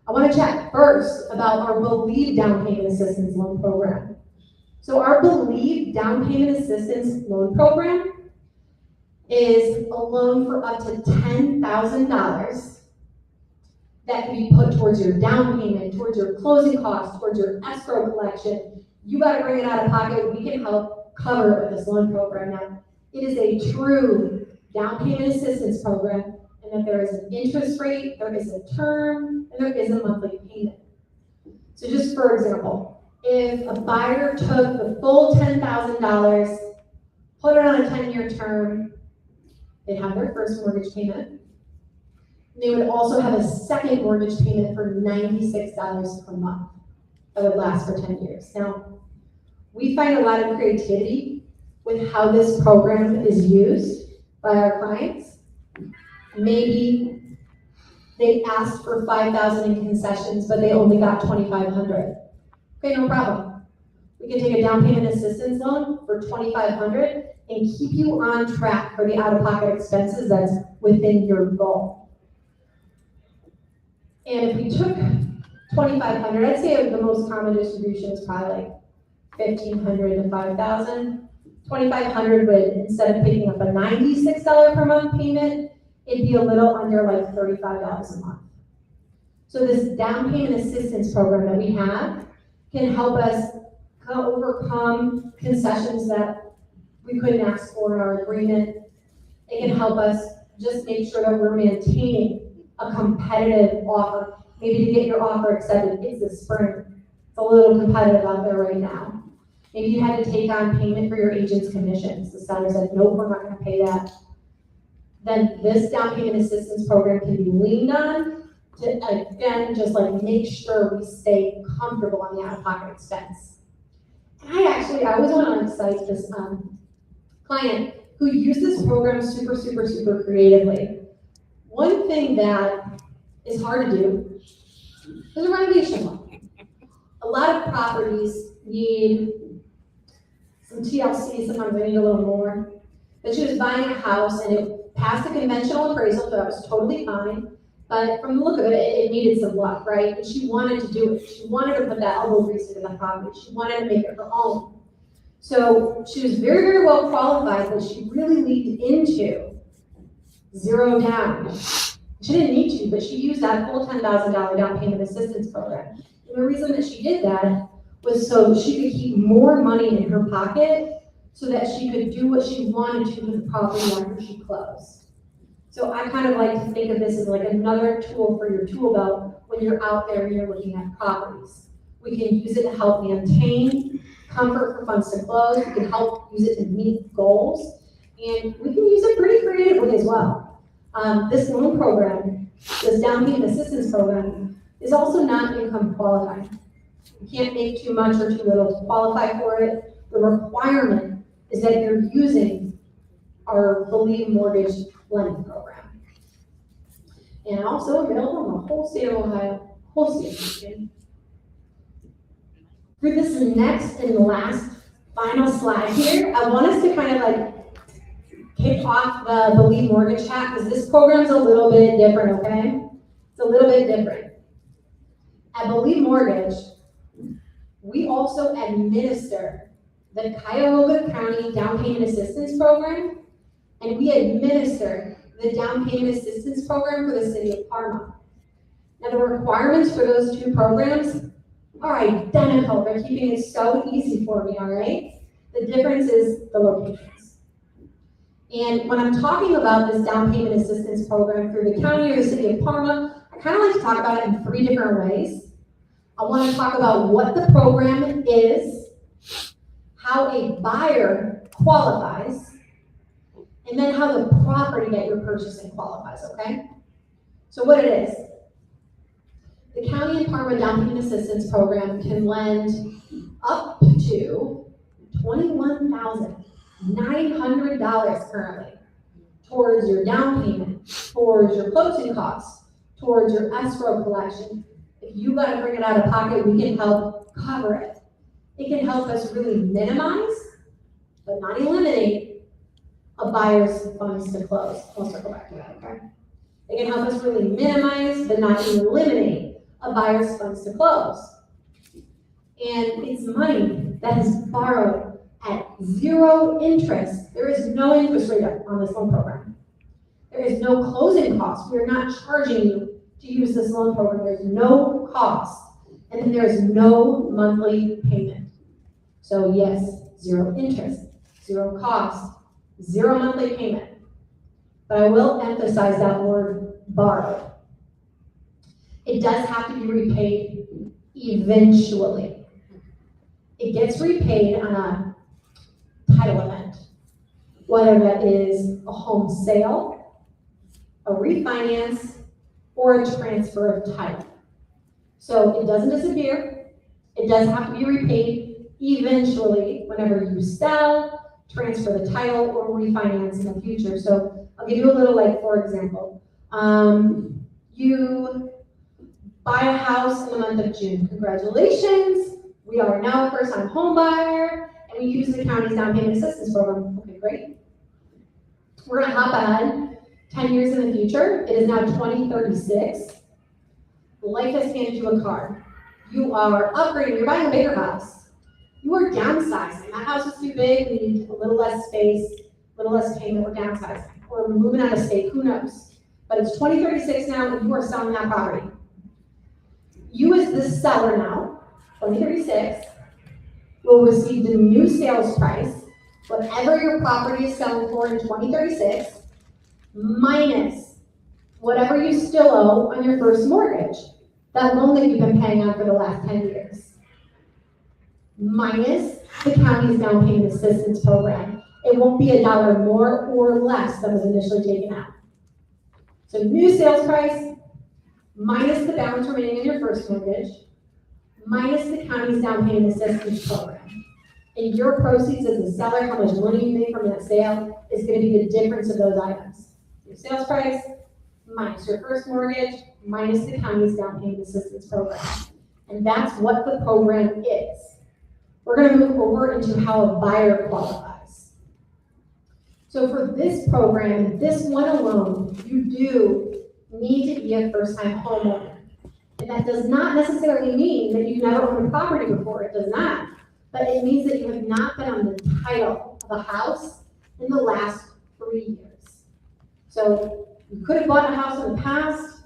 I wanna chat first about our Believe Down Payment Assistance Loan Program. So our Believe Down Payment Assistance Loan Program is a loan for up to $10,000 that can be put towards your down payment, towards your closing costs, towards your escrow collection. You gotta bring it out of pocket, we can help cover it with this loan program. Now, it is a true down payment assistance program, and that there is an interest rate, there is a term, and there is a monthly payment. So just for example, if a buyer took the full $10,000, put it on a 10-year term, they'd have their first mortgage payment. They would also have a second mortgage payment for $96 per month that would last for 10 years. Now, we find a lot of creativity with how this program is used by our clients. Maybe they asked for $5,000 in concessions, but they only got $2,500. Okay, no problem. We can take a down payment assistance loan for $2,500 and keep you on track for the out-of-pocket expenses that's within your goal. And if we took $2,500, I'd say the most common distribution is probably like $1,500 to $5,000. $2,500 would, instead of picking up a $96 per month payment, it'd be a little under like $35 a month. So this down payment assistance program that we have can help us overcome concessions that we couldn't ask for in our agreement. It can help us just make sure that we're maintaining a competitive offer. Maybe to get your offer accepted, it's the spring. It's a little competitive out there right now. Maybe you had to take on payment for your agent's commissions. The seller said, nope, we're not gonna pay that. Then this down payment assistance program can be leaned on to, again, just like make sure we stay comfortable on the out-of-pocket expense. I always wanna like cite this client who used this program super creatively. One thing that is hard to do is a renovation loan. A lot of properties need some TLC, sometimes they need a little more. But she was buying a house and it passed a conventional appraisal, so that was totally fine. But from the look of it, it needed some luck, right? And she wanted to do it. She wanted to put that elbow grease into the property. She wanted to make it her own. So she was very well qualified, but she really leaned into 0 down. She didn't need to, but she used that full $10,000 down payment assistance program. And the reason that she did that was so she could keep more money in her pocket so that she could do what she wanted to with the property after she closed. So I kind of like to think of this as like another tool for your tool belt when you're out there and you're looking at properties. We can use it to help maintain comfort for funds to close. We can help use it to meet goals. And we can use it pretty creatively as well. This loan program, this down payment assistance program, is also not income qualifying. You can't make too much or too little to qualify for it. The requirement is that you're using our Believe Mortgage lending program. And also available in the whole state of Ohio, whole state of Michigan. For this next and last final slide here, I want us to kind of like kick off the Believe Mortgage chat because this program's a little bit different, okay? It's a little bit different. At Believe Mortgage, we also administer the Cuyahoga County Down Payment Assistance Program, and we administer the Down Payment Assistance Program for the city of Parma. Now the requirements for those 2 programs are identical. They're keeping it so easy for me, all right? The difference is the locations. And when I'm talking about this down payment assistance program through the county or the city of Parma, I kind of like to talk about it in 3 different ways. I want to talk about what the program is, how a buyer qualifies, and then how the property that you're purchasing qualifies, okay? So what it is. The County and Parma Down Payment Assistance Program can lend up to $21,900 currently towards your down payment, towards your closing costs, towards your escrow collection. If you gotta bring it out of pocket, we can help cover it. It can help us really minimize, but not eliminate, a buyer's funds to close. I'll circle back to that, okay? It can help us really minimize, but not eliminate, a buyer's funds to close. And it's money that is borrowed at 0 interest. There is no interest rate on this loan program. There is no closing cost. We are not charging you to use this loan program. There's no cost. And then there's no monthly payment. So yes, 0 interest, 0 cost, 0 monthly payment. But I will emphasize that word borrowed. It does have to be repaid eventually. It gets repaid on a title event, whether that is a home sale, a refinance, or a transfer of title. So it doesn't disappear. It does have to be repaid eventually whenever you sell, transfer the title, or refinance in the future. So I'll give you a little, like, for example, you buy a house in the month of June. Congratulations. We are now a first-time home buyer, and we use the county's down payment assistance program. Okay, great. We're gonna hop ahead 10 years in the future. It is now 2036. Life has handed you a car. You are upgrading, you're buying a bigger house. You are downsizing. That house is too big, we need a little less space, a little less payment, we're downsizing. Or we're moving out of state, who knows? But it's 2036 now, and you are selling that property. You as the seller now, 2036, will receive the new sales price, whatever your property is selling for in 2036, minus whatever you still owe on your first mortgage, that loan that you've been paying on for the last 10 years, minus the county's down payment assistance program. It won't be $1 more or less than was initially taken out. So new sales price, minus the balance remaining in your first mortgage, minus the county's down payment assistance program. And your proceeds as a seller, how much money you make from that sale, is going to be the difference of those items. Your sales price, minus your first mortgage, minus the county's down payment assistance program. And that's what the program is. We're going to move over into how a buyer qualifies. So for this program, this one alone, you do need to be a first-time homeowner. And that does not necessarily mean that you've never owned a property before. It does not. But it means that you have not been on the title of a house in the last 3 years. So you could have bought a house in the past,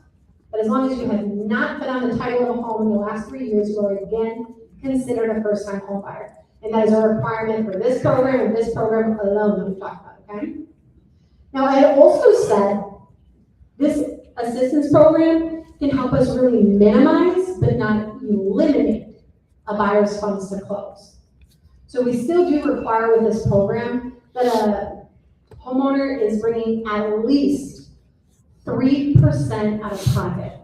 but as long as you have not been on the title of a home in the last 3 years, you are again considered a first-time home buyer. And that is a requirement for this program and this program alone that we talked about, okay? Now, I had also said this assistance program can help us really minimize, but not eliminate, a buyer's funds to close. So we still do require with this program that a homeowner is bringing at least 3% out of pocket.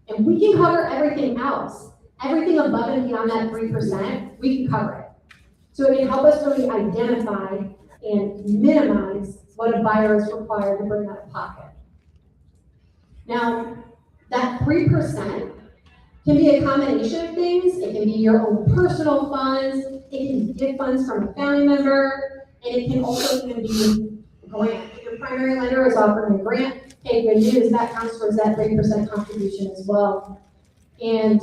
And we can cover everything else. Everything above and beyond that 3%, we can cover it. So it can help us really identify and minimize what a buyer is required to bring out of pocket. Now, that 3% can be a combination of things. It can be your own personal funds, it can be gift funds from a family member, and it can also even be grant. If your primary lender is offering a grant, hey, good news, that counts towards that 3% contribution as well. And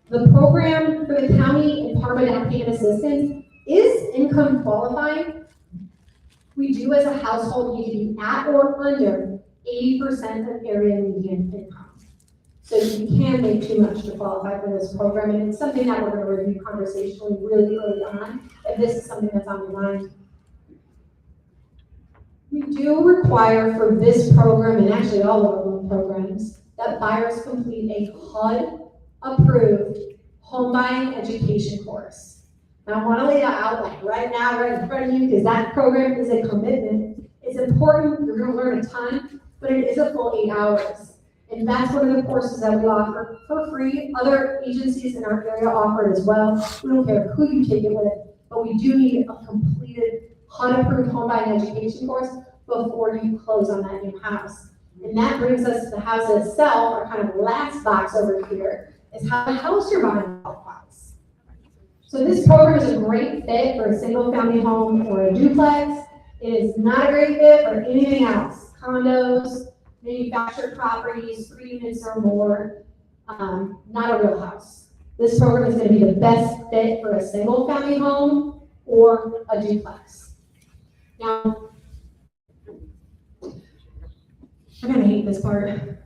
the program for the county Empowerment Down Payment Assistance is income qualifying. We do as a household need to be at or under 80% of area median income. So you can make too much to qualify for this program, and it's something that we're going to review conversationally really early on, if this is something that's on your mind. We do require for this program, and actually all of our loan programs, that buyers complete a HUD-approved home buying education course. Now I want to lay that out like right now, right in front of you, because that program is a commitment. It's important, you're going to learn a ton, but it is a full 8 hours. And that's one of the courses that we offer for free. Other agencies in our area offer it as well. We don't care who you take it with, but we do need a completed HUD-approved home buying education course before you close on that new house. And that brings us to the house itself, our kind of last box over here, is how the house you're buying qualifies. So this program is a great fit for a single family home or a duplex. It is not a great fit for anything else. Condos, manufactured properties, 3 units or more, not a real house. This program is going to be the best fit for a single family home or a duplex. Now, I'm going to hate this part.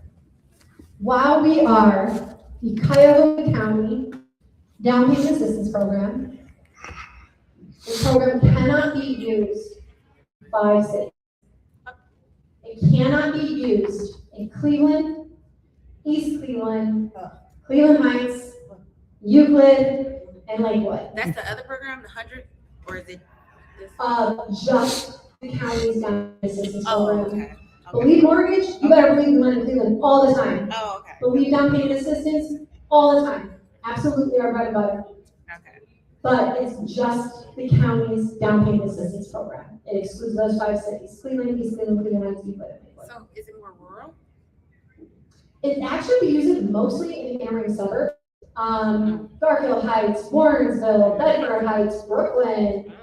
While we are the Cuyahoga County Down Payment Assistance Program, the program cannot be used by cities. It cannot be used in Cleveland, East Cleveland, Cleveland Heights, Euclid, and Lakewood. That's the other program, the 100, or is it this? Just the county's down payment assistance program. Okay. Believe mortgage, you better believe the one in Cleveland all the time. Oh, okay. Believe down payment assistance all the time. Absolutely our bread and butter. Okay. But it's just the county's down payment assistance program. It excludes those 5 cities: Cleveland, East Cleveland, Cleveland Heights, Euclid, and Lakewood. So is it more rural? It actually we use it mostly in the neighboring suburbs. Garfield Heights, Warrensville, Bedford Heights, Brooklyn,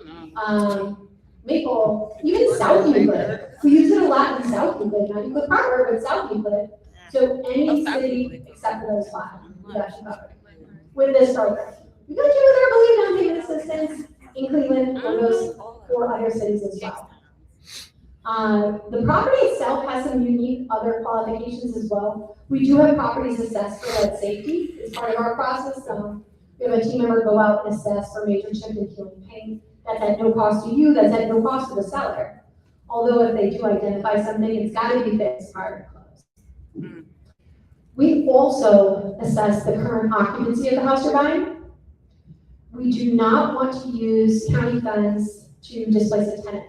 Maple, even South Euclid. We use it a lot in South Euclid, not Euclid proper, but South Euclid. So any city except for those 5, we got you covered with this program. We got you with our Believe down payment assistance in Cleveland or those 4 other cities as well. The property itself has some unique other qualifications as well. We do have properties assessed for lead safety as part of our process. We have a team member go out and assess for major chip and peeling paint. That's at no cost to you, that's at no cost to the seller. Although if they do identify something, it's gotta be fixed prior to close. We also assess the current occupancy of the house you're buying. We do not want to use county funds to displace a tenant.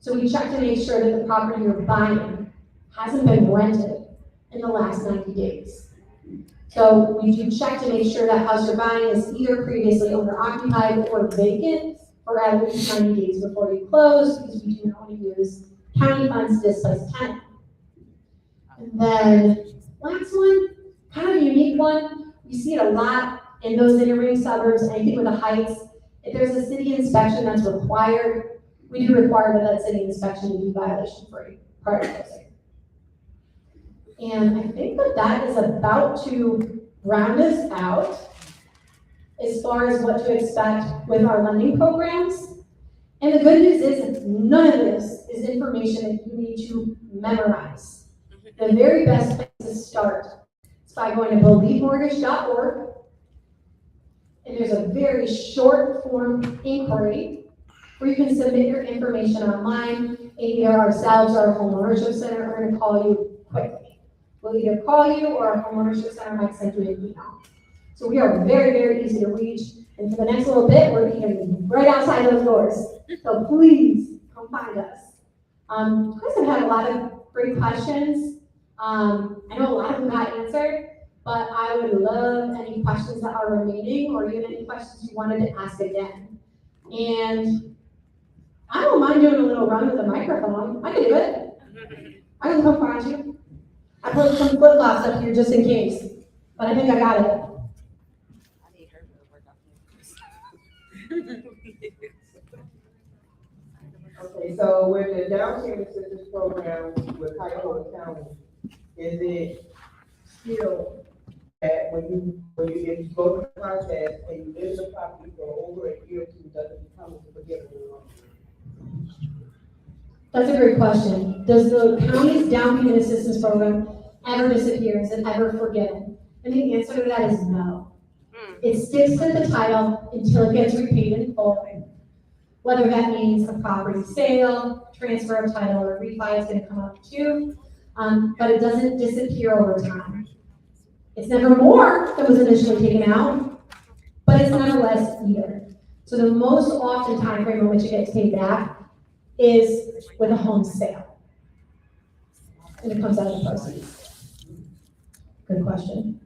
So we check to make sure that the property you're buying hasn't been rented in the last 90 days. So we do check to make sure that house you're buying is either previously owner occupied or vacant for at least 90 days before you close, because we do not want to use county funds to displace a tenant. And then last one, kind of a unique one. We see it a lot in those neighboring suburbs, anything with the heights. If there's a city inspection that's required, we do require that city inspection to be violation free prior to closing. And I think that is about to round us out as far as what to expect with our lending programs. And the good news is none of this is information that you need to memorize. The very best place to start is by going to believemortgage.org, and there's a very short form inquiry where you can submit your information online. Either ourselves or our homeownership center are going to call you quickly. We'll either call you or our homeownership center might send you an email. So we are very, very easy to reach. And for the next little bit, we're even right outside those doors. So please come find us. You guys have had a lot of great questions. I know a lot of them got answered, but I would love any questions that are remaining or even any questions you wanted to ask again. And I don't mind doing a little run with the microphone. I can do it. I can come find you. I put some flip-flops up here just in case, but I think I got it. Okay, so with the down payment assistance program with Cuyahoga County, is it still that when you go to the process and you live in the property for over a year or two, does it become a forgivable loan? That's a great question. Does the county's down payment assistance program ever disappear? Is it ever forgiven? And the answer to that is no. It sticks to the title until it gets repaid in full. Whether that means a property sale, transfer of title, or refi is going to come up too, but it doesn't disappear over time. It's never more than was initially taken out, but it's never less either. So the most often time frame in which it gets paid back is with a home sale. And it comes out of the proceeds. Good question.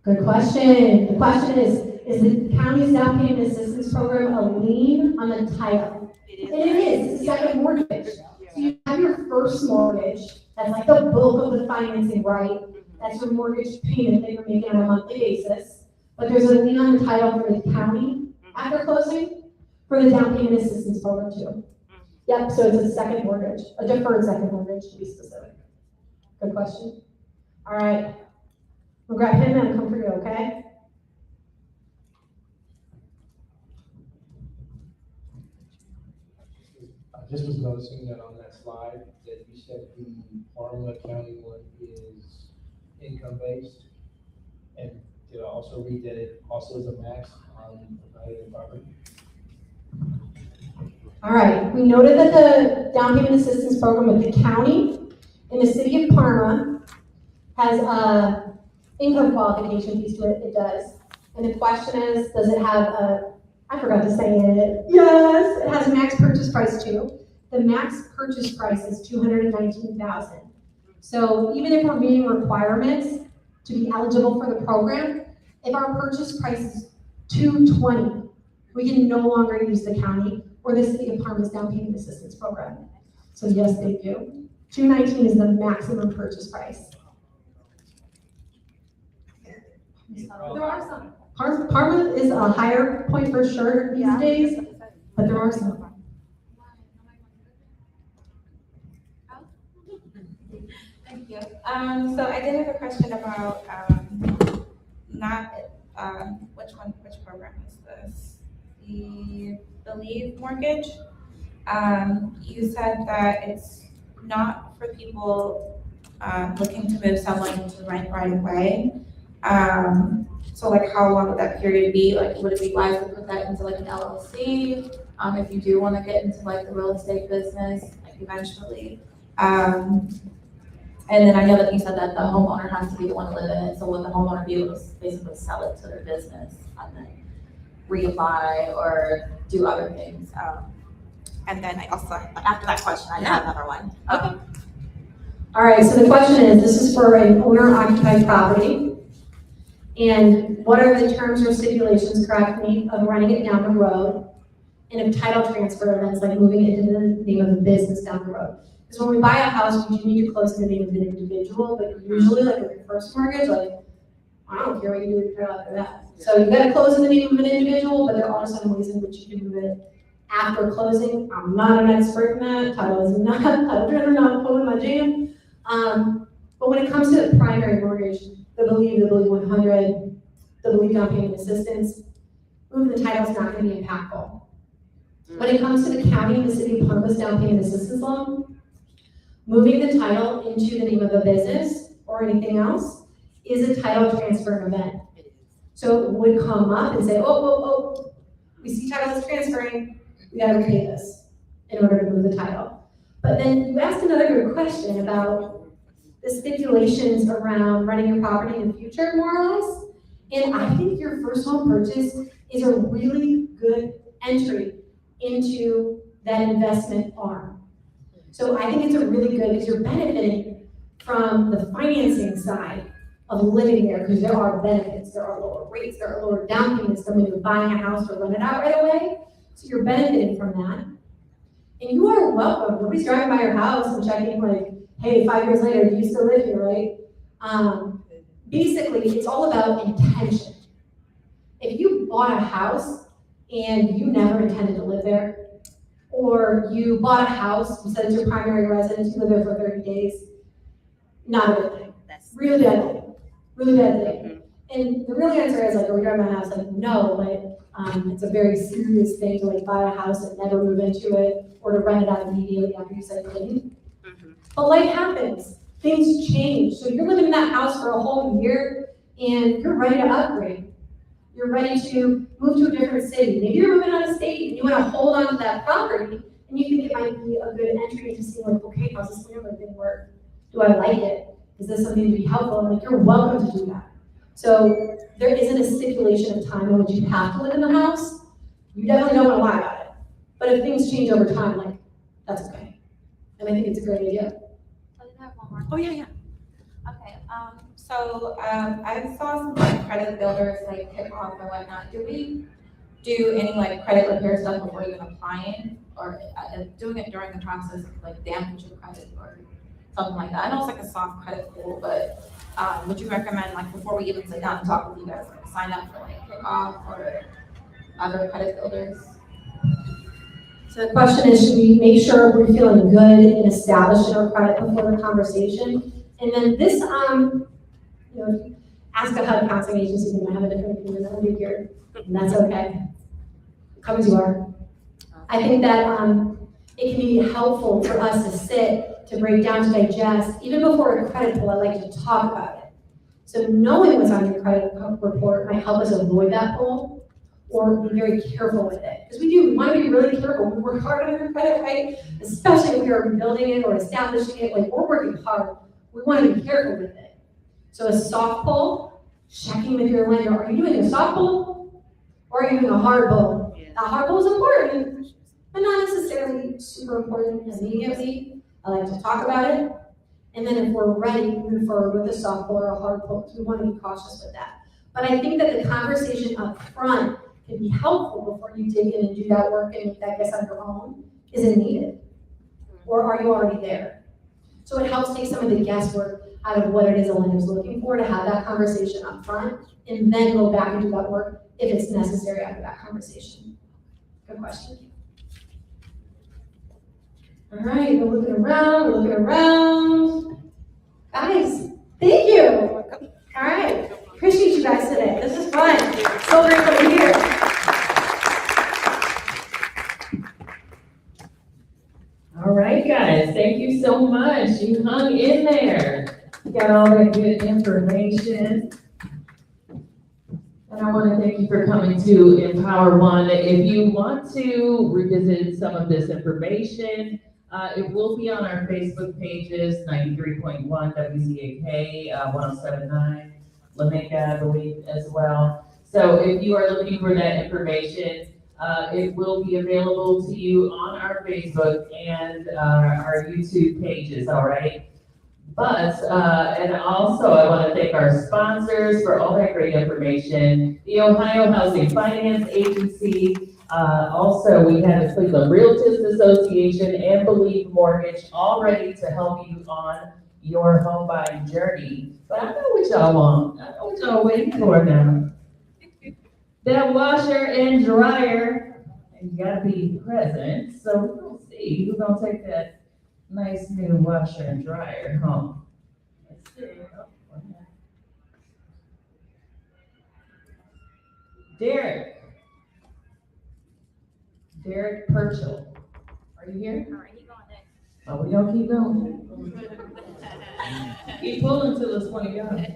Good question. The question is the county's down payment assistance program a lien on the title? And it is. It's a second mortgage. So you have your first mortgage, that's like the bulk of the financing, right? That's your mortgage payment that you're making on a monthly basis. But there's a lien on the title for the county after closing for the down payment assistance program too. Yep, so it's a second mortgage, a deferred second mortgage to be specific. Good question. All right, we'll grab him and come for you, okay? I just was noticing that on that slide that you said the Parma County one is income-based. And did I also read that it also is a max on provided property? All right, we noted that the down payment assistance program with the county in the city of Parma has a income qualification piece to it. It does. And the question is, does it have a, I forgot to say it. Yes, it has a max purchase price too. The max purchase price is $219,000. So even if we're meeting requirements to be eligible for the program, if our purchase price is $220,000, we can no longer use the county or the city of Parma's down payment assistance program. So yes, they do. $219,000 is the maximum purchase price. There are some. Parma is a higher point for sure these days, but there are some. Thank you. So I did have a question about, which program is this? The leave mortgage. You said that it's not for people, looking to move someone to rent right away. So like how long would that period be? Like would it be wise to put that into like an LLC? If you do want to get into like the real estate business, like eventually. And then I know that you said that the homeowner has to be the one to live in it, so would the homeowner be able to basically sell it to their business and then reapply or do other things? And then I also, after that question, I have another one. Okay. All right, so the question is, this is for an owner-occupied property. And what are the terms or stipulations, correct me, of running it down the road? And if title transfer events, like moving it into the name of the business down the road. Because when we buy a house, we do need to close in the name of the individual, but usually like with your first mortgage, like, I don't care what you do with your title after that. So you gotta close in the name of an individual, but there are some ways in which you can move it after closing. I'm not an expert in that. Title is not, title transfer not totally my jam. But when it comes to the primary mortgage, the Believe 100, the Believe down payment assistance, moving the title is not gonna be impactful. When it comes to the county and the city of Parma's down payment assistance loan, moving the title into the name of a business or anything else is a title transfer event. So it would come up and say, oh, we see title is transferring, we gotta repay this in order to move the title. But then you asked another good question about the stipulations around running your property in the future, more or less. And I think your first home purchase is a really good entry into that investment arm. So I think it's a really good, because you're benefiting from the financing side of living there, because there are benefits, there are lower rates, there are lower down payments than when you're buying a house or rent it out right away. So you're benefiting from that. And you are welcome. Nobody's driving by your house and checking like, hey, 5 years later, do you still live here, right? Basically, it's all about intention. If you bought a house and you never intended to live there, or you bought a house, you said it's your primary residence, you live there for 30 days, not a good thing. Really bad thing. Really bad thing. And the real answer is like, are we driving my house? Like, no, but it's a very serious thing to like buy a house and never move into it, or to rent it out immediately after you said you didn't. But life happens. Things change. So you're living in that house for a whole year and you're ready to upgrade. You're ready to move to a different city. Maybe you're moving out of state and you want to hold on to that property and you think it might be a good entry into seeing like, okay, how's this landlord thing work? Do I like it? Is this something to be helpful? And like, you're welcome to do that. So there isn't a stipulation of time in which you have to live in the house. You definitely don't want to lie about it. But if things change over time, like, that's okay. And I think it's a great idea. I have one more. Oh, yeah. Okay, so I saw some like credit builders like kick off and whatnot. Do we do any like credit repair stuff before even applying? or doing it during the process of like damage your credit or something like that? I know it's like a soft credit pool, but would you recommend like before we even sit down and talk with you guys, like sign up for like kickoff or other credit builders? So the question is, should we make sure we're feeling good in establishing our credit before the conversation? And then this, ask a HUD counseling agency, they might have a different opinion than we do here, and that's okay. Come as you are. I think that it can be helpful for us to sit, to break down, to digest, even before a credit pull, I like to talk about it. So knowing what's on your credit report might help us avoid that pull, or be very careful with it. Because we want to be really careful. We work hard on our credit, right? Especially if we are rebuilding it or establishing it, like we're working hard. We want to be careful with it. So a soft pull, checking with your lender. Are you doing a soft pull or are you doing a hard pull? A hard pull is important, but not necessarily super important immediately. I like to talk about it. And then if we're ready, move forward with a soft pull or a hard pull, because we want to be cautious with that. But I think that the conversation up front can be helpful before you dig in and do that work and make that guess on your own. Is it needed? Or are you already there? So it helps take some of the guesswork out of what it is a lender's looking for, to have that conversation up front and then go back and do that work if it's necessary after that conversation. Good question. All right, we're looking around. Guys, thank you. All right, appreciate you guys today. This is fun. So grateful to be here. All right, guys, thank you so much. You hung in there. You got all that good information. And I want to thank you for coming to EmpowerOne. If you want to revisit some of this information, it will be on our Facebook pages, 93.1 WZAK, 107.9 Lamega, I believe, as well. So if you are looking for that information, it will be available to you on our Facebook and our YouTube pages, all right? But, and also I want to thank our sponsors for all that great information. The Ohio Housing Finance Agency, also we have the Cleveland Realtors Association and Believe Mortgage, all ready to help you on your home buying journey. But I know what y'all want. I know what y'all waiting for now. That washer and dryer, and you gotta be present. So we'll see who's gonna take that nice new washer and dryer home. Let's see. Derek Purchell, are you here? All right, keep going next. Oh, we don't keep going. Keep pulling till it's 20 gone.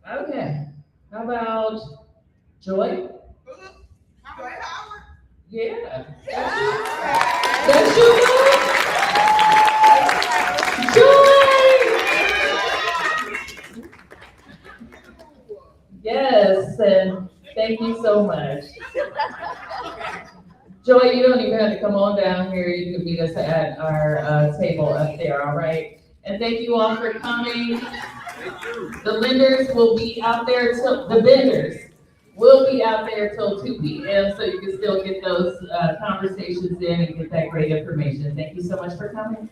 Okay, how about Joy? Joy Howard. Yeah. That's you. Joy! Yes, and thank you so much. Joy, you don't even have to come on down here. You can meet us at our table up there, all right? And thank you all for coming. The lenders will be out there till, the vendors will be out there till 2 p.m. so you can still get those conversations in and get that great information. Thank you so much for coming.